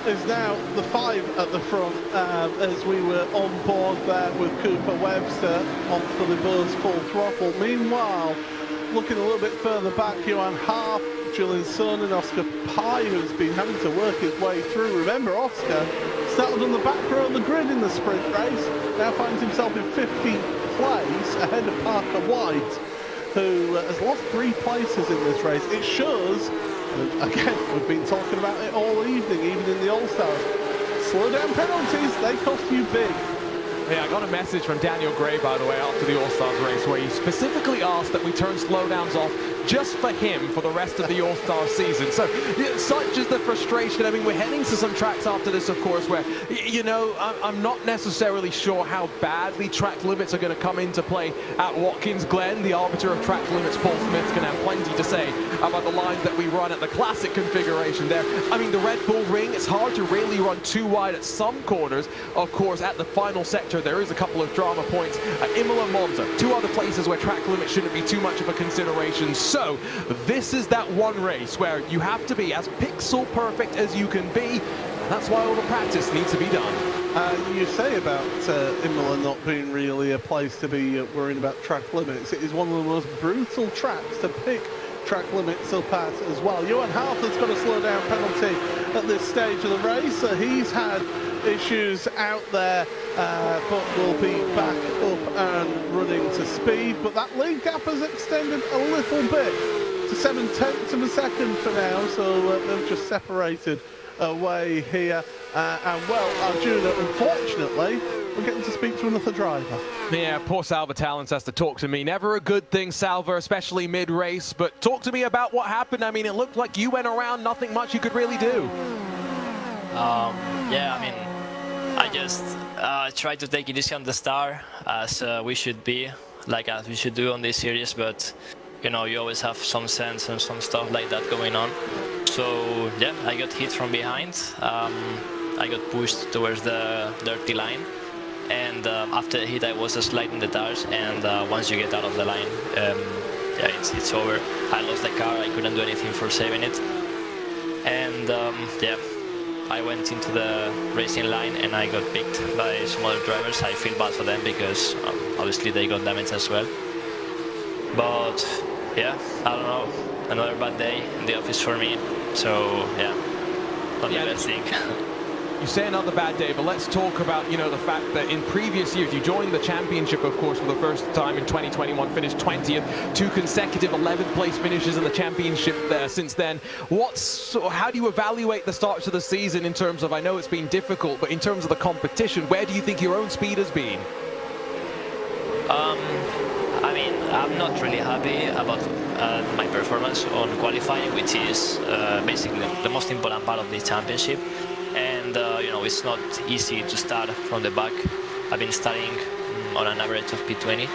Speaker 2: Is now the 5 at the front as we were on board there with Cooper Webster on for the Buzz full throttle. Meanwhile, looking a little bit further back, Johan Half Julian Sun and Oscar Pye, who's been having to work his way through. Remember, Oscar started on the back row of the grid in the sprint race, now finds himself in 15th place ahead of Parker White, who has lost 3 places in this race. It shows, and again, we've been talking about it all evening, even in the All-Stars. Slow down penalties, they cost you big.
Speaker 3: Yeah, I got a message from Daniel Gray, by the way, after the All-Stars race, where he specifically asked that we turn slowdowns off just for him for the rest of the All-Star season. So, such is the frustration. I mean, we're heading to some tracks after this, of course, where, you know, I'm not necessarily sure how badly track limits are going to come into play at Watkins Glen. The arbiter of track limits, Paul Smith's going to have plenty to say about the lines that we run at the classic configuration there. I mean, the Red Bull Ring, it's hard to really run too wide at some corners. Of course, at the final sector, there is a couple of drama points. Imola, Monza, 2 other places where track limits shouldn't be too much of a consideration. So this is that one race where you have to be as pixel perfect as you can be. That's why all the practice needs to be done.
Speaker 2: You say about Imola not being really a place to be worrying about track limits. It is one of the most brutal tracks to pick track limits up at as well. Johan Hart's got a slow down penalty at this stage of the race. He's had issues out there, but will be back up and running to speed. But that lead gap has extended a little bit to 7/10 of a second for now, so they've just separated away here. And well, Arjuna, unfortunately, we're getting to speak to another driver.
Speaker 3: Yeah, poor Salva Talents has to talk to me. Never a good thing, Salva, especially mid-race. But talk to me about what happened. I mean, it looked like you went around, nothing much you could really do.
Speaker 16: Yeah, I mean, I just tried to take it easy on the start, as we should be, like as we should do on this series, but you know, you always have some sense and some stuff like that going on. So yeah, I got hit from behind. I got pushed towards the dirty line, and after the hit I was sliding the tires, and once you get out of the line, yeah, it's over. I lost the car, I couldn't do anything for saving it, and yeah, I went into the racing line and I got picked by some other drivers. I feel bad for them because obviously they got damaged as well. But yeah, I don't know, another bad day in the office for me. So yeah, not the best thing.
Speaker 3: You say another bad day, but let's talk about, you know, the fact that in previous years you joined the championship, of course, for the first time in 2021, finished 20th, 2 consecutive 11th place finishes in the championship there since then. How do you evaluate the starts of the season in terms of, I know it's been difficult, but in terms of the competition, where do you think your own speed has been?
Speaker 16: I mean, I'm not really happy about my performance on qualifying, which is basically the most important part of the championship. And you know, it's not easy to start from the back. I've been starting on an average of P20,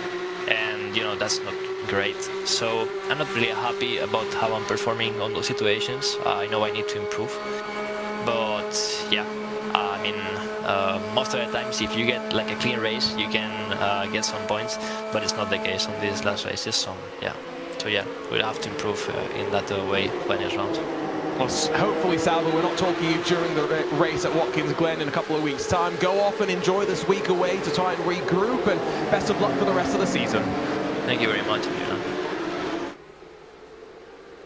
Speaker 16: and you know, that's not great. So I'm not really happy about how I'm performing on those situations. I know I need to improve, but yeah, I mean, most of the times if you get like a clean race, you can get some points, but it's not the case on these last races. So yeah, we'll have to improve in that way when it's round.
Speaker 3: Well, hopefully, Salva, we're not talking to you during the race at Watkins Glen in a couple of weeks' time. Go off and enjoy this week away to try and regroup, and best of luck for the rest of the season.
Speaker 16: Thank you very much.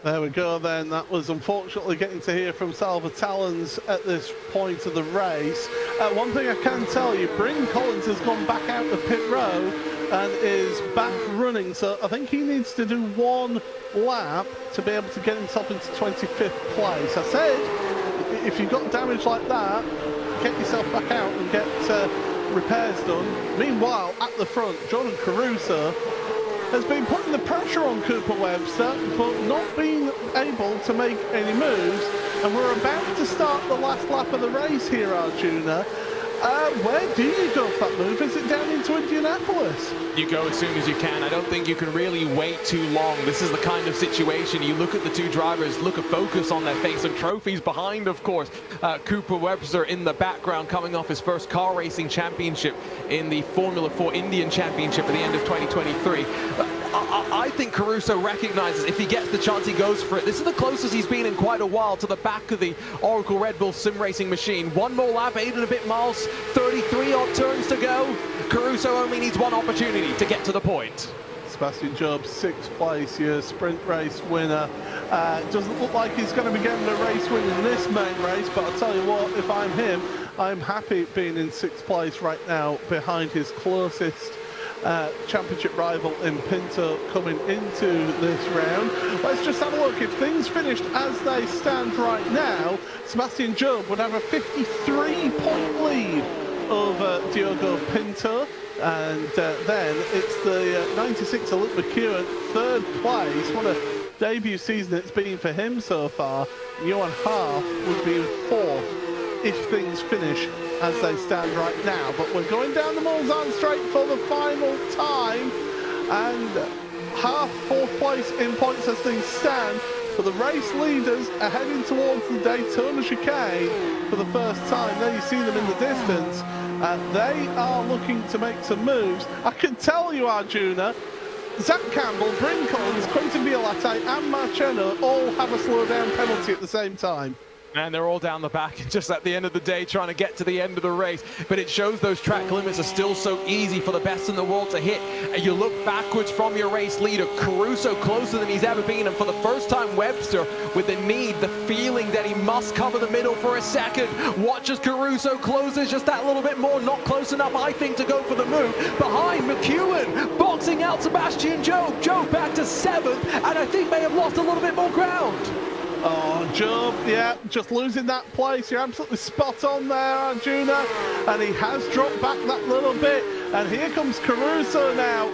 Speaker 2: There we go then. That was unfortunately getting to hear from Salva Talents at this point of the race. One thing I can tell you, Bryn Collins has gone back out of pit row and is back running, so I think he needs to do 1 lap to be able to get himself into 25th place. I said, if you've got damage like that, get yourself back out and get repairs done. Meanwhile, at the front, Jordan Caruso has been putting the pressure on Cooper Webster, but not being able to make any moves. And we're about to start the last lap of the race here, Arjuna. Where do you go for that move? Is it down into Indianapolis?
Speaker 3: You go as soon as you can. I don't think you can really wait too long. This is the kind of situation. You look at the 2 drivers, look at focus on their face, and trophies behind, of course. Cooper Webster in the background, coming off his first car racing championship in the Formula 4 Indian Championship at the end of 2023. I think Caruso recognizes if he gets the chance, he goes for it. This is the closest he's been in quite a while to the back of the Oracle Red Bull sim racing machine. 1 more lap, 8 and a bit miles, 33 odd turns to go. Caruso only needs 1 opportunity to get to the point.
Speaker 2: Sebastian Job, 6th place, your sprint race winner. Doesn't look like he's going to be getting a race win in this main race, but I'll tell you what, if I'm him, I'm happy being in 6th place right now behind his closest championship rival in Pinto coming into this round. Let's just have a look. If things finished as they stand right now, Sebastian Job would have a 53-point lead over Diogo Pinto, and then it's the 96 Luke McEwen, 3rd place. What a debut season it's been for him so far. Johan Half would be 4th if things finish as they stand right now. But we're going down the Mulsanne straight for the final time, and Half 4th place in points as things stand. But the race leaders are heading towards the Daytona chicane for the first time. There you see them in the distance. They are looking to make some moves. I can tell you, Arjuna, Zach Campbell, Bryn Collins, Quentin Violette and Marcheno all have a slow down penalty at the same time.
Speaker 3: And they're all down the back, just at the end of the day, trying to get to the end of the race. But it shows those track limits are still so easy for the best in the world to hit. And you look backwards from your race leader, Caruso closer than he's ever been. And for the first time, Webster with the need, the feeling that he must cover the middle for a second. Watch as Caruso closes just that little bit more. Not close enough, I think, to go for the move. Behind, McEwen boxing out Sebastian Job. Job back to 7th, and I think may have lost a little bit more ground.
Speaker 2: Oh, Job, yeah, just losing that place. You're absolutely spot on there, Arjuna. And he has dropped back that little bit. And here comes Caruso now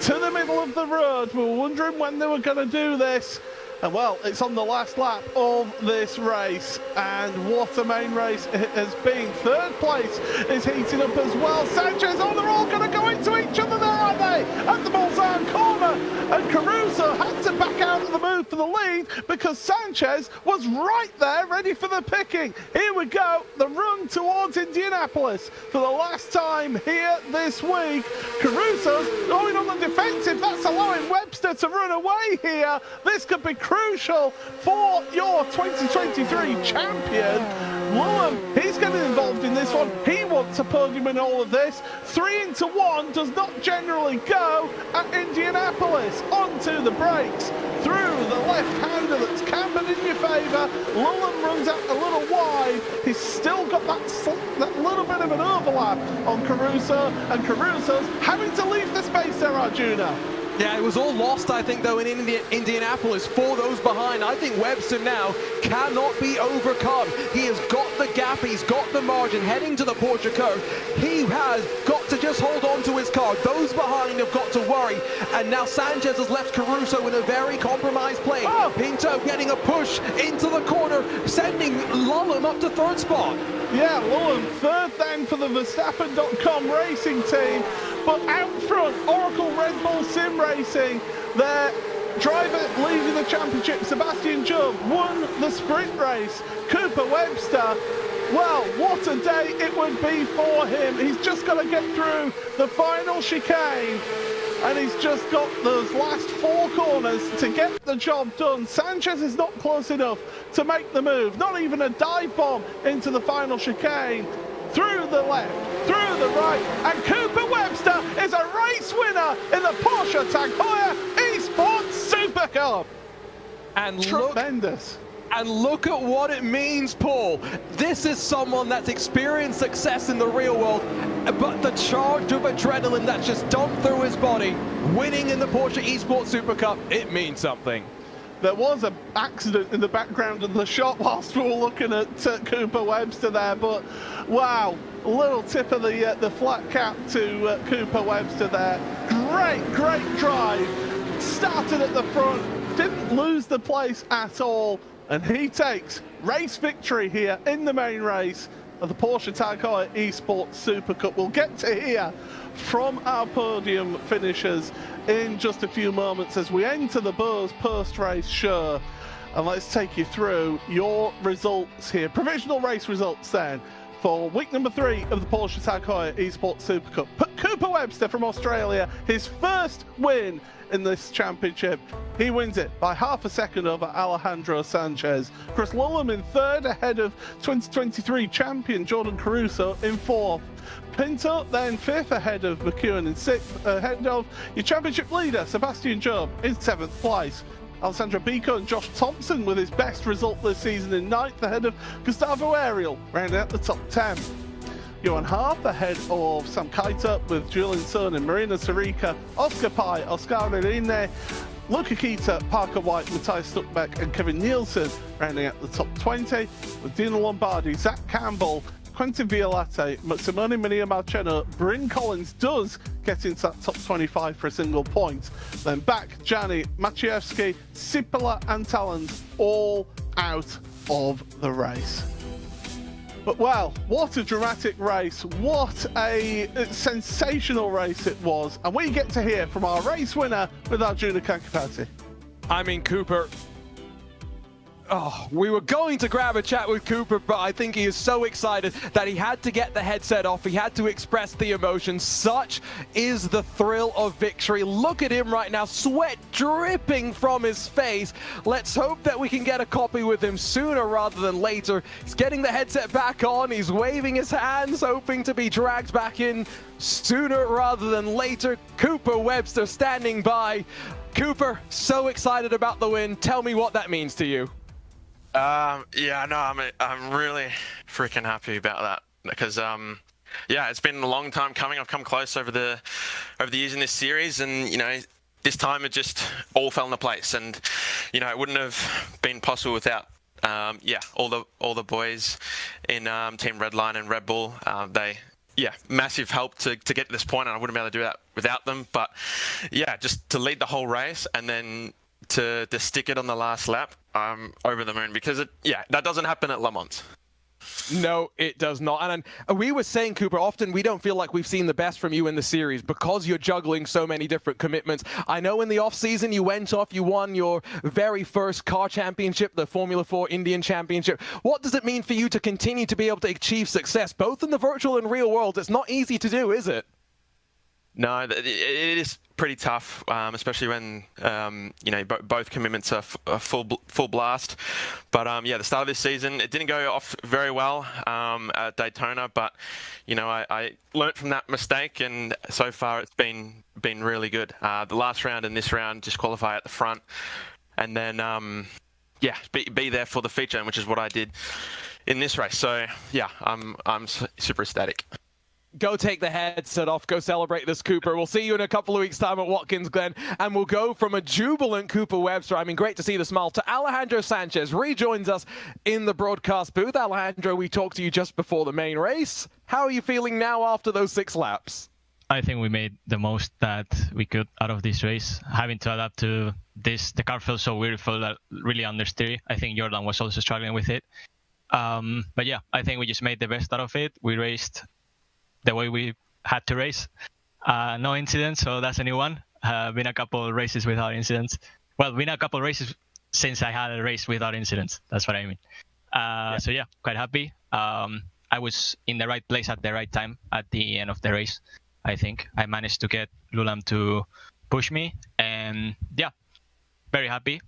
Speaker 2: to the middle of the road. We were wondering when they were going to do this. And well, it's on the last lap of this race. And what a main race it has been. 3rd place is heating up as well. Sanchez, oh, they're all going to go into each other there, aren't they? At the Mulsanne corner. And Caruso had to back out of the move for the lead because Sanchez was right there ready for the picking. Here we go. The run towards Indianapolis for the last time here this week. Caruso's going on the defensive. That's allowing Webster to run away here. This could be crucial for your 2023 champion. Lulham, he's getting involved in this one. He wants a podium in all of this. 3 into 1 does not generally go at Indianapolis. Onto the brakes, through the left-hander that's cambered in your favour. Lulham runs out a little wide. He's still got that little bit of an overlap on Caruso, and Caruso's having to leave the space there, Arjuna.
Speaker 3: Yeah, it was all lost, I think, though, in Indianapolis for those behind. I think Webster now cannot be overcome. He has got the gap, he's got the margin heading to the Porsche curve. He has got to just hold on to his car. Those behind have got to worry. And now Sanchez has left Caruso in a very compromised place. Oh. Pinto getting a push into the corner, sending Lulham up to 3rd spot.
Speaker 2: Yeah, Lulham 3rd then for the Verstappen.com racing team. But out front, Oracle Red Bull Sim Racing, their driver leading the championship, Sebastian Job, won the sprint race. Cooper Webster, well, what a day it would be for him. He's just got to get through the final chicane, and he's just got those last 4 corners to get the job done. Sanchez is not close enough to make the move, not even a dive bomb into the final chicane. Through the left, through the right, and Cooper Webster is a race winner in the Porsche Heuer eSports Supercup.
Speaker 3: And
Speaker 2: tremendous.
Speaker 3: And look at what it means, Paul. This is someone that's experienced success in the real world, but the charge of adrenaline that's just dumped through his body, winning in the Porsche eSports Supercup, it means something.
Speaker 2: There was an accident in the background of the shot whilst we were looking at Cooper Webster there, but wow, a little tip of the flat cap to Cooper Webster there. Great drive. Started at the front, didn't lose the place at all, and he takes race victory here in the main race of the Porsche Heuer eSports Supercup. We'll get to hear from our podium finishers in just a few moments as we enter the Bose post-race show. And let's take you through your results here. Provisional race results then for week number 3 of the Porsche Tag Heuer eSports Supercup. Cooper Webster from Australia, his first win in this championship. He wins it by half a second over Alejandro Sanchez. Chris Lullum in third, ahead of 2023 champion Jordan Caruso in fourth. Pinto then fifth, ahead of McEwen in sixth, ahead of your championship leader Sebastian Job in seventh place. Alessandro Bico and Josh Thompson with his best result this season in ninth, ahead of Gustavo Ariel, rounding out the top 10. Johan Harp ahead of Sam Keita with Julian Sun and Marina Sarica, Oscar Pai, Oscar Rene, Luca Kita, Parker White, Matthias Stuckbeck and Kevin Nielsen rounding out the top 20, with Dino Lombardi, Zach Campbell, Quentin Violate, Simone Mania Marcheno, Bryn Collins does get into that top 25 for a single point. Then back, Gianni, Maciejewski, Sipala and Talons all out of the race. But well, what a dramatic race, what a sensational race it was. And we get to hear from our race winner with Arjuna Kankapati.
Speaker 3: I mean, Cooper, we were going to grab a chat with Cooper, but I think he is so excited that he had to get the headset off. He had to express the emotion. Such is the thrill of victory. Look at him right now, sweat dripping from his face. Let's hope that we can get a copy with him sooner rather than later. He's getting the headset back on. He's waving his hands, hoping to be dragged back in sooner rather than later. Cooper Webster standing by. Cooper, so excited about the win. Tell me what that means to you.
Speaker 17: Yeah, no, I'm really freaking happy about that because yeah, it's been a long time coming. I've come close over the years in this series, and you know, this time it just all fell into place, and you know, it wouldn't have been possible without yeah, all the boys in Team Redline and Red Bull. They massive help to get to this point, and I wouldn't be able to do that without them. But yeah, just to lead the whole race and then to stick it on the last lap, I'm over the moon because that doesn't happen at Le Mans.
Speaker 3: No, it does not. And we were saying, Cooper, often we don't feel like we've seen the best from you in the series because you're juggling so many different commitments. I know in the off-season you went off, you won your very first car championship, the Formula 4 Indian Championship. What does it mean for you to continue to be able to achieve success, both in the virtual and real world? It's not easy to do, is it?
Speaker 17: No, it is pretty tough, especially when you know, both commitments are full blast. But yeah, the start of this season, it didn't go off very well at Daytona, but you know, I learnt from that mistake, and so far it's been really good. The last round and this round, just qualify at the front, and then yeah, be there for the feature, which is what I did in this race. So yeah, I'm super ecstatic.
Speaker 3: Go take the headset off, go celebrate this, Cooper. We'll see you in a couple of weeks' time at Watkins Glen, and we'll go from a jubilant Cooper Webster, I mean, great to see the smile, to Alejandro Sanchez. Rejoins us in the broadcast booth. Alejandro, we talked to you just before the main race. How are you feeling now after those 6 laps?
Speaker 12: I think we made the most that we could out of this race. Having to adapt to this, the car felt so weird, felt really understeer. I think Jordan was also struggling with it. But yeah, I think we just made the best out of it. We raced the way we had to race. No incidents, so that's a new one. Been a couple of races without incidents. Well, been a couple of races since I had a race without incidents. That's what I mean. So yeah, quite happy. I was in the right place at the right time at the end of the race. I think I managed to get Lulam to push me, and yeah, very happy.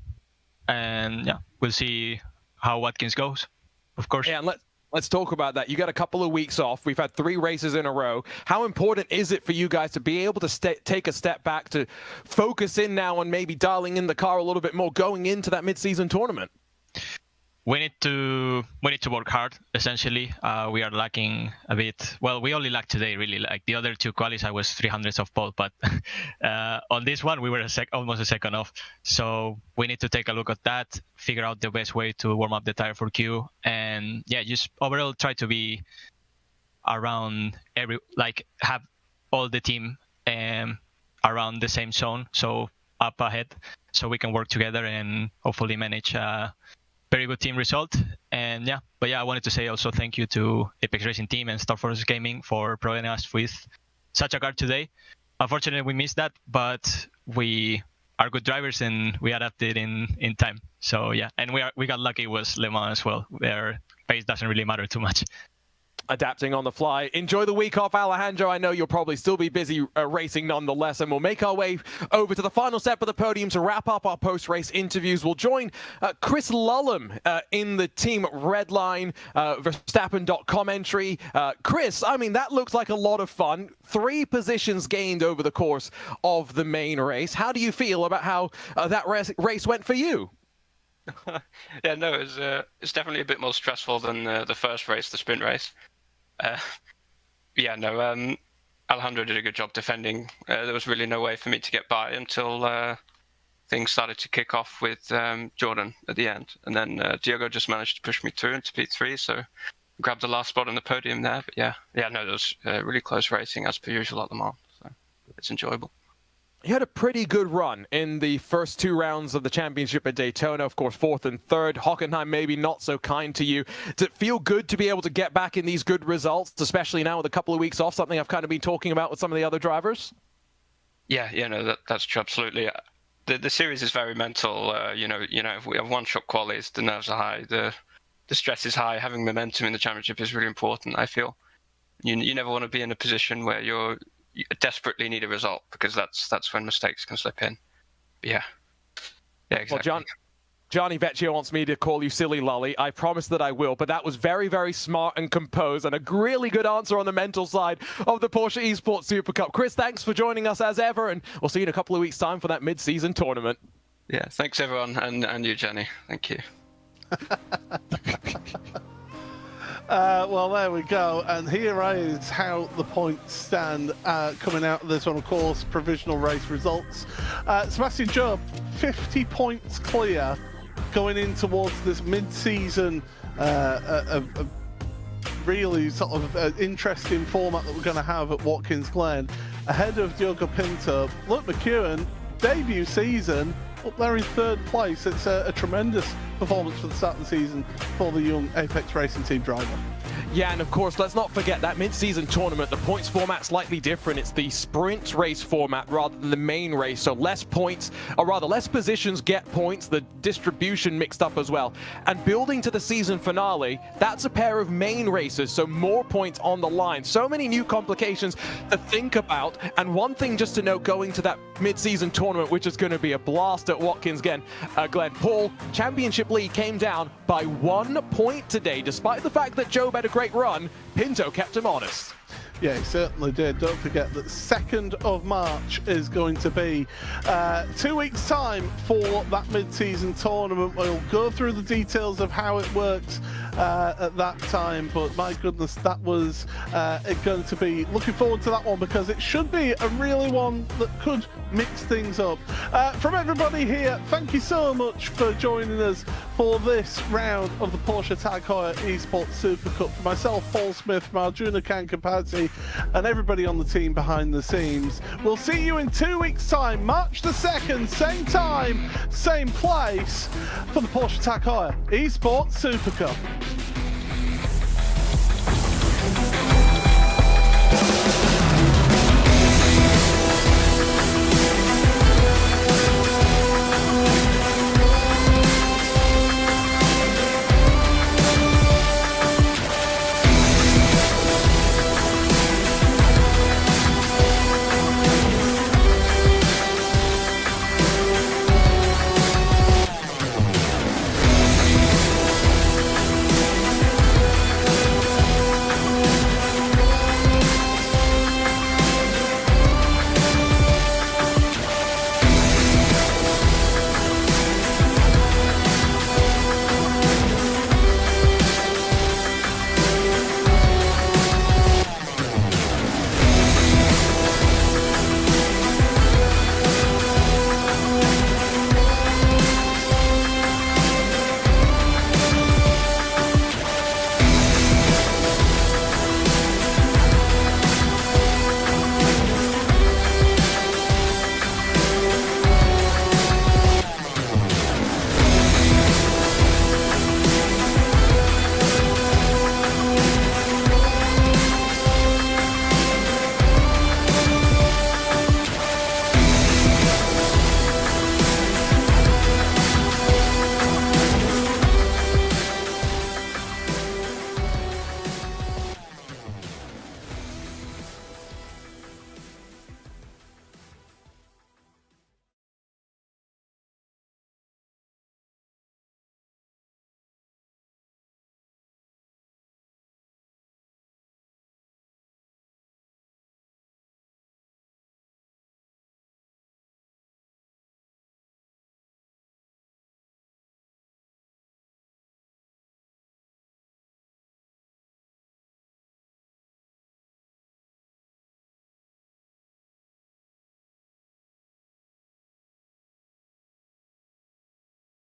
Speaker 12: And yeah, we'll see how Watkins goes, of course.
Speaker 3: Yeah, and let's talk about that. You got a couple of weeks off. We've had 3 races in a row. How important is it for you guys to be able to take a step back, to focus in now on maybe dialing in the car a little bit more going into that mid-season tournament?
Speaker 12: We need to work hard. Essentially, we are lacking a bit. Well, we only lack today, really. Like the other 2 qualis, I was 300ths of pole, but on this one, we were almost a second off. So we need to take a look at that, figure out the best way to warm up the tire for Q, and yeah, just overall try to be around have all the team around the same zone, so up ahead, so we can work together and hopefully manage very good team result. And yeah, but yeah, I wanted to say also thank you to Apex Racing Team and Star Force Gaming for providing us with such a car today. Unfortunately, we missed that, but we are good drivers and we adapted in time. So yeah, and we got lucky. It was Le Mans as well, where pace doesn't really matter too much.
Speaker 3: Adapting on the fly. Enjoy the week off, Alejandro. I know you'll probably still be busy racing nonetheless, and we'll make our way over to the final step of the podium to wrap up our post-race interviews. We'll join Chris Lullum in the Team Redline Verstappen.com entry. Chris, I mean, that looks like a lot of fun. 3 positions gained over the course of the main race. How do you feel about how that race went for you?
Speaker 18: Yeah, no, it's definitely a bit more stressful than the first race, the sprint race. Yeah, no, Alejandro did a good job defending. There was really no way for me to get by until things started to kick off with Jordan at the end. And then Diogo just managed to push me through into P3, so grabbed the last spot on the podium there. But yeah, no, there was really close racing as per usual at the Mans, so it's enjoyable.
Speaker 3: You had a pretty good run in the first 2 rounds of the championship at Daytona, of course, 4th and 3rd. Hockenheim maybe not so kind to you. Does it feel good to be able to get back in these good results, especially now with a couple of weeks off, something I've kind of been talking about with some of the other drivers?
Speaker 18: Yeah, no, that's true, absolutely. The series is very mental. You know, if we have one-shot qualies, the nerves are high, the stress is high. Having momentum in the championship is really important, I feel. You never want to be in a position where you desperately need a result, because that's when mistakes can slip in. But yeah, exactly.
Speaker 3: Well, Johnny Vecchio wants me to call you Silly Lolly. I promise that I will, but that was very, very smart and composed, and a really good answer on the mental side of the Porsche eSports Super Cup. Chris, thanks for joining us as ever, and we'll see you in a couple of weeks' time for that mid-season tournament.
Speaker 18: Yeah, thanks everyone, and you, Jenny. Thank you.
Speaker 2: Well, there we go, and here is how the points stand coming out of this one. Of course, provisional race results. Sebastian Job, 50 points clear going in towards this mid-season really sort of interesting format that we're going to have at Watkins Glen, ahead of Diogo Pinto. Luke McEwen, debut season, up there in 3rd place. It's a tremendous performance for the start of the season for the young Apex Racing Team driver.
Speaker 3: Yeah, and of course, let's not forget that mid-season tournament, the points format's slightly different. It's the sprint race format rather than the main race, so less points, or rather less positions get points, the distribution mixed up as well. And building to the season finale, that's a pair of main races, so more points on the line. So many new complications to think about, and one thing just to note going to that mid-season tournament, which is going to be a blast at Watkins Glen, Paul, Championship League came down by 1 point today, despite the fact that Job had a great run. Pinto kept him honest.
Speaker 2: Yeah, he certainly did. Don't forget that 2nd of March is going to be 2 weeks' time for that mid-season tournament. We'll go through the details of how it works at that time, but my goodness, that was going to be looking forward to that one, because it should be a really one that could mix things up. From everybody here, thank you so much for joining us for this round of the Porsche Tag Heuer eSports Super Cup. For myself, Paul Smith, from Arjuna Kankapati, and everybody on the team behind the scenes. We'll see you in 2 weeks' time, March the 2nd, same time, same place, for the Porsche Tag Heuer eSports Super Cup.